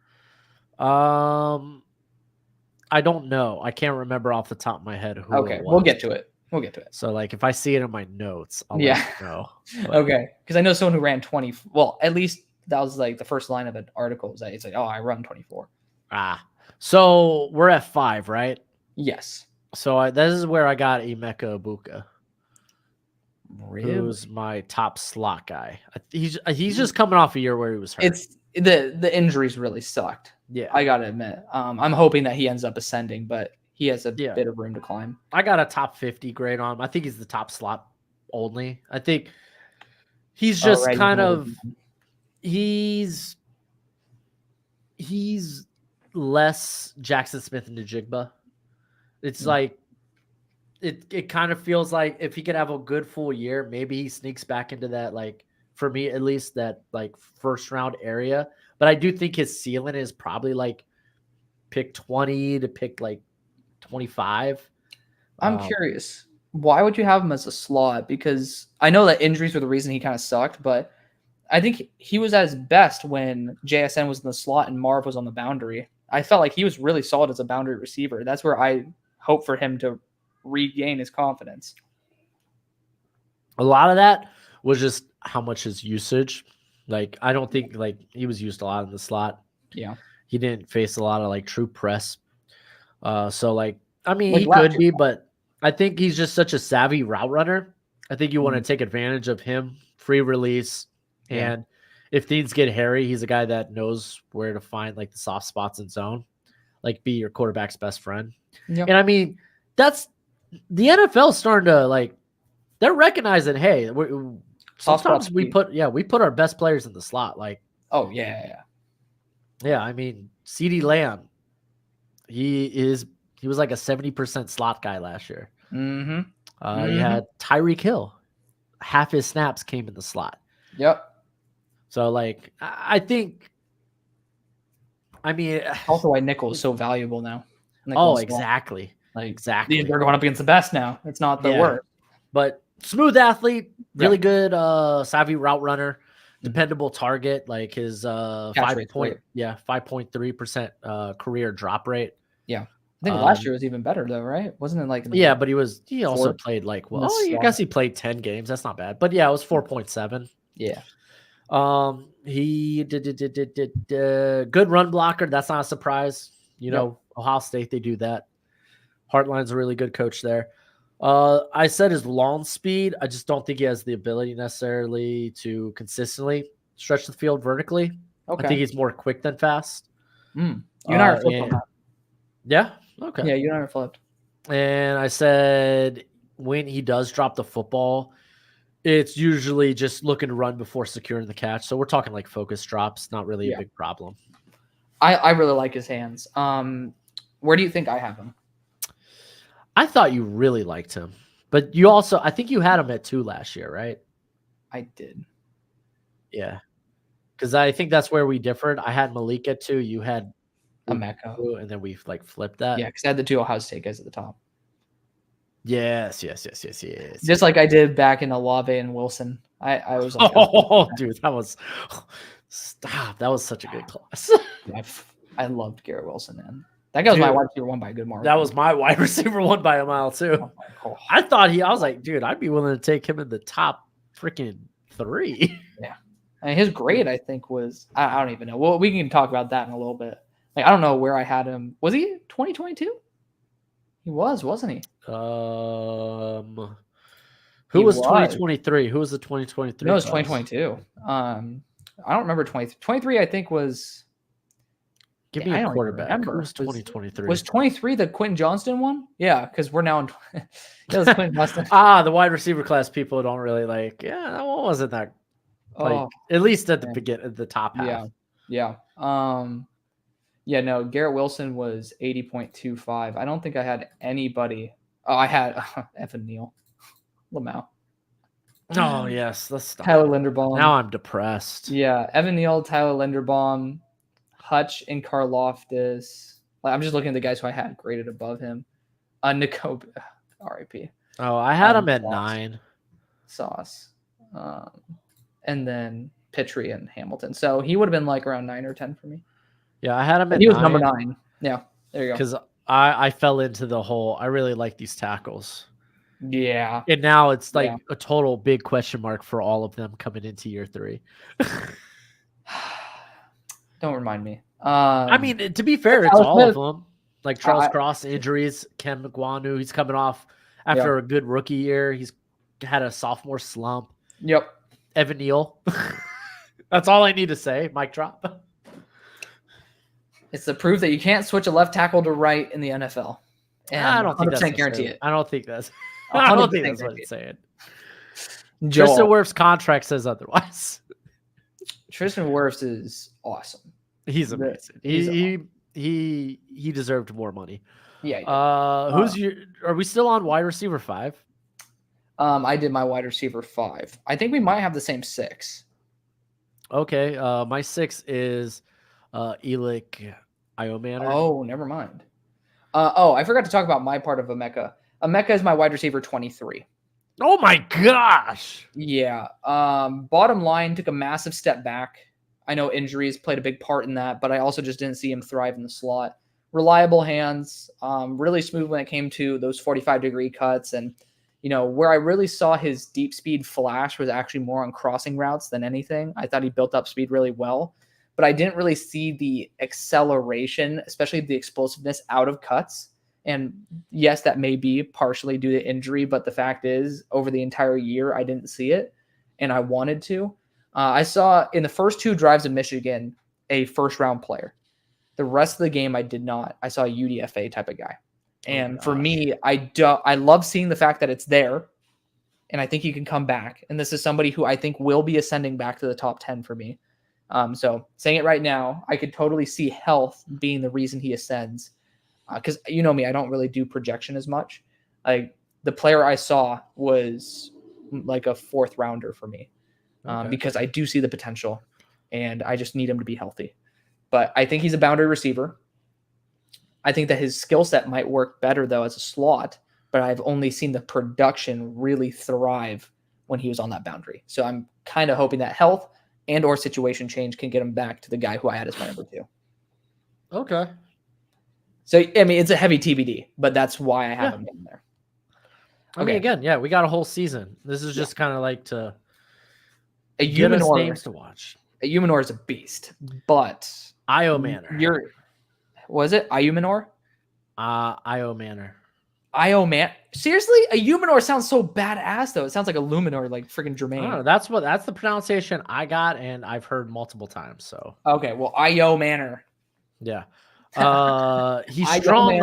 I don't know. I can't remember off the top of my head who. Okay, we'll get to it. So, like, if I see it in my notes, I'll let you know. Okay, because I know someone who ran 20. Well, at least that was like the first line of an article. Is that it's like, oh, I run 24. So we're at 5, right? Yes. So this is where I got Emeka Ibuka, really? Who's my top slot guy. He's just coming off a year where he was hurt. It's the injuries really sucked. Yeah, I gotta admit. I'm hoping that he ends up ascending, but he has a bit of room to climb. I got a top 50 grade on him. I think he's the top slot only. I think he's just kind of he's less Jackson Smith-Njigba. It's like it kind of feels like if he could have a good full year, maybe he sneaks back into that, like, for me at least, that like first round area. But I do think his ceiling is probably like pick 20 to pick like 25. I'm curious, why would you have him as a slot? Because I know that injuries were the reason he kind of sucked, but I think he was at his best when JSN was in the slot and Marv was on the boundary. I felt like he was really solid as a boundary receiver. That's where I hope for him to regain his confidence. A lot of that was just how much his usage. Like, I don't think like he was used a lot in the slot. Yeah. He didn't face a lot of like true press. So like, I mean, like he could be, but I think he's just such a savvy route runner. I think you want to take advantage of him, free release. Yeah. And if things get hairy, he's a guy that knows where to find like the soft spots in zone, like be your quarterback's best friend. Yep. And I mean, that's the NFL starting to like, they're recognizing, hey, sometimes we put our best players in the slot. Like, oh yeah. I mean, CeeDee Lamb, he was like a 70% slot guy last year. Mm-hmm. You had Tyreek Hill, half his snaps came in the slot. Yep. So like, I think, I mean, also why nickel is so valuable now. Exactly. Like, exactly. They're going up against the best now. It's not the worst. But smooth athlete, really good savvy route runner, dependable target, like his 5.3% career drop rate. Yeah. I think last year was even better though, right? Wasn't it like but he also played like I guess he played 10 games. That's not bad. But yeah, it was 4.7. Yeah. He did good run blocker. That's not a surprise. You know, Ohio State, they do that. Hartline's a really good coach there. I said his long speed. I just don't think he has the ability necessarily to consistently stretch the field vertically. Okay. I think he's more quick than fast. You and I are flipped on that. Yeah. Okay. Yeah, you and I are flipped. And I said when he does drop the football, it's usually just looking to run before securing the catch. So we're talking like focus drops, not really a big problem. I really like his hands. Where do you think I have him? I thought you really liked him, but you also, I think you had him at 2 last year, right? I did. Yeah. Because I think that's where we differed. I had Malik at 2. You had Emeka. And then we like flipped that. Yeah, because I had the 2 Ohio State guys at the top. Yes. Just like I did back in Olave and Wilson. I was like, dude, that was stop. That was such a good class. I loved Garrett Wilson, man. That guy was my wide receiver 1 by a good margin. That was my wide receiver 1 by a mile too. I thought I was like, dude, I'd be willing to take him in the top freaking 3. Yeah. I mean, his grade, I think, was I don't even know. Well, we can talk about that in a little bit. Like, I don't know where I had him. Was he 2022? He was, wasn't he? Who was 2023? Who was the 2023? No, it was 2022. I don't remember 23. I think was. Give me a quarterback. Who was 2023? Was 23 the Quentin Johnston one? Yeah, because we're now in. It was Quentin Johnston. The wide receiver class people don't really like. Yeah, that one wasn't that. Like, at least at the beginning, at the top half. Yeah. Yeah, no, Garrett Wilson was 80.25. I don't think I had anybody. Oh, I had Evan Neal. Lamau. Oh, yes. Let's stop. Tyler Linderbaum. Now I'm depressed. Yeah, Evan Neal, Tyler Linderbaum, Hutch, and Karloftis. I'm just looking at the guys who I had graded above him. Nico, RIP. Oh, I had him at 9. Sauce. And then Pittry and Hamilton. So he would have been like around 9 or 10 for me. Yeah, I had him at 9. He was number 9. Yeah, there you go. Because I fell into the whole, I really like these tackles. Yeah. And now it's like a total big question mark for all of them coming into year 3. Don't remind me. I mean, to be fair, it's all of them. Like Charles Cross injuries, Ken McGuanu, he's coming off after a good rookie year. He's had a sophomore slump. Yep. Evan Neal. That's all I need to say. Mic drop. It's the proof that you can't switch a left tackle to right in the NFL. And I don't think that's guarantee it. I don't think that's. I don't think that's what it's saying. Tristan Wirfs' contract says otherwise. Tristan Wirfs is awesome. He's amazing. He deserved more money. Yeah. Are we still on wide receiver 5? I did my wide receiver 5. I think we might have the same 6. Okay. My 6 is Elik Iomanor. Oh, never mind. I forgot to talk about my part of Emeka. Emeka is my wide receiver 23. Oh my gosh. Yeah. Bottom line, took a massive step back. I know injuries played a big part in that, but I also just didn't see him thrive in the slot. Reliable hands, really smooth when it came to those 45-degree cuts. And, where I really saw his deep speed flash was actually more on crossing routes than anything. I thought he built up speed really well, but I didn't really see the acceleration, especially the explosiveness out of cuts. And yes, that may be partially due to injury, but the fact is, over the entire year, I didn't see it, and I wanted to. I saw in the first 2 drives of Michigan a first-round player. The rest of the game, I did not. I saw a UDFA type of guy. And for me, I love seeing the fact that it's there, and I think he can come back. And this is somebody who I think will be ascending back to the top 10 for me. So saying it right now, I could totally see health being the reason he ascends. Because you know me, I don't really do projection as much. Like the player I saw was like a 4th rounder for me, because I do see the potential, and I just need him to be healthy. But I think he's a boundary receiver. I think that his skill set might work better though as a slot, but I've only seen the production really thrive when he was on that boundary. So I'm kind of hoping that health and or situation change can get him back to the guy who I had as my number 2. Okay. So, I mean, it's a heavy TBD, but that's why I have him in there. Okay. I mean, again, we got a whole season. This is just kind of like names to watch. Eumanor is a beast, but Io Manor. Was it Eumanor? Io Manor. Io Man. Seriously, a Eumanor sounds so badass though. It sounds like a Luminor, like freaking Jermaine. That's the pronunciation I got, and I've heard multiple times. So okay, well, Io Manor. Yeah. He's strong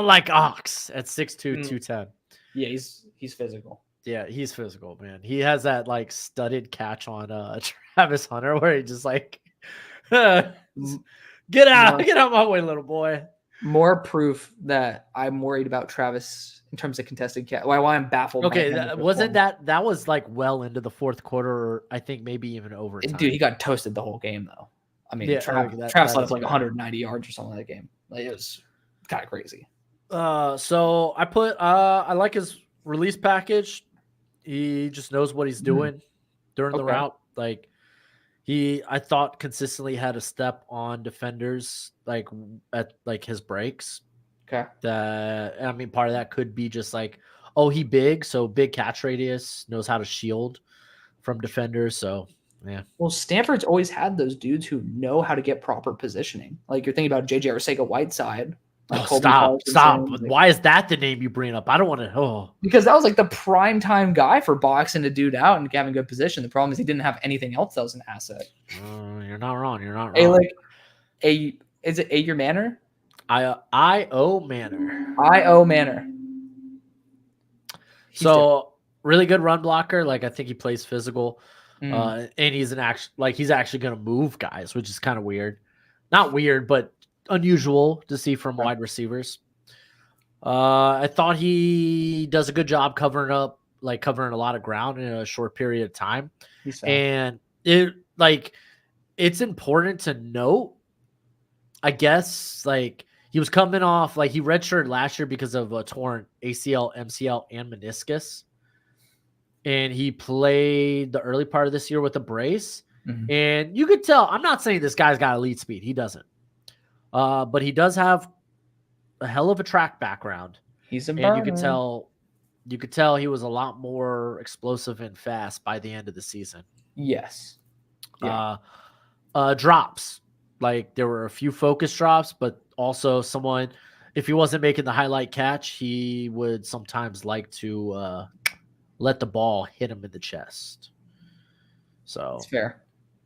like ox at 6'2", 210. Yeah, he's physical. Yeah, he's physical, man. He has that like studded catch on Travis Hunter where he just like get out my way, little boy. More proof that I'm worried about Travis in terms of contested catch. Why I'm baffled. Okay, that was like well into the fourth quarter, or I think maybe even overtime. Dude, he got toasted the whole game though. I mean, Travis led up like 190 yards or something in that game. Like, it was kind of crazy. So I put I like his release package. He just knows what he's doing during the route. Like I thought consistently had a step on defenders like at like his breaks. Okay. I mean, part of that could be just like, he big, so big catch radius, knows how to shield from defenders. So yeah. Well, Stanford's always had those dudes who know how to get proper positioning. Like you're thinking about JJ Arcega-Whiteside. Like stop. Why is that the name you bring up? I don't want to. Because that was like the prime time guy for boxing a dude out and having good position. The problem is he didn't have anything else that was an asset. You're not wrong. Is it Io Manor? Io Manor. Io Manor. So really good run blocker. Like I think he plays physical, and he's he's actually going to move guys, which is kind of weird. Not weird, but unusual to see from wide receivers. I thought he does a good job covering a lot of ground in a short period of time. And it's important to note, I guess, like he was coming off, like he redshirted last year because of a torn ACL, MCL, and meniscus. And he played the early part of this year with a brace. And you could tell, I'm not saying this guy's got elite speed. He doesn't. But he does have a hell of a track background. He's a burner. And you could tell he was a lot more explosive and fast by the end of the season. Yes. Yeah. Drops. Like there were a few focus drops, but also someone, if he wasn't making the highlight catch, he would sometimes like to let the ball hit him in the chest. So it's fair.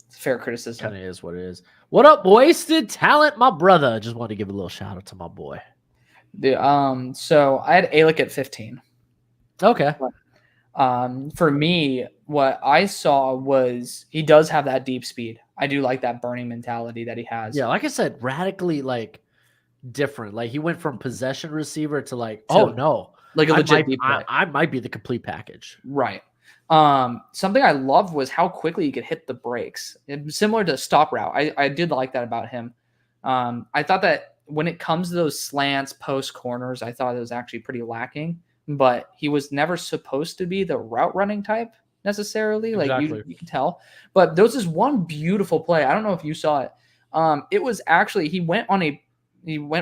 It's fair criticism. Kind of is what it is. What up, Wasted Talent, my brother? Just wanted to give a little shout out to my boy. So I had Alec at 15. Okay. For me, what I saw was he does have that deep speed. I do like that burning mentality that he has. Yeah, like I said, radically like different. Like he went from possession receiver to like, like a legit deep play. I might be the complete package. Right. Something I loved was how quickly he could hit the brakes. Similar to stop route. I did like that about him. I thought that when it comes to those slants, post corners, I thought it was actually pretty lacking, but he was never supposed to be the route running type necessarily. Exactly. Like you can tell, but there was this one beautiful play. I don't know if you saw it. It was actually, he went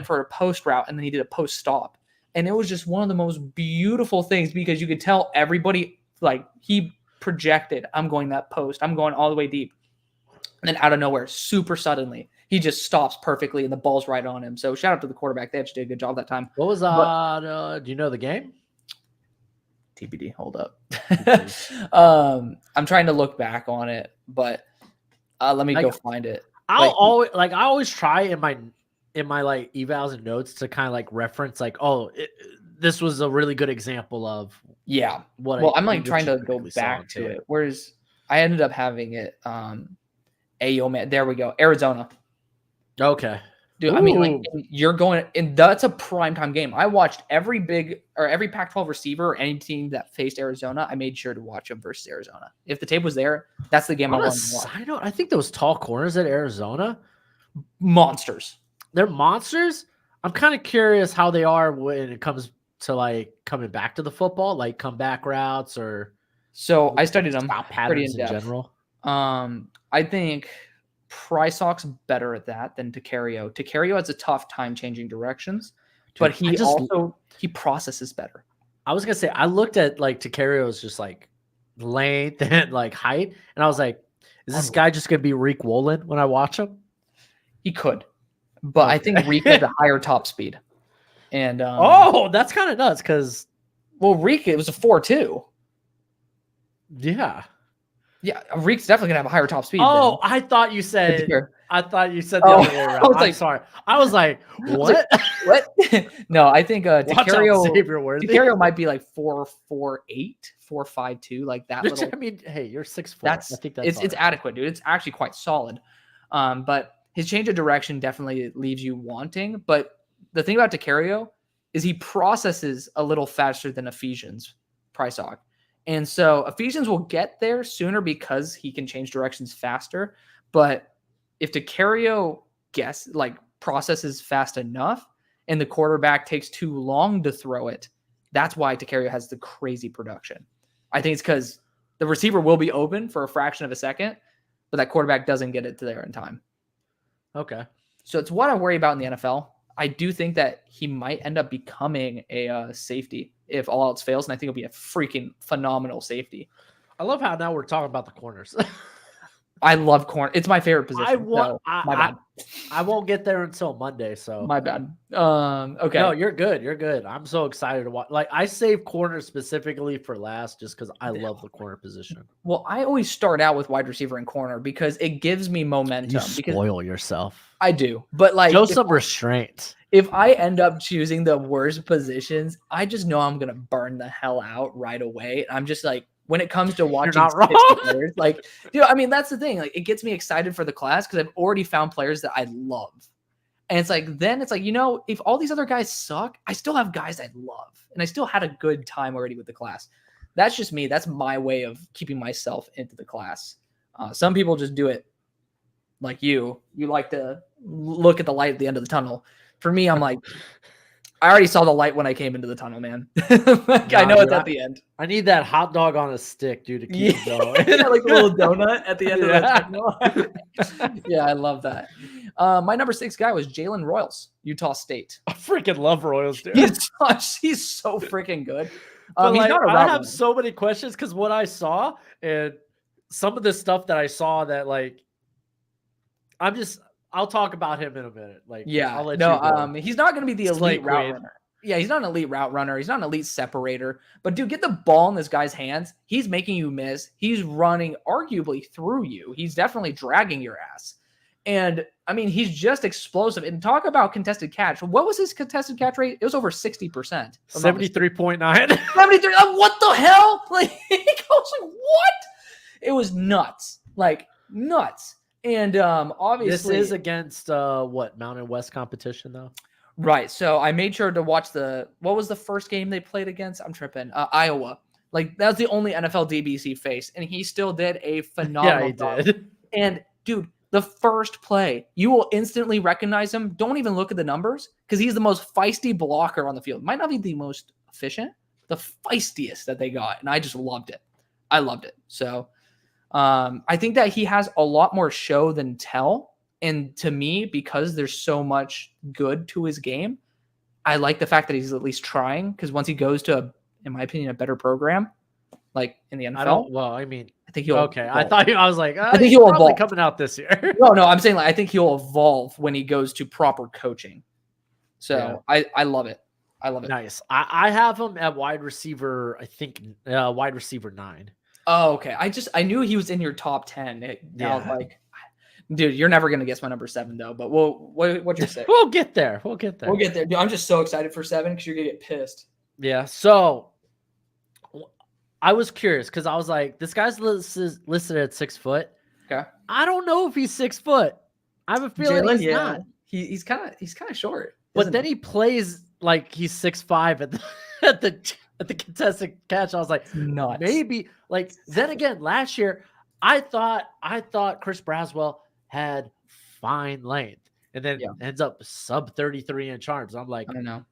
for a post route and then he did a post stop. And it was just one of the most beautiful things because you could tell everybody, like he projected, I'm going that post. I'm going all the way deep. And then out of nowhere, super suddenly, he just stops perfectly and the ball's right on him. So shout out to the quarterback. They actually did a good job that time. What was do you know the game? TBD. Hold up. I'm trying to look back on it, but let me go find it. I always try in my like evals and notes to kind of like reference like, this was a really good example of I'm like trying to go back to it. Whereas I ended up having it there we go. Arizona. Okay. Dude, I mean, like you're going, and that's a primetime game. I watched every Pac-12 receiver or any team that faced Arizona. I made sure to watch them versus Arizona. If the tape was there, that's the game I wanted to watch. Side note, I think those tall corners at Arizona, monsters. They're monsters. I'm kind of curious how they are when it comes to like coming back to the football, like comeback routes or. So I studied them patterns in general. I think Prysock's better at that than Tecario. Tecario has a tough time changing directions, but he processes better. I was gonna say I looked at like Tecario's just like length and like height, and I was like, is this guy just gonna be Reek Woolen when I watch him? He could, but I think Reek has a higher top speed. And that's kind of nuts because Reek, it was a 4.2. Yeah. Reek's definitely gonna have a higher top speed. I thought you said the other way around. I'm sorry. I was like, what? What? No, I think Tacario might be like 4.48, 4.52, like that. I mean, hey, you're 6'4". I think it's adequate, dude. It's actually quite solid. But his change of direction definitely leaves you wanting. But the thing about Tacario is he processes a little faster than Ephesians Price Hawk. And so Ephesians will get there sooner because he can change directions faster. But if Tacario processes fast enough and the quarterback takes too long to throw it, that's why Tacario has the crazy production. I think it's because the receiver will be open for a fraction of a second, but that quarterback doesn't get it to there in time. Okay. So it's what I worry about in the NFL. I do think that he might end up becoming a safety if all else fails, and I think it'll be a freaking phenomenal safety. I love how now we're talking about the corners. I love corner. It's my favorite position. My bad. I won't get there until Monday, so my bad. Okay. No, you're good. You're good. I'm so excited to watch. Like I save corners specifically for last just because I love the corner position. Well, I always start out with wide receiver and corner because it gives me momentum. You spoil yourself. I do, but like show some restraint. If I end up choosing the worst positions, I just know I'm gonna burn the hell out right away. I'm just like, when it comes to watching players, like, dude, I mean, that's the thing. Like, it gets me excited for the class because I've already found players that I love. And it's like, if all these other guys suck, I still have guys I love. And I still had a good time already with the class. That's just me. That's my way of keeping myself into the class. Some people just do it like you. You like to look at the light at the end of the tunnel. For me, I'm like, I already saw the light when I came into the tunnel, man. I know it's at the end. I need that hot dog on a stick, dude, to keep it going. Like a little donut at the end of the tunnel. Yeah, I love that. My number 6 guy was Jalen Royals, Utah State. I freaking love Royals, dude. He's so freaking good. I have so many questions because what I saw and some of the stuff that I saw that like, I'll talk about him in a minute. Like, I'll let you go. He's not going to be the elite route runner. Yeah, he's not an elite route runner. He's not an elite separator. But dude, get the ball in this guy's hands. He's making you miss. He's running arguably through you. He's definitely dragging your ass. And I mean, he's just explosive. And talk about contested catch. What was his contested catch rate? It was over 60%. 73.9. 73. What the hell? Like, I was like, what? It was nuts. Like, nuts. And obviously, this is against Mountain West competition though, right? So I made sure to watch what was the first game they played against? I'm tripping. Iowa. Like that was the only NFL DBC faced, and he still did a phenomenal job. Yeah, he did. And dude, the first play, you will instantly recognize him. Don't even look at the numbers because he's the most feisty blocker on the field. Might not be the most efficient, the feistiest that they got, and I just loved it. I loved it. So. I think that he has a lot more show than tell. And to me, because there's so much good to his game, I like the fact that he's at least trying. Because once he goes to, in my opinion, a better program, like in the NFL, I think he'll. Okay, evolve. I was like, I think he'll evolve coming out this year. No, I'm saying like I think he'll evolve when he goes to proper coaching. So yeah. I love it. I love it. Nice. I have him at wide receiver. I think wide receiver 9. Oh, okay. I knew he was in your top 10. I was like, dude, you're never gonna guess my number 7 though. But what's your 6? We'll get there. Dude, I'm just so excited for 7 because you're gonna get pissed. Yeah. So I was curious because I was like, this guy's listed at 6 foot. Okay. I don't know if he's 6 foot. I have a feeling he's not. He's kind of short. But then he plays like he's 6'5" at the contested catch. I was like, nuts. Maybe like then again, last year I thought Chris Braswell had fine length and then ends up sub 33-inch arms. I'm like, I don't know.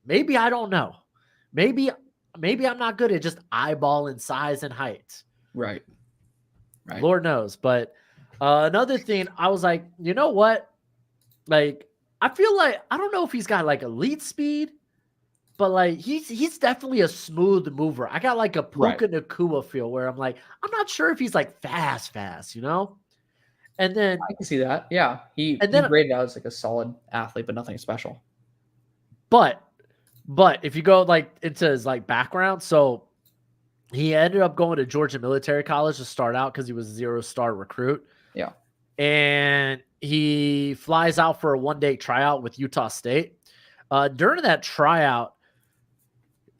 Maybe I don't know. Maybe I'm not good at just eyeballing size and height. Right. Lord knows. But another thing, I was like, you know what? Like, I feel like I don't know if he's got like elite speed, but like he's definitely a smooth mover. I got like a Puka Nacua feel where I'm like, I'm not sure if he's like fast, you know? And then I can see that. Yeah. He graded out as like a solid athlete, but nothing special. But if you go like into his like background, so he ended up going to Georgia Military College to start out because he was a 0-star recruit. Yeah. And he flies out for a one-day tryout with Utah State. During that tryout,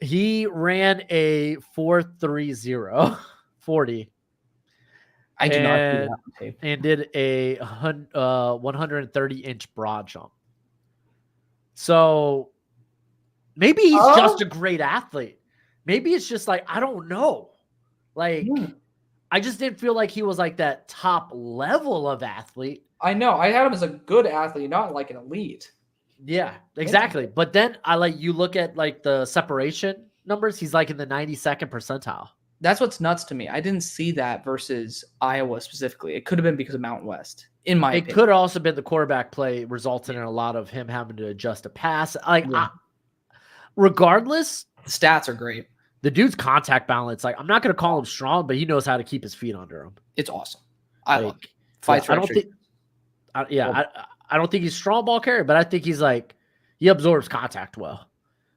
he ran a 4.30 40. I do not see that on tape. And did a 130-inch broad jump. So maybe he's just a great athlete. Maybe it's just like, I don't know. Like, I just didn't feel like he was like that top level of athlete. I know. I had him as a good athlete, not like an elite. Yeah, exactly. But then you look at like the separation numbers, he's like in the 92nd percentile. That's what's nuts to me. I didn't see that versus Iowa specifically. It could have been because of Mountain West, in my opinion. It could have also been the quarterback play resulted in a lot of him having to adjust a pass. Regardless, the stats are great. The dude's contact balance, like I'm not going to call him strong, but he knows how to keep his feet under him. It's awesome. I love it. Fights for I don't think he's strong ball carrier, but I think he's like he absorbs contact well.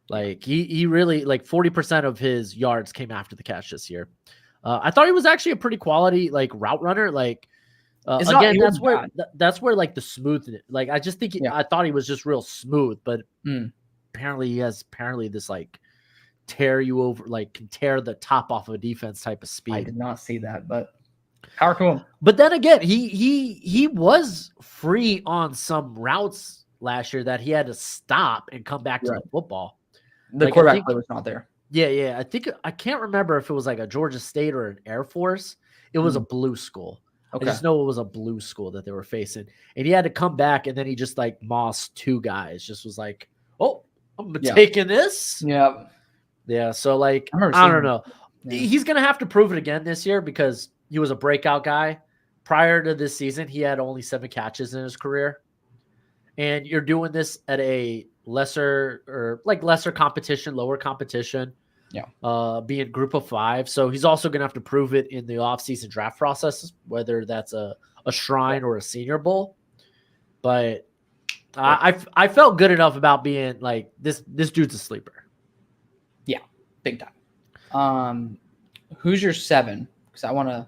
Like he really like 40% of his yards came after the catch this year. I thought he was actually a pretty quality like route runner. Like again, that's where like the smoothness. Like I just think I thought he was just real smooth, but apparently he has this like tear you over, like can tear the top off of a defense type of speed. I did not see that, but power to him. But then again, he was free on some routes last year that he had to stop and come back to the football. The quarterback play was not there. Yeah. I can't remember if it was like a Georgia State or an Air Force. It was a blue school. Okay. I just know it was a blue school that they were facing. And he had to come back, and then he just like mossed two guys. Just was like, oh, I'm taking this. Yeah. Yeah, so like I don't know. Yeah. He's going to have to prove it again this year because he was a breakout guy. Prior to this season, he had only 7 catches in his career. And you're doing this at a lesser competition, lower competition. Yeah. Being group of 5. So he's also going to have to prove it in the offseason draft process, whether that's a Shrine or a Senior Bowl. But I felt good enough about being like this dude's a sleeper. Yeah, big time. Who's your 7? Because I want to.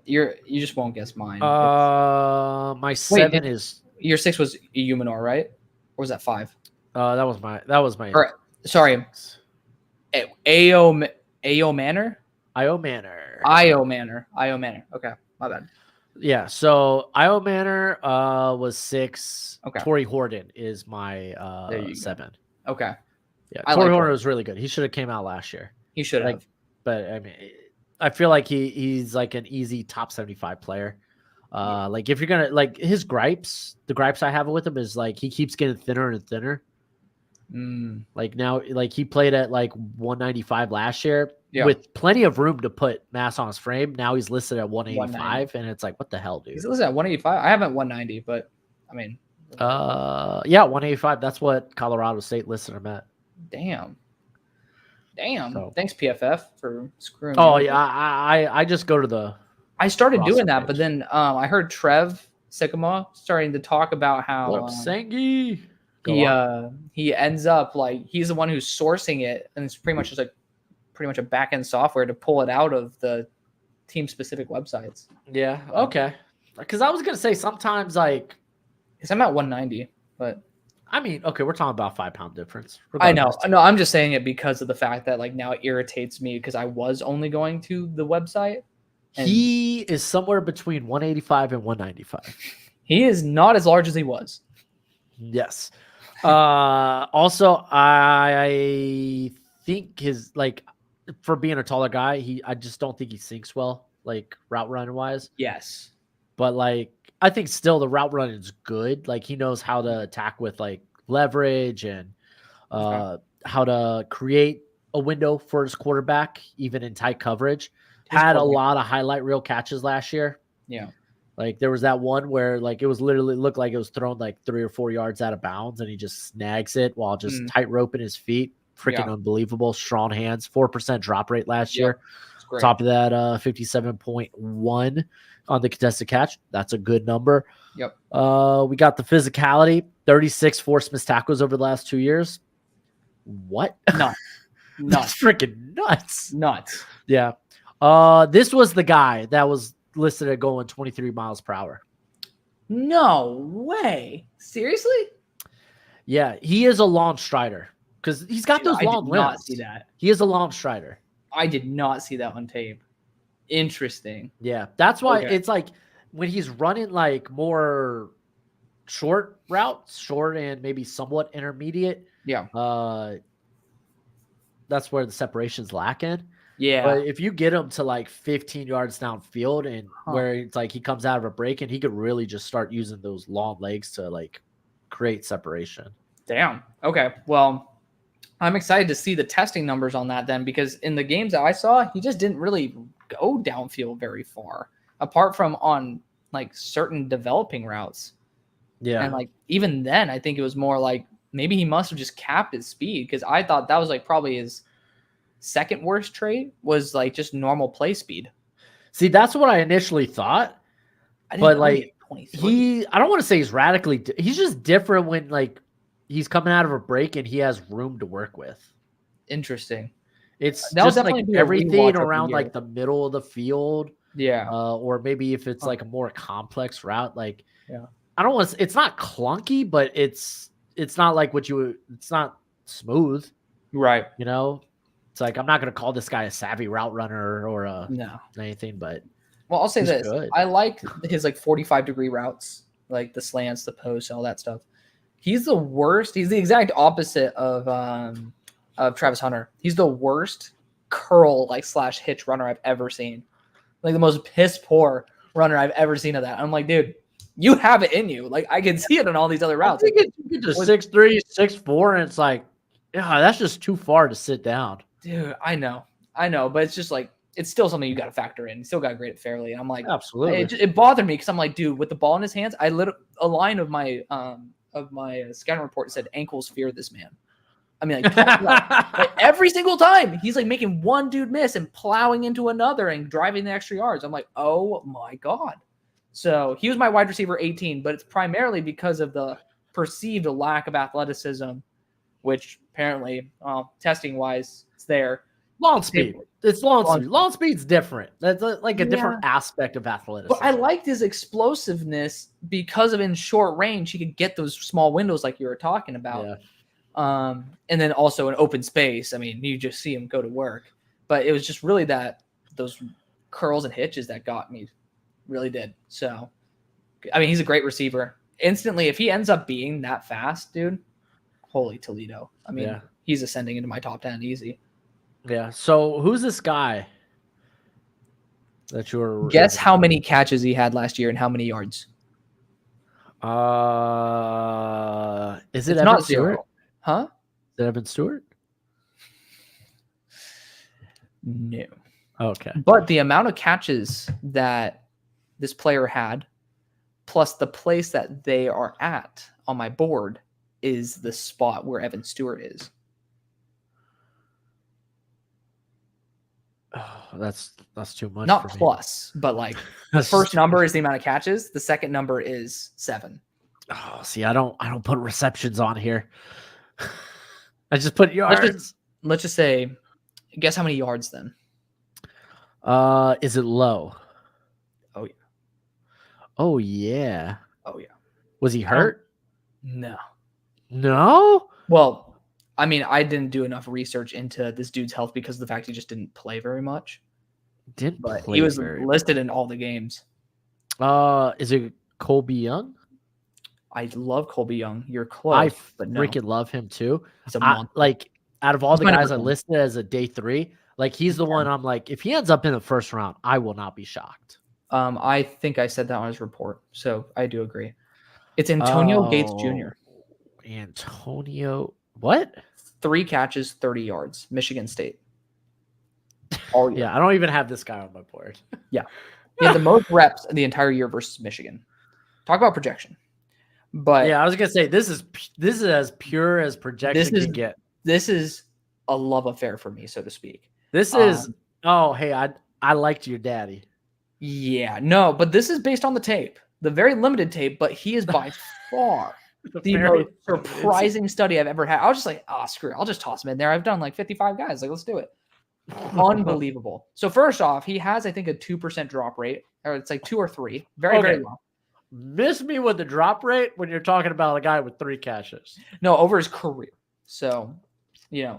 You just won't guess mine. My 7 is your 6 was Eumenor, right? Or was that 5? That was my. Or, sorry, Io Manor. Io Manor. Okay, my bad. Yeah, so Io Manor was 6. Okay. Torrey Horton is my 7. Okay. Yeah, Torrey Horton was really good. He should have came out last year. He should have. But I mean, I feel like he's like an easy top 75 player. Like if you're gonna like his gripes, the gripes I have with him is like he keeps getting thinner and thinner. Like now, like he played at like 195 last year with plenty of room to put mass on his frame. Now he's listed at 185, and it's like, what the hell, dude? He's listed at 185. I haven't 190, but I mean, 185. That's what Colorado State listed him at. Damn. So. Thanks, PFF, for screwing. Oh yeah, I just go to the. I started doing that, but then I heard Trev Sycamore starting to talk about how Sangy. He ends up like he's the one who's sourcing it, and it's pretty much just like a back end software to pull it out of the team specific websites. Yeah. Okay. Because I was gonna say sometimes like, because I'm at 190, but. I mean, okay, we're talking about 5-pound difference. I know. No, I'm just saying it because of the fact that like now it irritates me because I was only going to the website. He is somewhere between 185 and 195. He is not as large as he was. Yes. Also, I think his like for being a taller guy, I just don't think he sinks well, like route running wise. Yes. But like I think still the route run is good. Like he knows how to attack with like leverage and how to create a window for his quarterback, even in tight coverage. Had a lot of highlight reel catches last year. Yeah. Like there was that one where like it was literally looked like it was thrown like 3 or 4 yards out of bounds and he just snags it while just tight roping his feet. freaking unbelievable. Strong hands, 4% drop rate last year. Great. Top of that, 57.1 on the contested catch. That's a good number. Yep. We got the physicality, 36 forced missed tackles over the last 2 years. What? Nuts. That's freaking nuts. Nuts. Yeah. This was the guy that was listed at going 23 miles per hour. No way. Seriously? Yeah, he is a long strider because he's got those long limbs. I did not see that. He is a long strider. I did not see that on tape. Interesting. Yeah, that's why it's like when he's running like more short routes, short and maybe somewhat intermediate. Yeah. That's where the separation's lacking. Yeah. But if you get him to like 15 yards downfield and where it's like he comes out of a break and he could really just start using those long legs to like create separation. Damn. Okay. Well, I'm excited to see the testing numbers on that then, because in the games that I saw, he just didn't really go downfield very far, apart from on like certain developing routes. Yeah. And like even then, I think it was more like maybe he must have just capped his speed, because I thought that was like probably his second worst trait was like just normal play speed. See, that's what I initially thought. But like I don't want to say he's radically, he's just different when like he's coming out of a break and he has room to work with. Interesting. It's just like everything around like the middle of the field. Yeah. Or maybe if it's like a more complex route, like I don't want to, it's not clunky, but it's not like it's not smooth. Right. You know, it's like, I'm not going to call this guy a savvy route runner or anything, but well, I'll say this. Good. I like his like 45-degree routes, like the slants, the posts, all that stuff. He's the worst. He's the exact opposite of Travis Hunter. He's the worst curl like / hitch runner I've ever seen. Like the most piss poor runner I've ever seen of that. I'm like, dude, you have it in you. Like I can see it on all these other routes. I think you get to 6'3", 6'4", and it's like, yeah, that's just too far to sit down. Dude, I know, but it's just like, it's still something you got to factor in. You still got to grade it fairly. And I'm like, absolutely. It bothered me because I'm like, dude, with the ball in his hands, I lit a line of my scouting report said ankles fear this man. I mean, like every single time he's like making one dude miss and plowing into another and driving the extra yards. I'm like, oh my God. So he was my wide receiver 18, but it's primarily because of the perceived lack of athleticism, which apparently, testing wise, it's there. Long speed. It's long speed. Long speed's different. That's like a different aspect of athleticism. But I liked his explosiveness because of in short range, he could get those small windows like you were talking about. Yeah. And then also in open space, I mean, you just see him go to work. But it was just really those curls and hitches that got me. Really did. So, I mean, he's a great receiver. Instantly, if he ends up being that fast, dude, holy Toledo. I mean, he's ascending into my top 10 easy. Yeah. So who's this guy that you're? Guess how many catches he had last year and how many yards? Is it Evan Stewart? Huh? Is it Evan Stewart? No. Okay. But the amount of catches that this player had, plus the place that they are at on my board, is the spot where Evan Stewart is. Oh, that's too much. Not for plus, me. But like the first number is the amount of catches. The second number is 7. Oh, see, I don't put receptions on here. I just put yards. Let's just say, guess how many yards then? Is it low? Oh yeah. Oh yeah. Oh yeah. Was he hurt? No. No? Well, I mean, I didn't do enough research into this dude's health because of the fact he just didn't play very much. He was listed in all the games. Is it Colby Young? I love Colby Young. You're close, but no. Freaking love him too. Like out of all the guys I listed as a day 3, like he's the one I'm like, if he ends up in the first round, I will not be shocked. I think I said that on his report, so I do agree. It's Antonio Gates Jr. Antonio, what? 3 catches, 30 yards, Michigan State. All year. Yeah, I don't even have this guy on my board. Yeah. He had the most reps the entire year versus Michigan. Talk about projection. But yeah, I was gonna say this is as pure as projection can get. This is a love affair for me, so to speak. This is hey, I liked your daddy. Yeah, no, but this is based on the tape, the very limited tape, but he is by far the most surprising study I've ever had. I was just like, screw it. I'll just toss him in there. I've done like 55 guys. Like, let's do it. Unbelievable. So first off, he has, I think, a 2% drop rate, or it's like 2 or 3. Very low. Miss me with the drop rate when you're talking about a guy with 3 catches. No, over his career. So,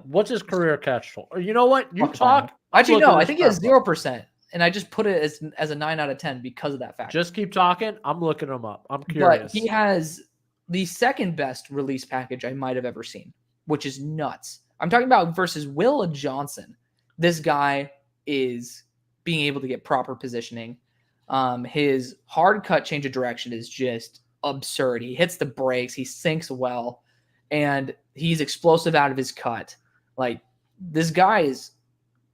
what's his career catch total? You know what? You talk. Actually, no, I think he has 0%. And I just put it as a 9 out of 10 because of that fact. Just keep talking. I'm looking him up. I'm curious. But he has the second best release package I might have ever seen, which is nuts. I'm talking about versus Will Johnson. This guy is being able to get proper positioning. His hard cut change of direction is just absurd. He hits the brakes. He sinks well. And he's explosive out of his cut. Like, this guy is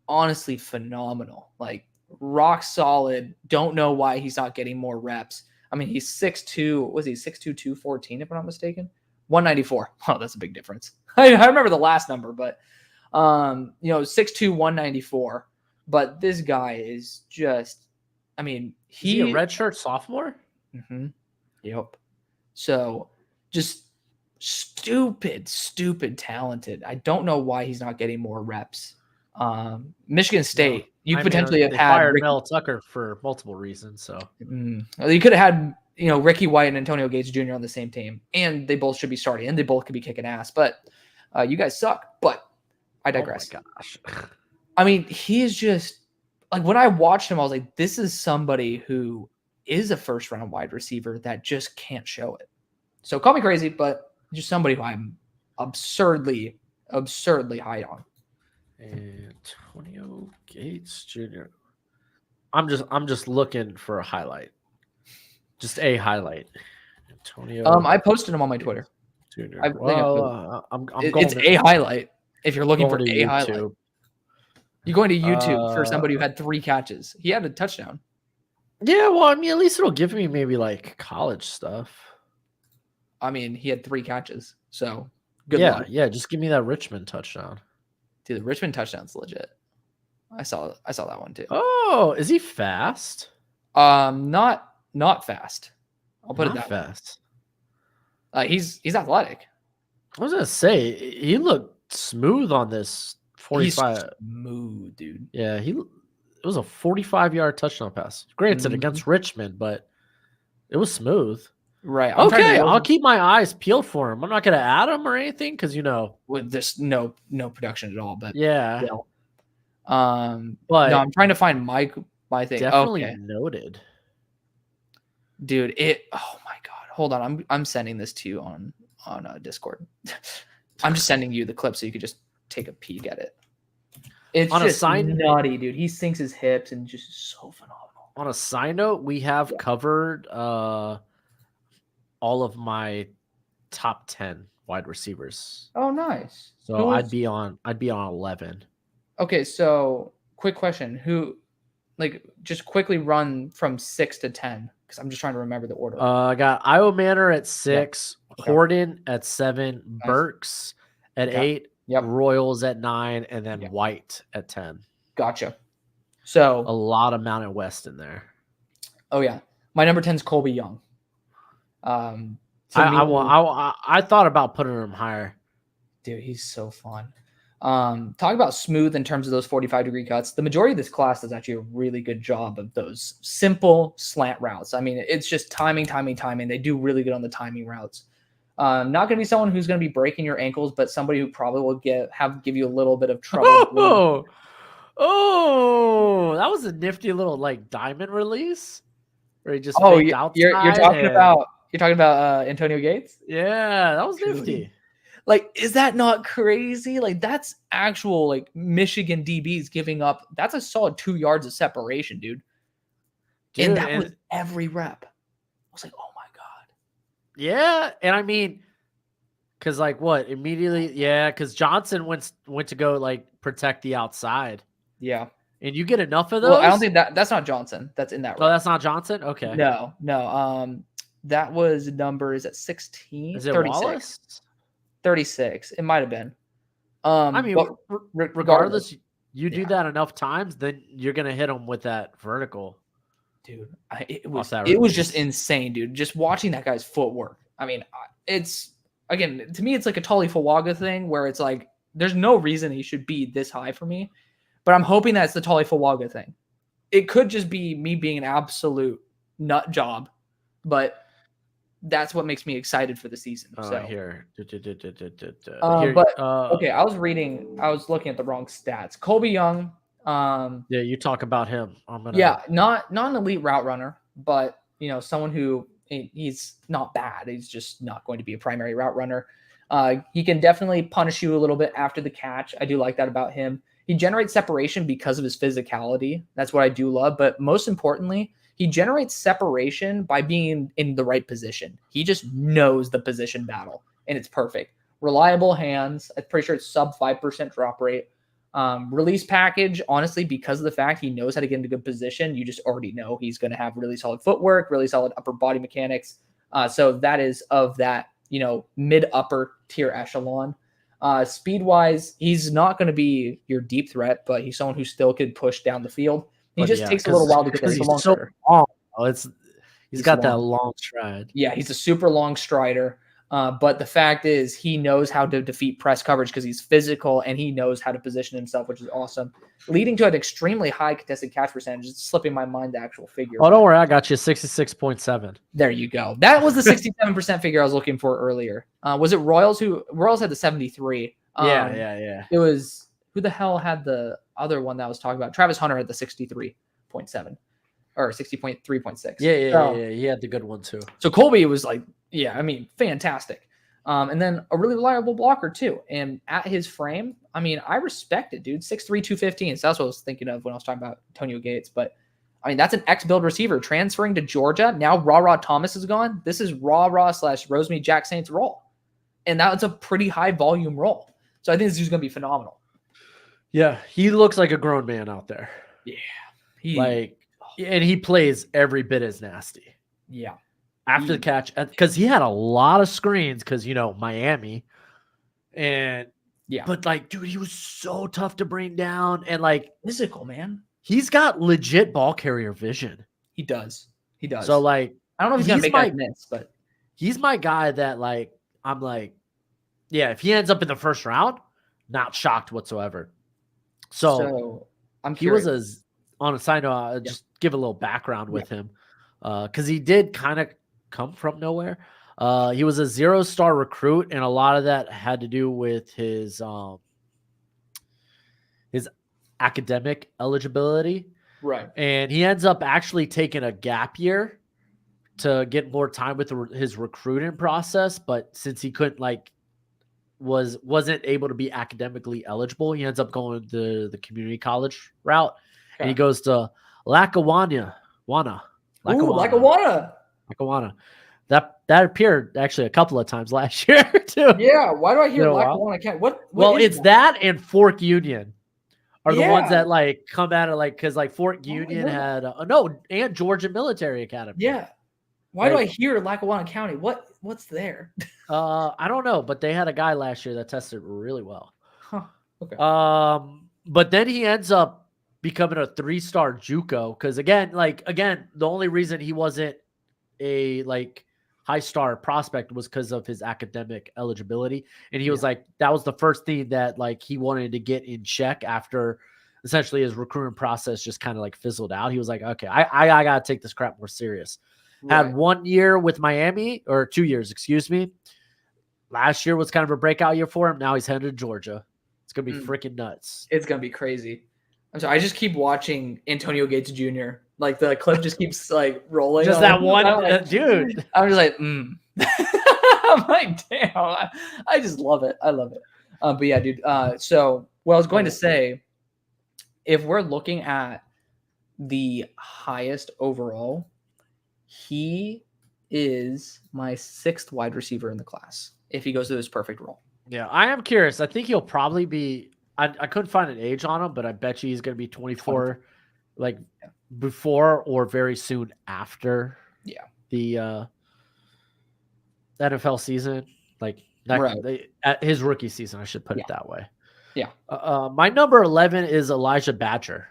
honestly phenomenal. Like, rock solid. Don't know why he's not getting more reps. I mean, he's 6'2". Was he 6'2", 214, if I'm not mistaken? 194. Oh, that's a big difference. I remember the last number, but 6'2", 194. But this guy is just, I mean, is he a redshirt sophomore? Mm-hmm. Yep. So just stupid talented. I don't know why he's not getting more reps. Michigan State, potentially have had Mel Tucker for multiple reasons. So you could have had Ricky White and Antonio Gates Jr. on the same team, and they both should be starting, and they both could be kicking ass. But you guys suck. But I digress. Oh my gosh. I mean, he is just like, when I watched him, I was like, this is somebody who is a first round wide receiver that just can't show it. So call me crazy, but just somebody who I'm absurdly high on. Antonio Gates Jr. I'm just looking for a highlight. Just a highlight. Antonio. I posted him on my Twitter. Jr. It's a highlight. If you're looking for a highlight, you're going to YouTube for somebody who had 3 catches. He had a touchdown. Yeah, well, I mean, at least it'll give me maybe like college stuff. I mean, he had 3 catches, so good luck. Yeah. Just give me that Richmond touchdown. Dude, the Richmond touchdown's legit. I saw that one too. Oh, is he fast? Not fast. I'll put it that fast. He's athletic. I was gonna say he looked smooth on this 45. He's smooth, dude. Yeah, it was a 45-yard touchdown pass. Granted, against Richmond, but it was smooth. Right. I'll keep my eyes peeled for him. I'm not gonna add him or anything because with this no production at all. But yeah. But no, I'm trying to find my thing. Definitely noted. Dude, oh my god. Hold on. I'm sending this to you on Discord. I'm just sending you the clip so you could just take a peek at it. It's just nutty, dude. He sinks his hips and just so phenomenal. On a side note, we have covered all of my top 10 wide receivers. Oh, nice. So I'd be on 11. Okay, so quick question. Just quickly run from 6 to 10, because I'm just trying to remember the order. I got Iowa Manor at 6, Horton at 7, nice. Burks at 8, Royals at 9, and then White at 10. Gotcha. So a lot of Mountain West in there. Oh yeah, my number 10 is Colby Young. I thought about putting him higher. Dude, he's so fun. Talk about smooth in terms of those 45-degree cuts. The majority of this class does actually a really good job of those simple slant routes. I mean, it's just timing. They do really good on the timing routes. Not going to be someone who's going to be breaking your ankles, but somebody who probably will give you a little bit of trouble. Oh, that was a nifty little like diamond release where he just you're talking about Antonio Gates? Yeah, that was nifty. Like, is that not crazy? Like, that's actual like Michigan DBs giving up. That's a solid 2 yards of separation, dude. And that was every rep. I was like, oh my god. Yeah, and I mean, because like what immediately? Yeah, because Johnson went to go like protect the outside. Yeah, and you get enough of those. Well, I don't think that's not Johnson. That's in that. Oh, that's not Johnson. Okay. No. That was number is at 16. Is it 36. Wallace? 36. It might have been. I mean, regardless, you do that enough times, then you're gonna hit them with that vertical. Dude, it was just insane, dude. Just watching that guy's footwork. I mean, it's again to me, it's like a Tali Fuaga thing where it's like there's no reason he should be this high for me, but I'm hoping that's the Tali Fuaga thing. It could just be me being an absolute nut job, but that's what makes me excited for the season. Here. Okay, I was looking at the wrong stats. Colby Young. Yeah, you talk about him. Not an elite route runner, but someone who he's not bad. He's just not going to be a primary route runner. He can definitely punish you a little bit after the catch. I do like that about him. He generates separation because of his physicality. That's what I do love. But most importantly, he generates separation by being in the right position. He just knows the position battle, and it's perfect. Reliable hands. I'm pretty sure it's sub 5% drop rate. Release package, honestly, because of the fact he knows how to get into good position, you just already know he's going to have really solid footwork, really solid upper body mechanics. So that is of that, mid-upper tier echelon. Speed-wise, he's not going to be your deep threat, but he's someone who still could push down the field. He just takes a little while to get there. He's so long. He's got that long stride. Yeah, he's a super long strider. But the fact is, he knows how to defeat press coverage because he's physical and he knows how to position himself, which is awesome, leading to an extremely high contested catch percentage. It's slipping my mind the actual figure. Oh, don't worry, I got you 66.7. There you go. That was the 67% figure I was looking for earlier. Was it Royals? Royals had the 73. Yeah. It was who the hell had the other one that I was talking about? Travis Hunter had the 63.7 or 60.3.6. Yeah. He had the good one too. So Colby was like, fantastic. And then a really reliable blocker too. And at his frame, I respect it, dude. 6'3", 215. So that's what I was thinking of when I was talking about Antonio Gates. But that's an X-build receiver transferring to Georgia. Now Ra Thomas is gone. This is Ra / Rosemead Jack Saints role. And that's a pretty high volume role. So I think this is going to be phenomenal. Yeah, he looks like a grown man out there. Yeah. And he plays every bit as nasty. Yeah. After the catch, because he had a lot of screens because, Miami. And but dude, he was so tough to bring down and physical, man. He's got legit ball carrier vision. He does. So I don't know if he's going to make that miss, but he's my guy that I'm if he ends up in the first round, not shocked whatsoever. So I'm curious. He was on a side note, just give a little background with him. Because he did kind of come from nowhere. He was a 0-star recruit, and a lot of that had to do with his academic eligibility. Right. And he ends up actually taking a gap year to get more time with his recruiting process. But since he couldn't wasn't able to be academically eligible, he ends up going the community college route. And he goes to Lackawanna. Lackawanna. That appeared actually a couple of times last year too. Yeah, why do I hear Lackawanna? What it's that and Fork Union are the ones that come at it because Fork Union had and Georgia Military Academy. Yeah. Why do I hear Lackawanna County? What's there? I don't know, but they had a guy last year that tested really well. Huh. Okay. But then he ends up becoming a 3-star JUCO because again, the only reason he wasn't a high star prospect was because of his academic eligibility, and he was that was the first thing that he wanted to get in check after essentially his recruiting process just kind of fizzled out. He was like, okay, I gotta take this crap more serious. Right. Had 1 year with Miami, or 2 years, excuse me. Last year was kind of a breakout year for him. Now he's headed to Georgia. It's gonna be freaking nuts. It's gonna be crazy. I'm sorry. I just keep watching Antonio Gates Jr. The clip just keeps rolling. Just that one dude. I'm just like, I'm like, damn. I just love it. I love it. But yeah, dude. So what I was going to say, if we're looking at the highest overall, he is my 6th wide receiver in the class if he goes to his perfect role. Yeah, I am curious. I think he'll probably be. I couldn't find an age on him, but I bet you he's going to be 24, before or very soon after. The NFL season, at his rookie season. I should put it that way. Yeah. My number 11 is Elijah Badger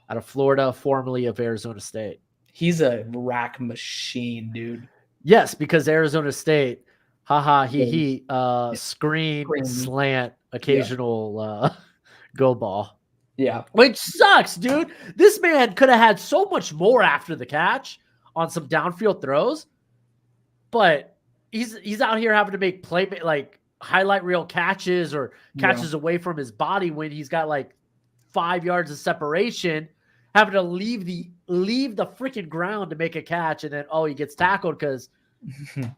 out of Florida, formerly of Arizona State. He's a rack machine, dude. Yes, because Arizona State, screen, slant, occasional go ball. Yeah. Which sucks, dude. This man could have had so much more after the catch on some downfield throws, but he's out here having to make highlight reel catches or catches away from his body when he's got like 5 yards of separation, having to leave the freaking ground to make a catch, and then he gets tackled because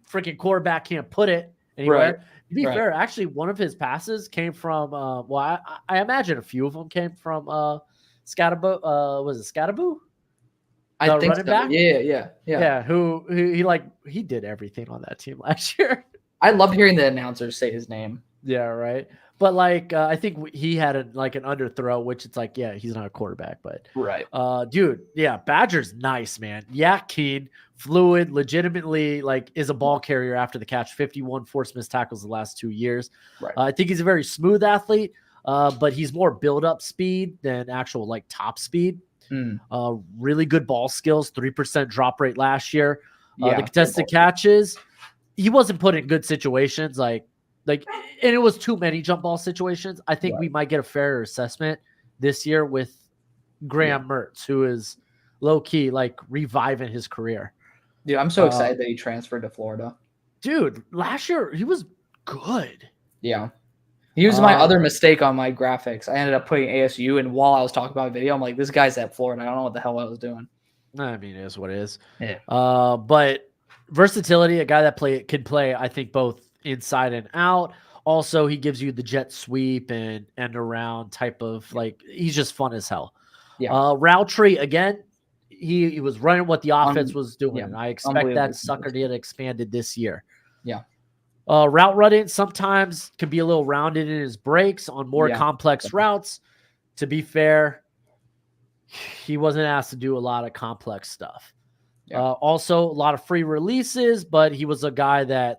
freaking quarterback can't put it anywhere. Right. To be fair, actually, one of his passes came from I imagine a few of them came from Scatterbo. Was it Scatterbo? I think running back. Yeah. Who he did everything on that team last year. I loved hearing the announcers say his name. Yeah, right. But I think he had an underthrow, which it's like, yeah, he's not a quarterback, but right. Dude, yeah, Badger's nice, man. Yeah, keen, fluid, legitimately is a ball carrier after the catch. 51 forced missed tackles the last 2 years. Right. I think he's a very smooth athlete, but he's more build-up speed than actual top speed. Really good ball skills, 3% drop rate last year. The contested catches, he wasn't put in good situations, and it was too many jump ball situations. I think we might get a fairer assessment this year with Graham Mertz, who is low key reviving his career. Dude, I'm so excited that he transferred to Florida. Dude, last year he was good. Yeah. He was my other mistake on my graphics. I ended up putting ASU, and while I was talking about video, I'm like, this guy's at Florida. I don't know what the hell I was doing. I mean, it is what it is. Yeah. But versatility, a guy that can play, I think, both inside and out. Also, he gives you the jet sweep and end around type of he's just fun as hell. Yeah. Route tree again. He was running what the offense was doing. And I expect that sucker to get expanded this year. Yeah. Route running sometimes can be a little rounded in his breaks on more complex routes. To be fair, he wasn't asked to do a lot of complex stuff. Yeah. Also, a lot of free releases, but he was a guy that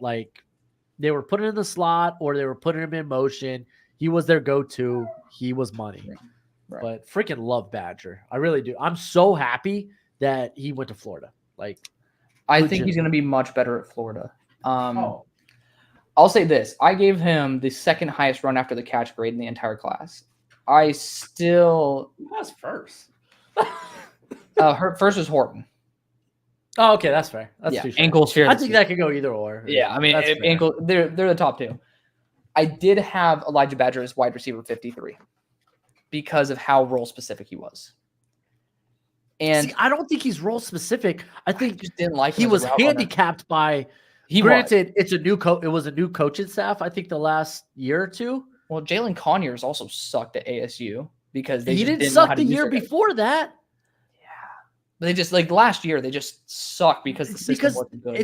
they were putting in the slot or they were putting him in motion. He was their go-to. He was money. Right. But freaking love Badger. I really do. I'm so happy that he went to Florida. I think he's going to be much better at Florida. I'll say this. I gave him the second highest run after the catch grade in the entire class. I still... Who was first? First was Horton. Oh, okay, that's fair. That's too ankles fair. I think that could go either or. Yeah, I mean, ankle. They're the top two. I did have Elijah Badger as wide receiver 53 because of how role specific he was. And I don't think he's role specific. I think just didn't like he was handicapped by. Granted, it's a new coach. It was a new coaching staff. I think the last year or two. Well, Jalen Conyers also sucked at ASU because he didn't suck the year before that. But they just last year they just sucked because the system wasn't good.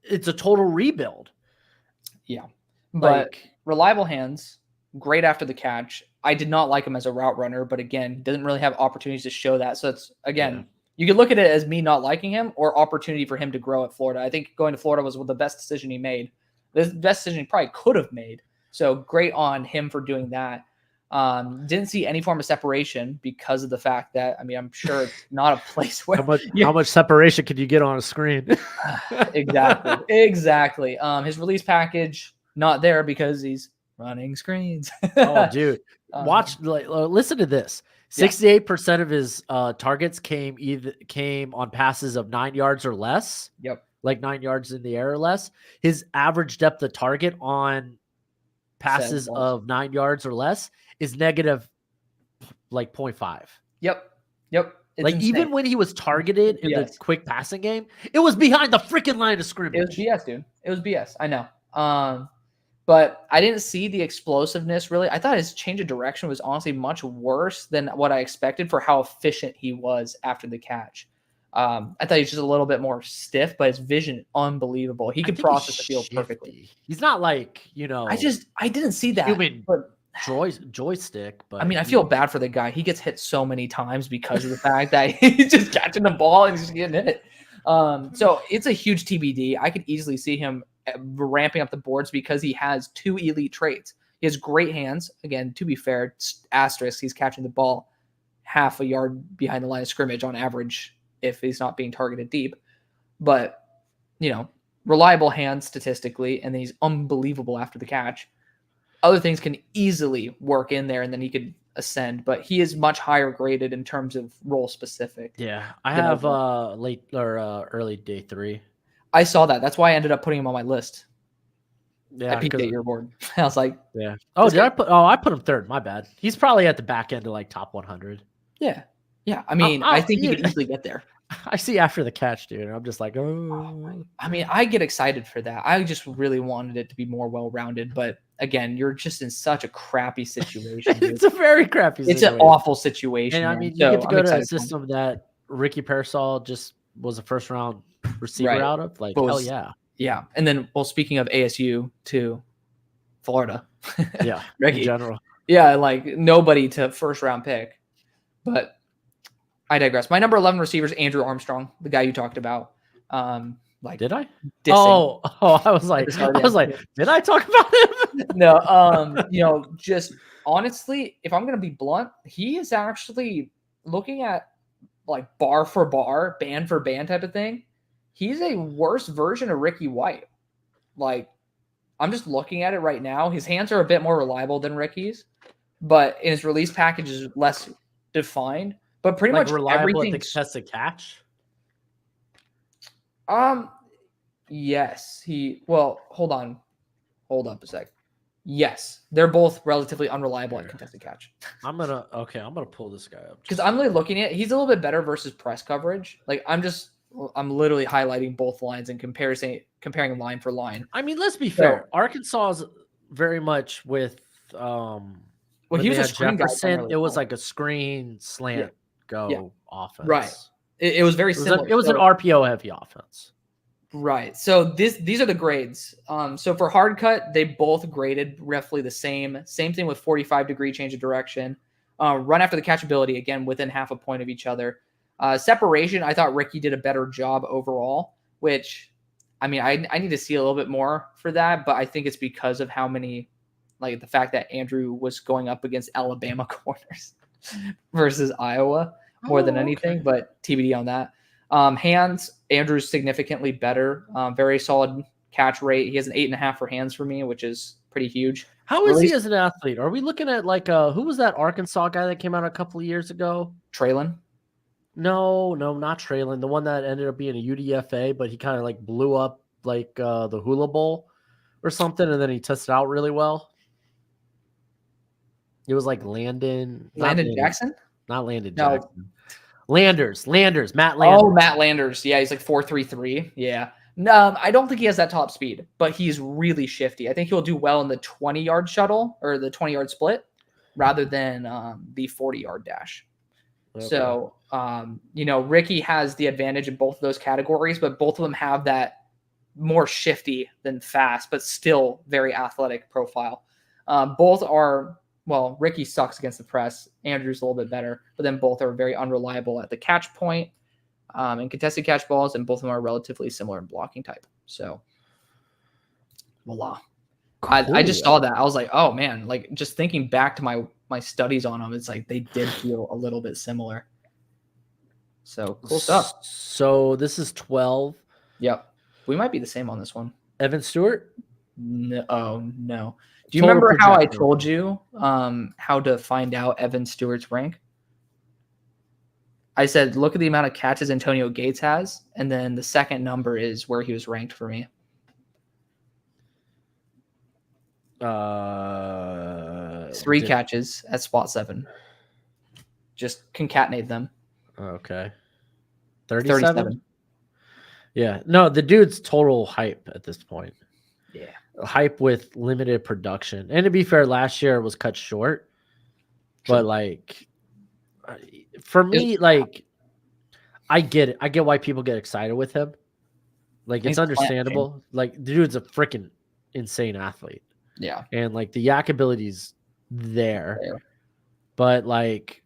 It's a total rebuild. Yeah. But reliable hands, great after the catch. I did not like him as a route runner, but again, doesn't really have opportunities to show that. So it's you could look at it as me not liking him or opportunity for him to grow at Florida. I think going to Florida was the best decision he made. The best decision he probably could have made. So great on him for doing that. Didn't see any form of separation because of the fact that, I'm sure it's not a place where how much separation can you get on a screen? Exactly. His release package not there because he's running screens. Oh, dude, listen to this. 68% of his targets came on passes of 9 yards or less. Yep. 9 yards in the air or less. His average depth of target on passes of 9 yards or less is negative 0.5. Yep. It's even when he was targeted in the quick passing game, it was behind the freaking line of scrimmage. It was BS, dude. It was BS. I know. But I didn't see the explosiveness really. I thought his change of direction was honestly much worse than what I expected for how efficient he was after the catch. I thought he was just a little bit more stiff, but his vision, unbelievable. He could process the field perfectly. He's not I didn't see that. Human joystick, but I feel bad for the guy. He gets hit so many times because of the fact that he's just catching the ball and just getting hit. So it's a huge TBD. I could easily see him ramping up the boards because he has two elite traits. He has great hands. Again, to be fair, asterisk, he's catching the ball half a yard behind the line of scrimmage on average if he's not being targeted deep. But, reliable hands statistically, and then he's unbelievable after the catch. Other things can easily work in there, and then he could ascend, but he is much higher graded in terms of role specific. Yeah, I have late or early day 3. I saw that. That's why I ended up putting him on my list. Yeah, I peeked at your board. I was like, yeah. Oh, did I put? Oh, I put him 3rd. My bad. He's probably at the back end of like top 100. Yeah, yeah. I mean, I think he could easily get there. I see after the catch, dude. I'm just like, oh. I mean, I get excited for that. I just really wanted it to be more well-rounded, but again, you're just in such a crappy situation. It's a very crappy situation. It's an awful situation. And I mean, you get to go to a system that Ricky Pearsall just was a first-round receiver out of. Like, hell yeah. Yeah. And then, speaking of ASU to Florida. Yeah, Ricky. in general. Yeah, like nobody to first-round pick. But I digress. My number 11 receiver is Andrew Armstrong, the guy you talked about. Did I? Dissing. I was like, did I talk about him? No. Just honestly, if I'm gonna be blunt, he is actually looking at like bar for bar, band for band type of thing. He's a worse version of Ricky White. Like, I'm just looking at it right now. His hands are a bit more reliable than Ricky's, but his release package is less defined. But pretty much everything. At the contested catch. Yes. Hold up a sec. Yes, they're both relatively unreliable at contested catch. I'm gonna pull this guy up because I'm really looking at. He's a little bit better versus press coverage. Like I'm literally highlighting both lines and comparing line for line. I mean, let's be fair. Arkansas is very much with he was a screen Jefferson. It was like a screen slant offense. Right. It was very similar. It was an RPO heavy offense. Right. So these are the grades. So for hard cut, they both graded roughly the same. Same thing with 45-degree change of direction. Run after the catchability, again, within half a point of each other. Separation, I thought Ricky did a better job overall, which, I mean, I need to see a little bit more for that, but I think it's because of how many, like the fact that Andrew was going up against Alabama corners versus Iowa more than anything, but TBD on that. Hands, Andrew's significantly better. Very solid catch rate. He has an 8.5 for hands for me, which is pretty huge. How is he as an athlete? Are we looking at like who was that Arkansas guy that came out a couple of years ago? Traylon? No, not Traylon. The one that ended up being a UDFA, but he kind of like blew up like the Hula Bowl or something, and then he tested out really well. It was like Landon Jackson? Not Landon Jackson. Landers, Matt Landers. Oh, Matt Landers. Yeah, he's like 4.33. Yeah. No, I don't think he has that top speed, but he's really shifty. I think he'll do well in the 20-yard shuttle or the 20-yard split rather than the 40-yard dash. Okay. So, Ricky has the advantage in both of those categories, but both of them have that more shifty than fast, but still very athletic profile. Both are... Well, Ricky sucks against the press. Andrew's a little bit better, but then both are very unreliable at the catch point and contested catch balls, and both of them are relatively similar in blocking type. So, voila. Cool. I just saw that. I was like, oh, man, like just thinking back to my studies on them, it's like they did feel a little bit similar. So, cool stuff. So, this is 12. Yep. We might be the same on this one. Evan Stewart? No. Oh, no. Do you remember how I told you how to find out Evan Stewart's rank? I said, look at the amount of catches Antonio Gates has, and then the second number is where he was ranked for me. 3 catches at spot 7. Just concatenate them. Okay. 37? Yeah. No, the dude's total hype at this point. Yeah. Hype with limited production. And to be fair, last year it was cut short. But like for me, like I get it. I get why people get excited with him. Like it's understandable. Like the dude's a freaking insane athlete. Yeah. And like the yak ability's there. But like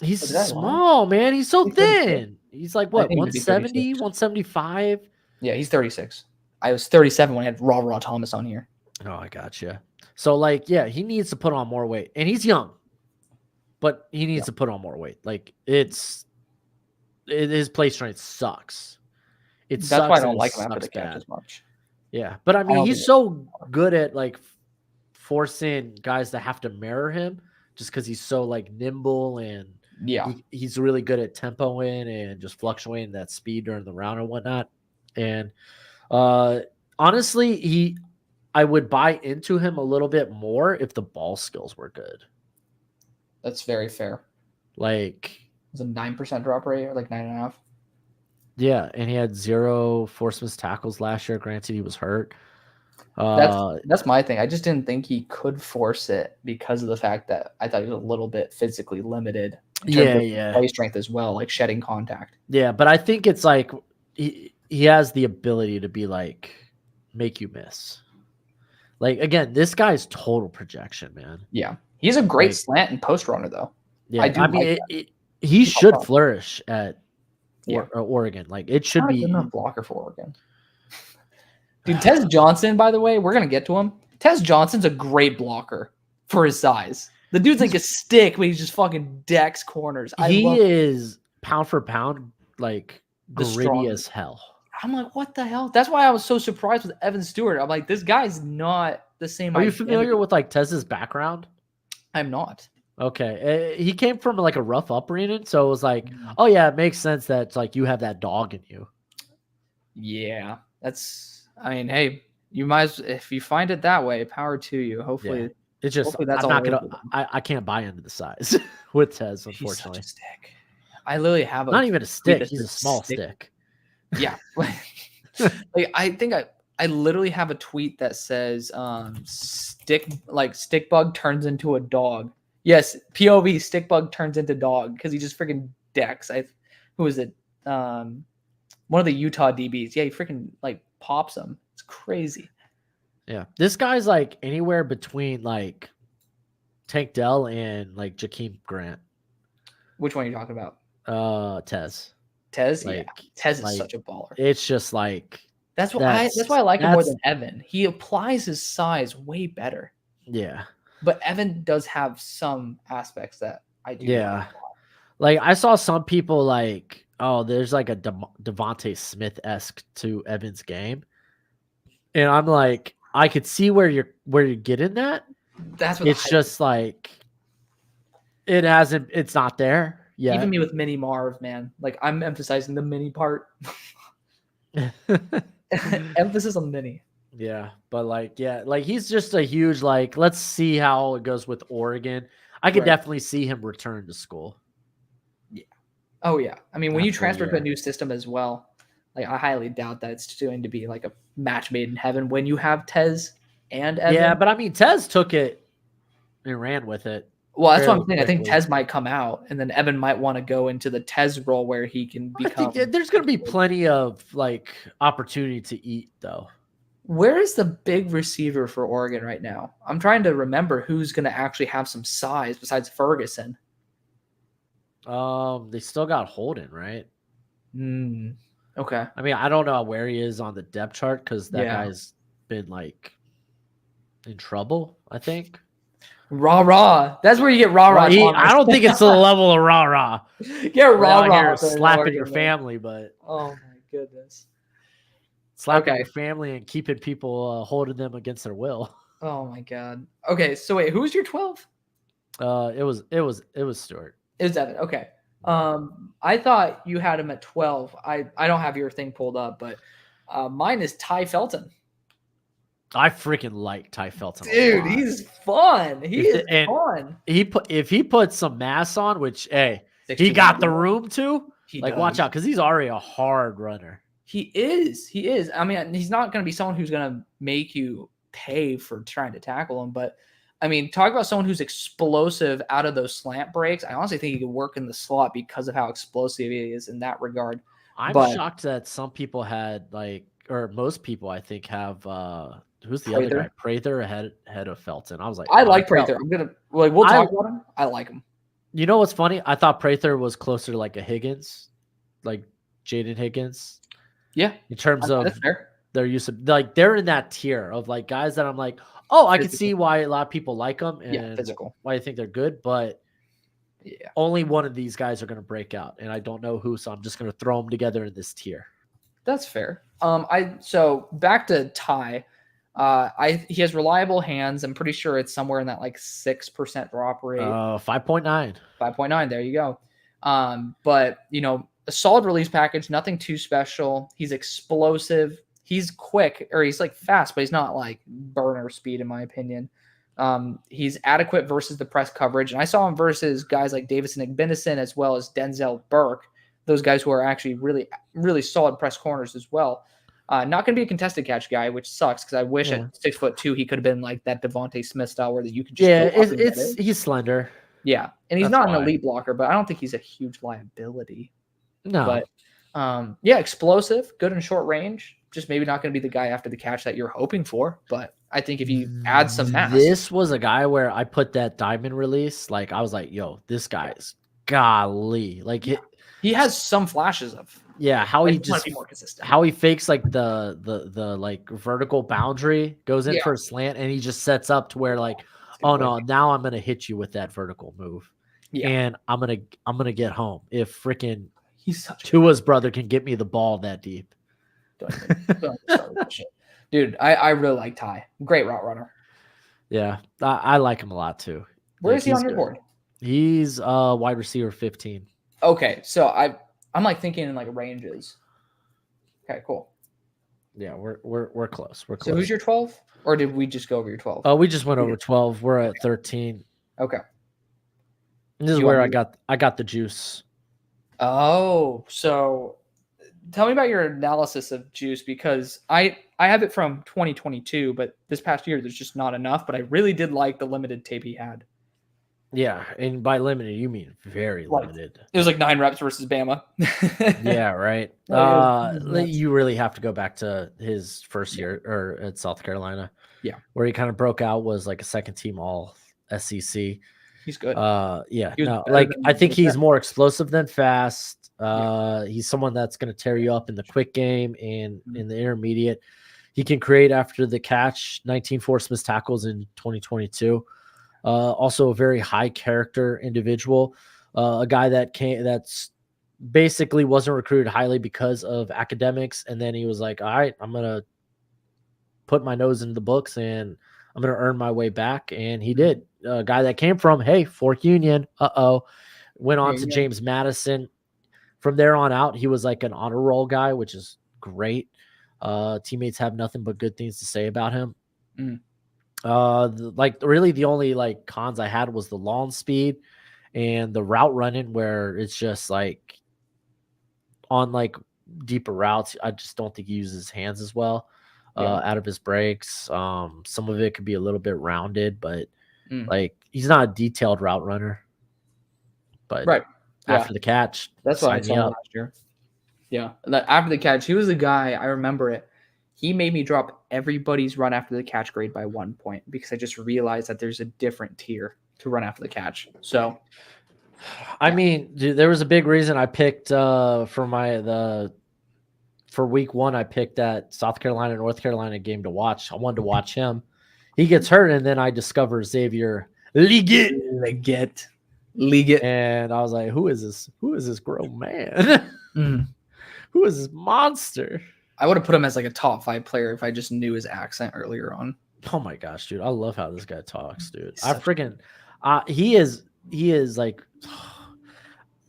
he's small, man. He's so thin. He's like what, 170, 175? Yeah, he's 36. I was 37 when I had Raw Thomas on here. Oh, I gotcha. So, like, yeah, he needs to put on more weight, and he's young, but he needs to put on more weight. Like, his play strength sucks. It That's why I sucks, and don't it like him after the sucks catch bad. as much. Yeah, but I mean, don't he's think so good at like forcing guys to have to mirror him, just because he's so like nimble and Yeah, he's really good at tempoing and just fluctuating that speed during the round and whatnot. And honestly, I would buy into him a little bit more if the ball skills were good. that's very fair. Like, It's a 9% drop rate, or like 9.5. yeah, and he had 0 forced missed tackles last year. Granted, he was hurt. That's my thing. I just didn't think he could force it because of the fact that I thought he was a little bit physically limited in terms of play strength as well, like shedding contact. Yeah, but I think it's like he has the ability to be like make you miss. Like, again, this guy's total projection, man. Yeah, he's a great slant and post runner, though. Yeah, I mean, he should flourish at Oregon. Like, it should be a good enough blocker for Oregon. Dude, Tez Johnson, by the way, we're gonna get to him. Tez Johnson's a great blocker for his size. The dude's like a stick, but he just fucking decks corners. He is pound for pound like gritty as hell. I'm like, what the hell? That's why I was so surprised with Evan Stewart. I'm like, this guy's not the same. Are you familiar with like Tez's background? I'm not. Okay, he came from like a rough upbringing, so it was like, oh yeah, it makes sense that it's like you have that dog in you. Yeah, that's. I mean, hey, you might as, if you find it that way, power to you. Hopefully, it's just that's I'm not gonna. I can't buy into the size with Tez, unfortunately. He's such a stick. I literally have not even a stick. He's a small stick. Yeah, like I think I literally have a tweet that says stick bug turns into a dog. Yes, POV stick bug turns into dog because he just freaking decks. Who is it? One of the Utah DBs. Yeah, he freaking like pops him. It's crazy. Yeah, this guy's like anywhere between like Tank Dell and like Jakeem Grant. Which one are you talking about? Tez. Tez, like, yeah. Tez is like, such a baller. It's just like that's why I like him more than Evan. He applies his size way better. Yeah, but Evan does have some aspects that I do. Yeah, like I saw some people like, oh, there's like a Devontae Smith-esque to Evan's game, and I'm like, I could see where you're getting that. That's what it's just like it's not there. Yeah, even me with Mini Marv, man. Like I'm emphasizing the mini part. Emphasis on mini. Yeah, but like, he's just a huge like. Let's see how it goes with Oregon. I could definitely see him return to school. Yeah. Oh yeah. I mean, when you transfer to a new system as well, like I highly doubt that it's going to be like a match made in heaven when you have Tez and Evan. Yeah, but I mean, Tez took it and ran with it. Well, that's what I'm saying. I think Tez might come out, and then Evan might want to go into the Tez role where he can become. I think there's going to be plenty of like opportunity to eat, though. Where is the big receiver for Oregon right now? I'm trying to remember who's going to actually have some size besides Ferguson. They still got Holden, right? Okay. I mean, I don't know where he is on the depth chart because that guy's been like in trouble, I think. Rah. That's where you get rah. I don't think it's to the level of rah. Yeah, rah. Slapping your family, but oh my goodness, slapping your family and keeping people holding them against their will. Oh my god. Okay, so wait, who's your 12? It was Stewart. It was Evan. Okay. I thought you had him at 12. I don't have your thing pulled up, but mine is Tai Felton. I freaking like Tai Felton. Dude, he's fun. He is fun. If he puts some mass on, which he got the room to, watch out because he's already a hard runner. He is. I mean, he's not going to be someone who's going to make you pay for trying to tackle him, but I mean, talk about someone who's explosive out of those slant breaks. I honestly think he could work in the slot because of how explosive he is in that regard. I'm shocked that some people had or most people I think have who's the other guy? Prather ahead of Felton. I was like, I like Prather. We'll talk about him. I like him. You know what's funny? I thought Prather was closer to like a Higgins, like Jaden Higgins. Yeah. In terms of that's fair. They're used to like they're in that tier of like guys that I'm like, oh, I can see why a lot of people like them and physical. why I think they're good, but only one of these guys are going to break out, and I don't know who, so I'm just going to throw them together in this tier. That's fair. So back to Ty. He has reliable hands. I'm pretty sure it's somewhere in that like 6% drop rate. 5.9. 5.9. There you go. But a solid release package, nothing too special. He's explosive. He's quick, or he's like fast, but he's not like burner speed in my opinion. He's adequate versus the press coverage, and I saw him versus guys like Davison Igbinison as well as Denzel Burke. Those guys who are actually really, really solid press corners as well. Not going to be a contested catch guy, which sucks because I wish at 6'2" he could have been like that Devontae Smith style where you could just he's slender. Yeah, and he's not an elite blocker, but I don't think he's a huge liability. No, but explosive, good in short range. Just maybe not going to be the guy after the catch that you're hoping for. But I think if you add some mass, this was a guy where I put that diamond release. Like I was like, yo, this guy's golly, like he has some flashes of how he just be more consistent. How he fakes like the like vertical boundary, goes in for a slant, and he just sets up to where like, oh no, now I'm gonna hit you with that vertical move, and I'm gonna get home if freaking Tua's brother can get me the ball that deep. Don't start with shit. Dude, I really like Ty. Great route runner. Yeah, I like him a lot too. Where is he on your board? He's wide receiver 15. Okay, so I'm like thinking in like ranges. Okay, cool. Yeah, we're close. We're close. So who's your 12? Or did we just go over your 12? Oh, we just went over 12. We're at 13. Okay. And this is where I got the juice. Oh, so tell me about your analysis of juice, because I have it from 2022, but this past year there's just not enough. But I really did like the limited tape he had. Yeah, and by limited you mean very limited. It was like 9 reps versus Bama. Yeah, right. You really have to go back to his first year or at South Carolina. Yeah, where he kind of broke out, was like a second team all SEC. He's good. I think he's more explosive than fast. He's someone that's going to tear you up in the quick game and in the intermediate. He can create after the catch. 19 forced missed tackles in 2022. Also a very high character individual, a guy that's basically wasn't recruited highly because of academics. And then he was like, all right, I'm going to put my nose into the books and I'm going to earn my way back. And he did. A guy that came from, Fork Union, went on to James Madison. From there on out, he was like an honor roll guy, which is great. Teammates have nothing but good things to say about him. Really the only like cons I had was the long speed and the route running, where it's just like on like deeper routes, I just don't think he uses his hands as well out of his breaks. Some of it could be a little bit rounded, but like he's not a detailed route runner. But after the catch, that's what I saw last year. Yeah, after the catch, he was the guy, I remember it. He made me drop everybody's run after the catch grade by 1 point because I just realized that there's a different tier to run after the catch. So, I mean, dude, there was a big reason I picked for week 1. I picked that South Carolina North Carolina game to watch. I wanted to watch him. He gets hurt, and then I discover Xavier Liggett, and I was like, "Who is this? Who is this grown man? Who is this monster?" I would have put him as like a top 5 player if I just knew his accent earlier on. Oh my gosh, dude. I love how this guy talks, dude. He is like,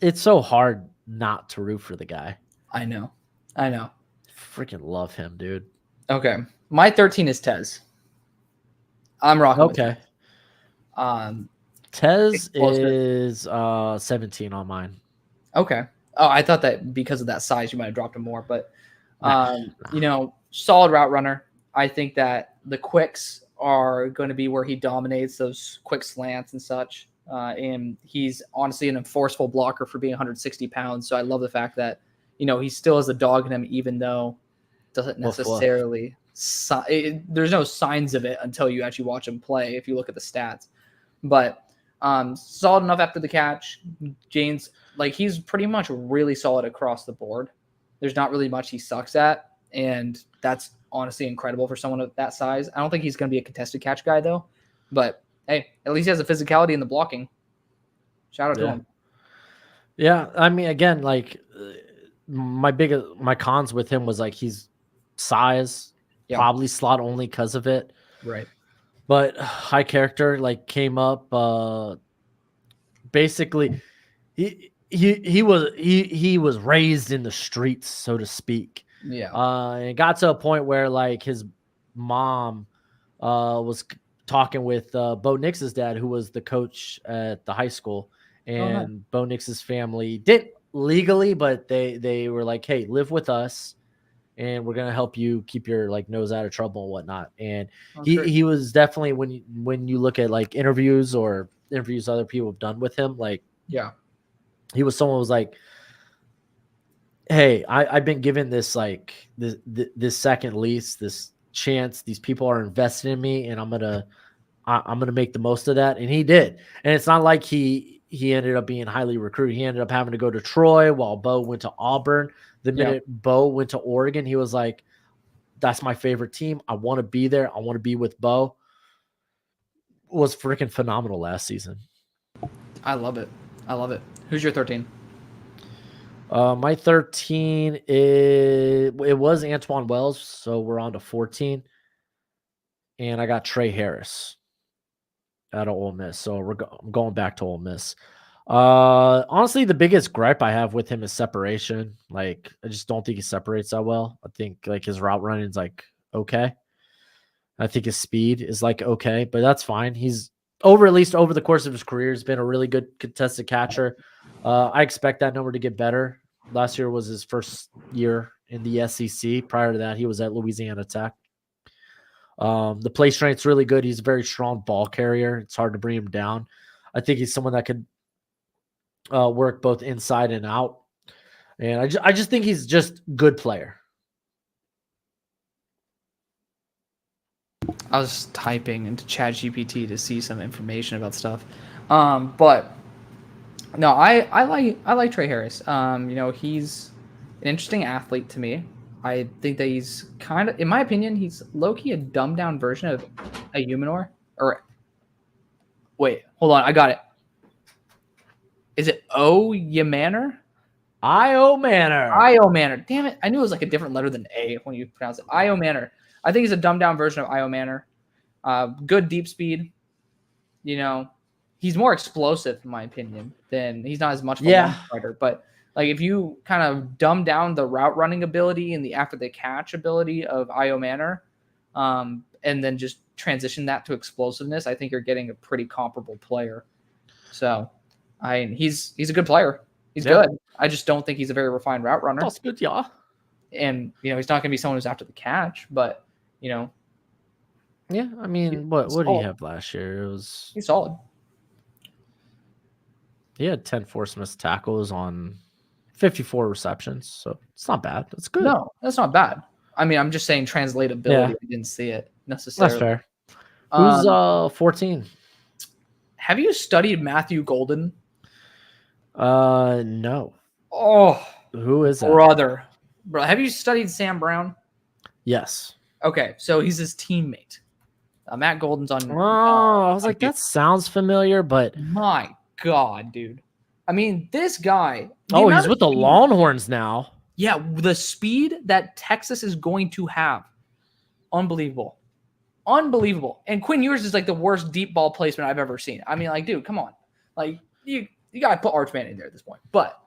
it's so hard not to root for the guy. I know. Freaking love him, dude. Okay. My 13 is Tez. I'm rocking. Okay. Tez is 17 on mine. Okay. Oh, I thought that because of that size, you might have dropped him more, but solid route runner. I think that the quicks are going to be where he dominates, those quick slants and such. And he's honestly an enforceable blocker for being 160 pounds. So I love the fact that, he still has a dog in him, even though it doesn't necessarily, there's no signs of it until you actually watch him play, if you look at the stats. But solid enough after the catch. James, he's pretty much really solid across the board. There's not really much he sucks at, and that's honestly incredible for someone of that size. I don't think he's going to be a contested catch guy though, but hey, at least he has a physicality in the blocking. Shout out to him. Yeah, I mean, again, like my cons with him was like he's size, probably slot only because of it, right? But high character, like came up. Basically, he was raised in the streets, so to speak. Yeah. And it got to a point where like his mom was talking with Bo Nix's dad, who was the coach at the high school, and Bo Nix's family didn't legally, but they were like, hey, live with us and we're gonna help you keep your like nose out of trouble and whatnot. And he was definitely, when you look at like interviews other people have done with him, like he was someone who was like, hey, I've been given this like this second lease, this chance. These people are invested in me, and I'm gonna make the most of that. And he did. And it's not like he ended up being highly recruited. He ended up having to go to Troy while Bo went to Auburn. The minute Bo went to Oregon, he was like, that's my favorite team. I want to be there. I want to be with Bo. Was freaking phenomenal last season. I love it. Who's your 13? My 13 it was Antoine Wells, so we're on to 14. And I got Trey Harris out of Ole Miss. So I'm going back to Ole Miss. Honestly, the biggest gripe I have with him is separation. Like, I just don't think he separates that well. I think like his route running is like okay. I think his speed is like okay, but that's fine. He's at least over the course of his career, has been a really good contested catcher. I expect that number to get better. Last year was his first year in the SEC. Prior to that, he was at Louisiana Tech. The play strength's really good. He's a very strong ball carrier. It's hard to bring him down. I think he's someone that could work both inside and out. And I just think he's just good player. I was typing into ChatGPT to see some information about stuff. But no, I like Trey Harris. He's an interesting athlete to me. I think that he's kind of, in my opinion, he's low-key a dumbed-down version of a Umanor. Or, wait, hold on, I got it. Is it Manor? Io Manor. Io Manor. Damn it, I knew it was like a different letter than A when you pronounce it. Io Manor. I think he's a dumbed-down version of Io Manor. Good deep speed. He's more explosive, in my opinion, than he's not as much of a long strider, but like if you kind of dumb down the route running ability and the after the catch ability of Io Manor, and then just transition that to explosiveness, I think you're getting a pretty comparable player. So, he's a good player. He's good. I just don't think he's a very refined route runner. That's good, yeah. And he's not going to be someone who's after the catch, but yeah. I mean, what did he have last year? He's solid. He had 10 forced missed tackles on 54 receptions, so it's not bad. That's good. No, that's not bad. I mean, I'm just saying translatability. I didn't see it necessarily. That's fair. Who's 14? Have you studied Matthew Golden? No. Oh, who is that? Brother, have you studied Sam Brown? Yes. Okay, so he's his teammate. Matt Golden's on. Oh, I was like, that sounds familiar, but my God, dude. I mean, this guy. Oh, he's with the Longhorns now. Yeah, the speed that Texas is going to have. Unbelievable. And Quinn Ewers is like the worst deep ball placement I've ever seen. I mean, like, dude, come on. Like, you got to put Arch Manning there at this point. But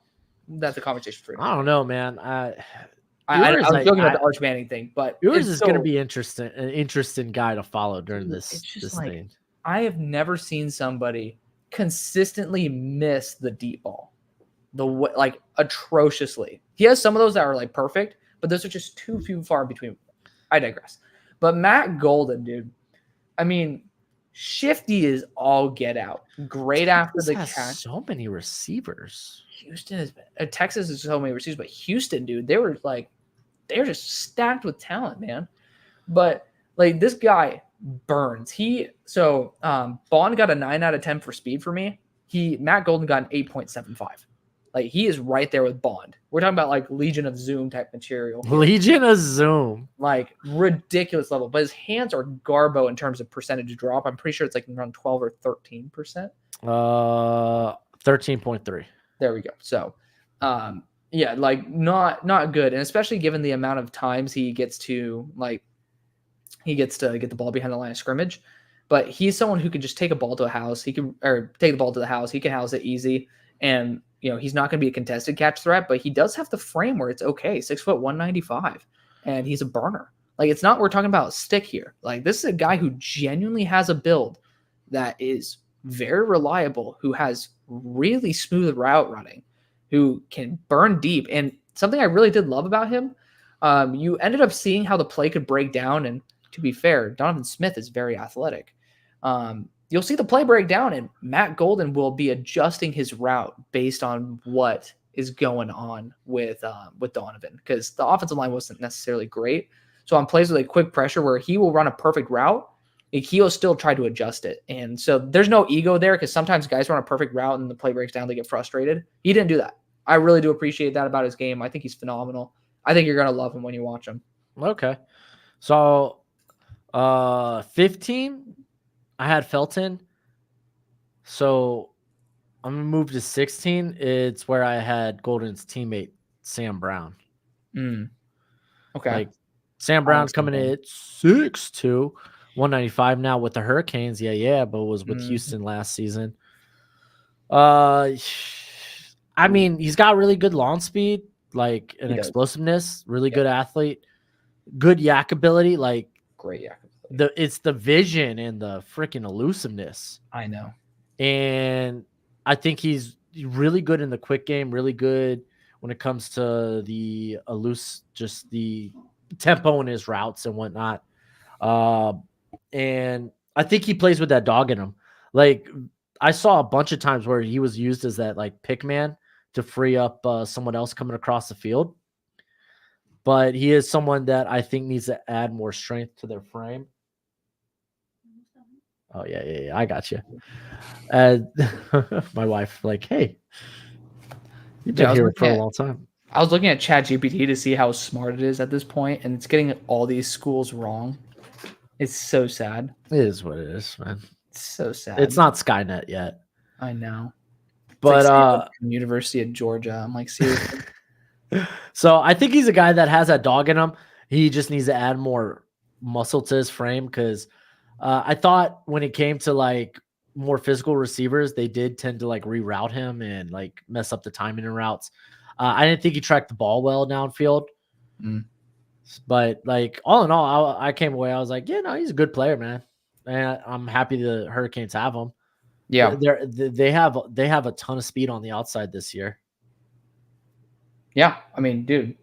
that's a conversation for you. I don't know, man. I was joking about the Arch Manning thing, but Ewers is going to be an interesting guy to follow during this thing. I have never seen somebody consistently miss the deep ball, like atrociously. He has some of those that are like perfect, but those are just too few far between. I digress. But Matt Golden, dude, I mean, shifty is all get out. Great after the catch. So many receivers. Houston is Texas is so many receivers, but Houston, dude, they're just stacked with talent, man. But like this guy burns. Bond got a 9 out of 10 for speed for me. Matt Golden got an 8.75. Like he is right there with Bond. We're talking about like Legion of Zoom type material. Legion of Zoom. Like ridiculous level. But his hands are garbo in terms of percentage drop. I'm pretty sure it's like around 12 or 13%. 13.3. There we go. So yeah, like not good. And especially given the amount of times he gets to get the ball behind the line of scrimmage. But he's someone who can just take a ball to a house. He can take the ball to the house. He can house it easy. And he's not going to be a contested catch threat, but he does have the frame where it's okay. 6 foot 195, and he's a burner. Like it's not, we're talking about stick here. Like this is a guy who genuinely has a build that is very reliable, who has really smooth route running, who can burn deep. And something I really did love about him, you ended up seeing how the play could break down. And to be fair, Donovan Smith is very athletic. You'll see the play break down, and Matt Golden will be adjusting his route based on what is going on with Donovan, because the offensive line wasn't necessarily great. So on plays with a quick pressure where he will run a perfect route, he'll still try to adjust it. And so there's no ego there, because sometimes guys run a perfect route and the play breaks down, they get frustrated. He didn't do that. I really do appreciate that about his game. I think he's phenomenal. I think you're going to love him when you watch him. Okay. So 15, I had Felton. So I'm going to move to 16. It's where I had Golden's teammate, Sam Brown. Okay. Like Sam Brown's coming in at 6'2", 195 now with the Hurricanes. Yeah, but was with Houston last season. I mean, he's got really good launch speed, like an explosiveness, really good athlete, good yak ability, like great yak ability. It's the vision and the freaking elusiveness. I know. And I think he's really good in the quick game, really good when it comes to the just the tempo in his routes and whatnot. And I think he plays with that dog in him. Like I saw a bunch of times where he was used as that like pick man to free up someone else coming across the field. But he is someone that I think needs to add more strength to their frame. Oh, yeah. I got you. My wife, like, hey, you've been here for a long time. I was looking at ChatGPT to see how smart it is at this point, and it's getting all these schools wrong. It's so sad. It is what it is, man. It's so sad. It's not Skynet yet. I know. But like University of Georgia. I'm like, seriously. So I think he's a guy that has that dog in him. He just needs to add more muscle to his frame, because I thought when it came to like more physical receivers, they did tend to like reroute him and like mess up the timing and routes. I didn't think he tracked the ball well downfield. But like all in all, I came away. I was like, yeah, no, he's a good player, man. And I'm happy the Hurricanes have him. Yeah, they have a ton of speed on the outside this year. Yeah, I mean, dude,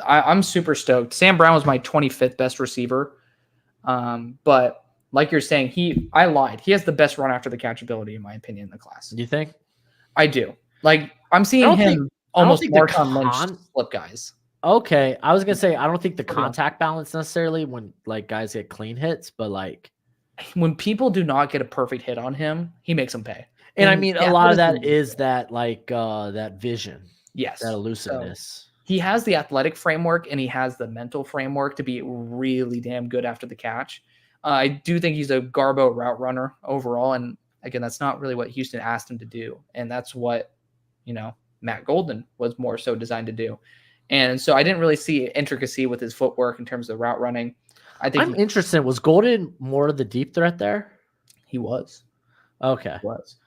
I'm super stoked. Sam Brown was my 25th best receiver, but like you're saying, I lied. He has the best run after the catch ability, in my opinion, in the class. You think? I do. Like I'm seeing him almost Marshawn Lynch flip guys. Okay, I was gonna say I don't think the contact balance necessarily when like guys get clean hits, but like when people do not get a perfect hit on him, he makes them pay. And I mean, a lot of that is that like that vision. Yes. That elusiveness. So he has the athletic framework and he has the mental framework to be really damn good after the catch. I do think he's a garbo route runner overall. And again, that's not really what Houston asked him to do. And that's what, Matt Golden was more so designed to do. And so I didn't really see intricacy with his footwork in terms of route running. I'm interested. Was Golden more of the deep threat there? He was. Okay. He was.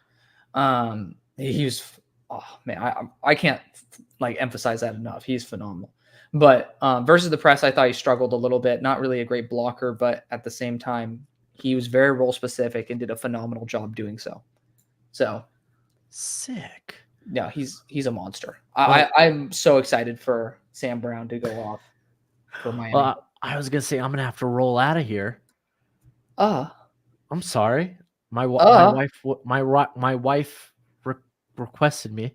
He was, oh man, I can't like emphasize that enough. He's phenomenal. But versus the press, I thought he struggled a little bit. Not really a great blocker, but at the same time, he was very role specific and did a phenomenal job doing so. So sick. Yeah, he's a monster. I'm so excited for Sam Brown to go off for Miami. Well, I was gonna say I'm gonna have to roll out of here. I'm sorry. My wife requested me.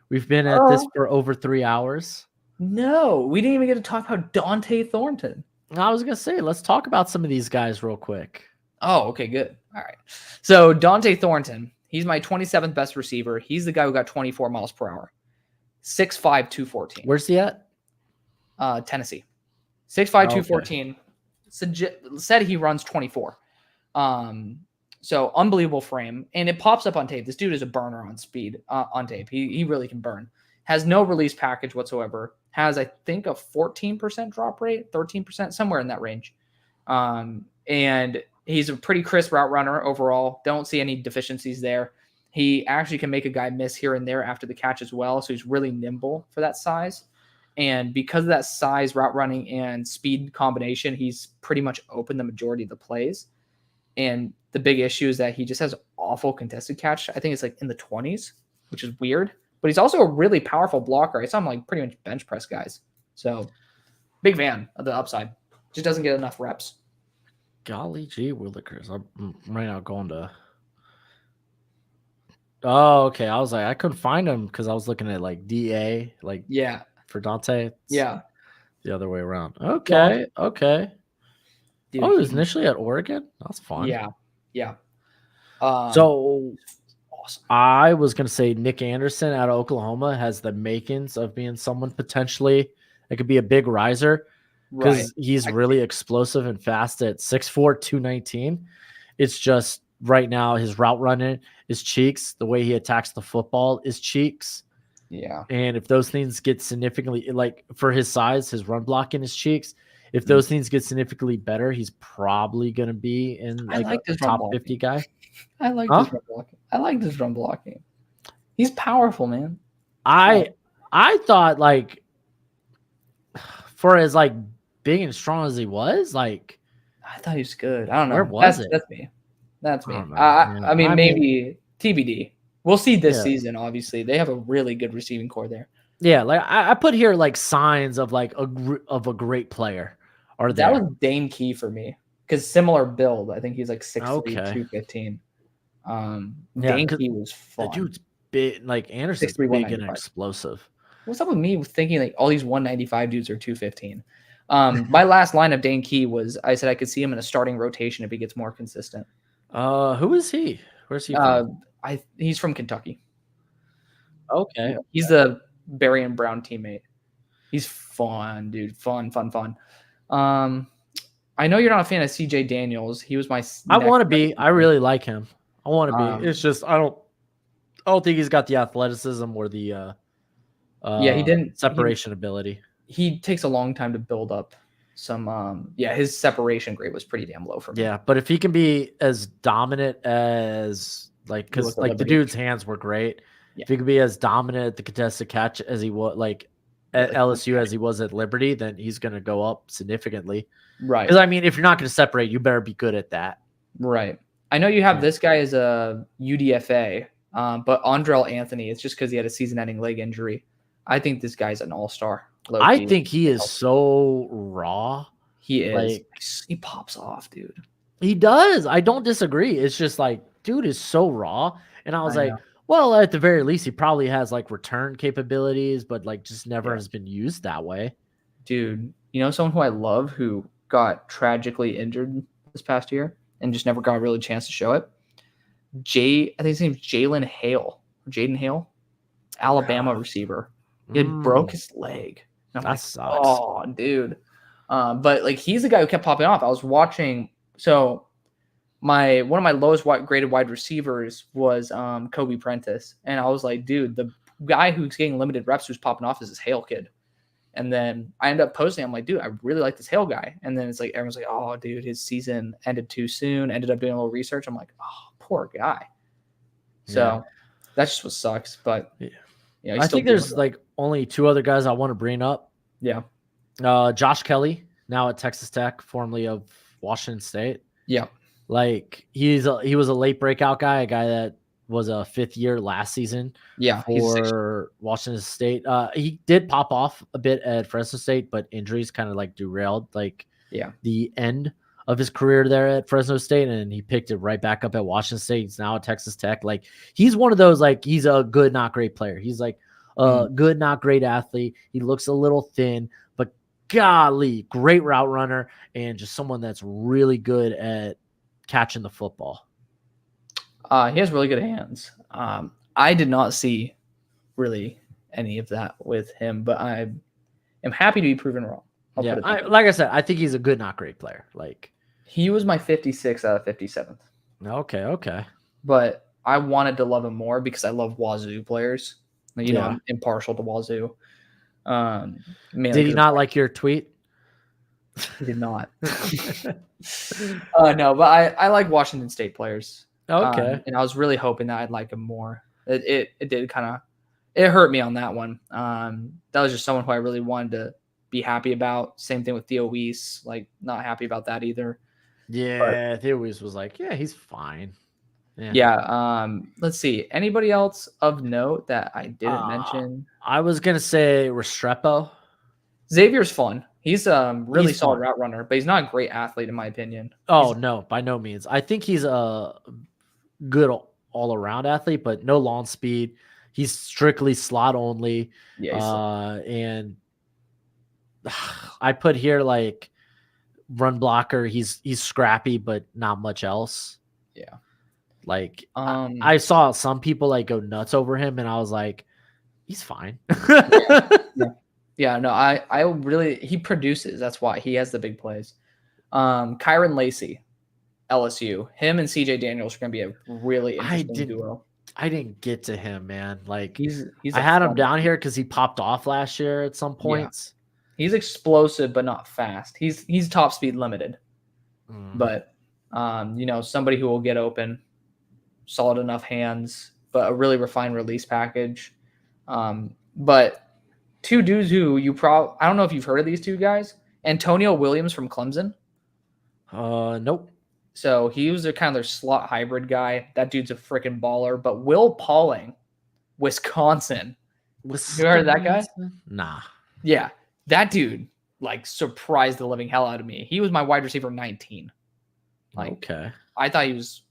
We've been at this for over 3 hours. No, we didn't even get to talk about Dante Thornton. I was gonna say let's talk about some of these guys real quick. Oh, okay, good. All right. So Dante Thornton, he's my 27th best receiver. He's the guy who got 24 miles per hour. 6'5", 214. Where's he at? Tennessee. 6'5", 214. Said he runs 24. So unbelievable frame, and it pops up on tape. This dude is a burner on speed on tape. He really can burn. Has no release package whatsoever. Has, I think, a 14% drop rate, 13%, somewhere in that range. And he's a pretty crisp route runner overall. Don't see any deficiencies there. He actually can make a guy miss here and there after the catch as well. So he's really nimble for that size. And because of that size, route running, and speed combination, he's pretty much open the majority of the plays. And the big issue is that he just has awful contested catch. I think it's like in the 20s, which is weird. But he's also a really powerful blocker. I saw him like pretty much bench press guys. So big fan of the upside. Just doesn't get enough reps. Golly gee willikers. I'm right now going to. Oh, okay. I was like, I couldn't find him because I was looking at like DA, like for Dante. It's the other way around. Okay, okay. Dude, he was initially at Oregon. That's fun. Yeah. So awesome. I was gonna say Nick Anderson out of Oklahoma has the makings of being someone potentially that could be a big riser because he's really explosive and fast at 6'4", 219. It's just right now his route running is cheeks. The way he attacks the football is cheeks. Yeah. And if those things get significantly, like for his size, his run blocking is cheeks. If those things get significantly better, he's probably going to be in like a top 50 guy. I like this run blocking. I like this run blocking. He's powerful, man. I thought like for as like big and strong as he was, like I thought he was good. I don't know. Where was it? That's me. I mean, maybe TBD. We'll see this season. Obviously, they have a really good receiving core there. Yeah, like I put here like signs of like a great player. That was Dane Key for me because similar build. I think he's like 6'3", 215. Dane Key was fun. The dude's big, like Anderson's big and explosive. What's up with me thinking like all these 195 dudes are 215? My last line of Dane Key was I said I could see him in a starting rotation if he gets more consistent. Who is he? Where's he from? He's from Kentucky. Okay. He's the Barry and Brown teammate. He's fun, dude. Fun. I know you're not a fan of CJ Daniels. He was my. I want to be. I really like him. I want to be. It's just I don't think he's got the athleticism or the. He didn't separation ability. He takes a long time to build up some. His separation grade was pretty damn low for me. Yeah, but if he can be as dominant as because the dude's hands were great. Yeah. If he could be as dominant at the contested catch as he was like at LSU as he was at Liberty, then he's going to go up significantly. Right. Because I mean, if you're not going to separate, you better be good at that. Right. I know you have this guy as a UDFA, but Andrell Anthony, it's just because he had a season-ending leg injury. I think this guy's an all-star. I think he is so raw. He is. He pops off, dude. He does. I don't disagree. It's just like, dude is so raw. And I was like, well, at the very least, he probably has like return capabilities, but like just never has been used that way. Dude, you know someone who I love who got tragically injured this past year and just never got a really chance to show it? I think his name's Jaden Hale, Alabama receiver. He broke his leg. That sucks. Oh, dude. But like he's the guy who kept popping off. I was watching. So one of my lowest graded wide receivers was Kobe Prentice, and I was like, dude, the guy who's getting limited reps who's popping off is this Hale kid. And then I ended up posting. I'm like, dude, I really like this Hale guy. And then it's like everyone's like, oh, dude, his season ended too soon. Ended up doing a little research. I'm like, oh, poor guy. So that's just what sucks. But I think there's like only two other guys I want to bring up. Yeah. Josh Kelly, now at Texas Tech, formerly of Washington State. Yeah. Like he was a late breakout guy, a guy that was a fifth year last season. Yeah, for Washington State. He did pop off a bit at Fresno State, but injuries kind of like derailed the end of his career there at Fresno State, and he picked it right back up at Washington State. He's now at Texas Tech. Like he's one of those, like he's a good, not great player. He's like a good, not great athlete. He looks a little thin, but golly, great route runner and just someone that's really good at catching the football. He has really good hands. I did not see really any of that with him, but I am happy to be proven wrong. Like I said, I think he's a good, not great player. Like he was my 56 out of 57th. Okay. But I wanted to love him more because I love Wazoo players. You know, I'm impartial to Wazoo. Did he not like your tweet? He did not. No, but I like Washington State players. Okay. And I was really hoping that I'd like him more. It did kind of, it hurt me on that one. That was just someone who I really wanted to be happy about. Same thing with Theo Weiss, like not happy about that either. Yeah, Theo Weiss was like, yeah, he's fine. Yeah. Let's see. Anybody else of note that I didn't mention? I was gonna say Restrepo. Xavier's fun. He's really solid route runner, but he's not a great athlete in my opinion. Oh, no, by no means. I think he's a good all-around athlete, but no launch speed. He's strictly slot only. Yeah. And I put here like run blocker. He's scrappy, but not much else. Yeah. Like I saw some people like go nuts over him, and I was like, he's fine. Yeah, no, I really, he produces. That's why he has the big plays. Kyron Lacey, LSU. Him and CJ Daniels are going to be a really interesting duo. I didn't get to him, man. Like I had him down here because he popped off last year at some points. Yeah. He's explosive, but not fast. He's top speed limited. But you know, somebody who will get open, solid enough hands, but a really refined release package. But two dudes who I don't know if you've heard of these two guys. Antonio Williams from Clemson. Nope. So he was their slot hybrid guy. That dude's a freaking baller. But Will Pauling, Wisconsin. You heard of that guy? Nah. Yeah. That dude like surprised the living hell out of me. He was my wide receiver 19. Like, okay. I thought he was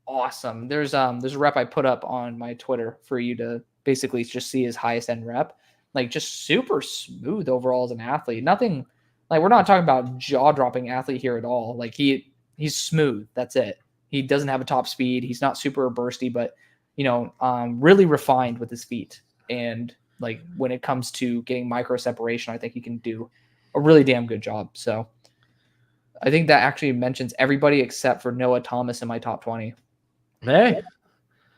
awesome. There's a rep I put up on my Twitter for you to basically just see his highest end rep. Like just super smooth overall as an athlete. Nothing like, we're not talking about jaw-dropping athlete here at all. Like he's smooth. That's it. He doesn't have a top speed. He's not super bursty, but you know, really refined with his feet. And like when it comes to getting micro separation, I think he can do a really damn good job. So I think that actually mentions everybody except for Noah Thomas in my top 20. Hey,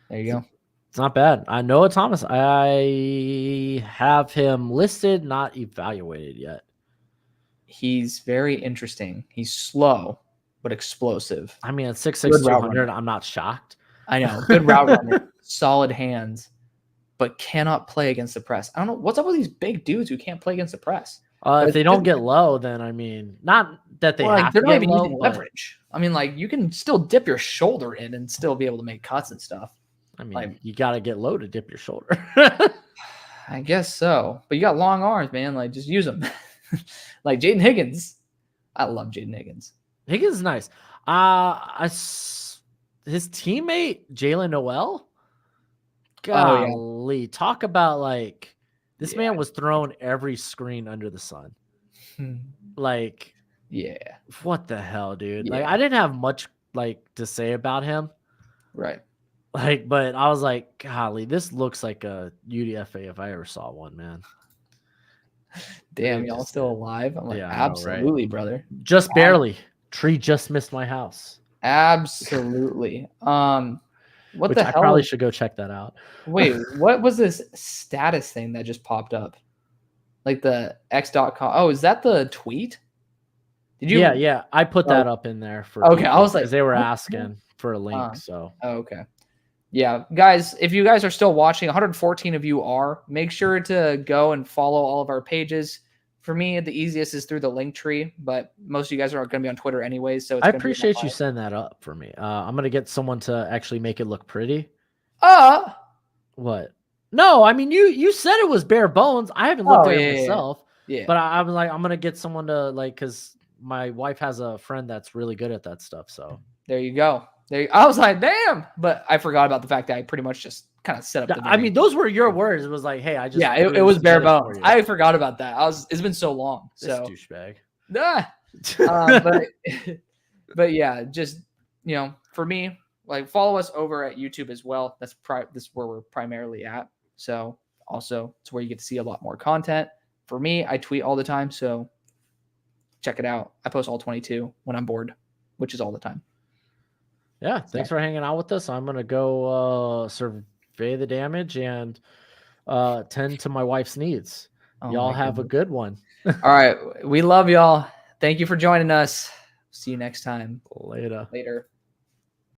there you go. It's not bad. I know Thomas. I have him listed, not evaluated yet. He's very interesting. He's slow, but explosive. I mean, at 6'6", 200, I'm not shocked. I know. Good route runner, solid hands, but cannot play against the press. I don't know. What's up with these big dudes who can't play against the press? If they don't get low, then I mean, not that they have they're to not get even low, using leverage. I mean, like you can still dip your shoulder in and still be able to make cuts and stuff. I mean, like, you got to get low to dip your shoulder. I guess so. But you got long arms, man. Like, just use them. Like Jaden Higgins. I love Jaden Higgins. Higgins is nice. His teammate, Jalen Noel. Golly. Talk about, like, this man was throwing every screen under the sun. Like, yeah. What the hell, dude? Yeah. Like, I didn't have much, like, to say about him. Right. Like, but I was like, golly, this looks like a UDFA if I ever saw one, man. Damn, y'all still alive? I'm like, absolutely, brother. Just barely. Tree just missed my house. Absolutely. What the hell? I probably should go check that out. Wait, what was this status thing that just popped up? Like the x.com. Oh, is that the tweet? Did you? Yeah. I put that up in there for. Okay, I was like, they were asking for a link. So. Okay. Yeah, guys, if you guys are still watching, 114 of you are, make sure to go and follow all of our pages. For me, the easiest is through the link tree, but most of you guys are going to be on Twitter anyways. So I appreciate you sending that up for me. I'm going to get someone to actually make it look pretty. What? No, I mean, you said it was bare bones. I haven't looked at it myself. Yeah. But I'm like, I'm going to get someone to, like, because my wife has a friend that's really good at that stuff. So there you go. I was like, damn, but I forgot about the fact that I pretty much just kind of set up the I mean, those were your words. It was like, hey, I just it was bare bones. I forgot about that. It's been so long. So douchebag. But yeah, just for me, like follow us over at YouTube as well. That's where we're primarily at. So Also, it's where you get to see a lot more content. For me, I tweet all the time, so check it out. I post all 22 when I'm bored, which is all the time. Yeah, thanks for hanging out with us. I'm gonna go survey the damage and tend to my wife's needs. Y'all have a good one. All right, we love y'all. Thank you for joining us. See you next time. Later.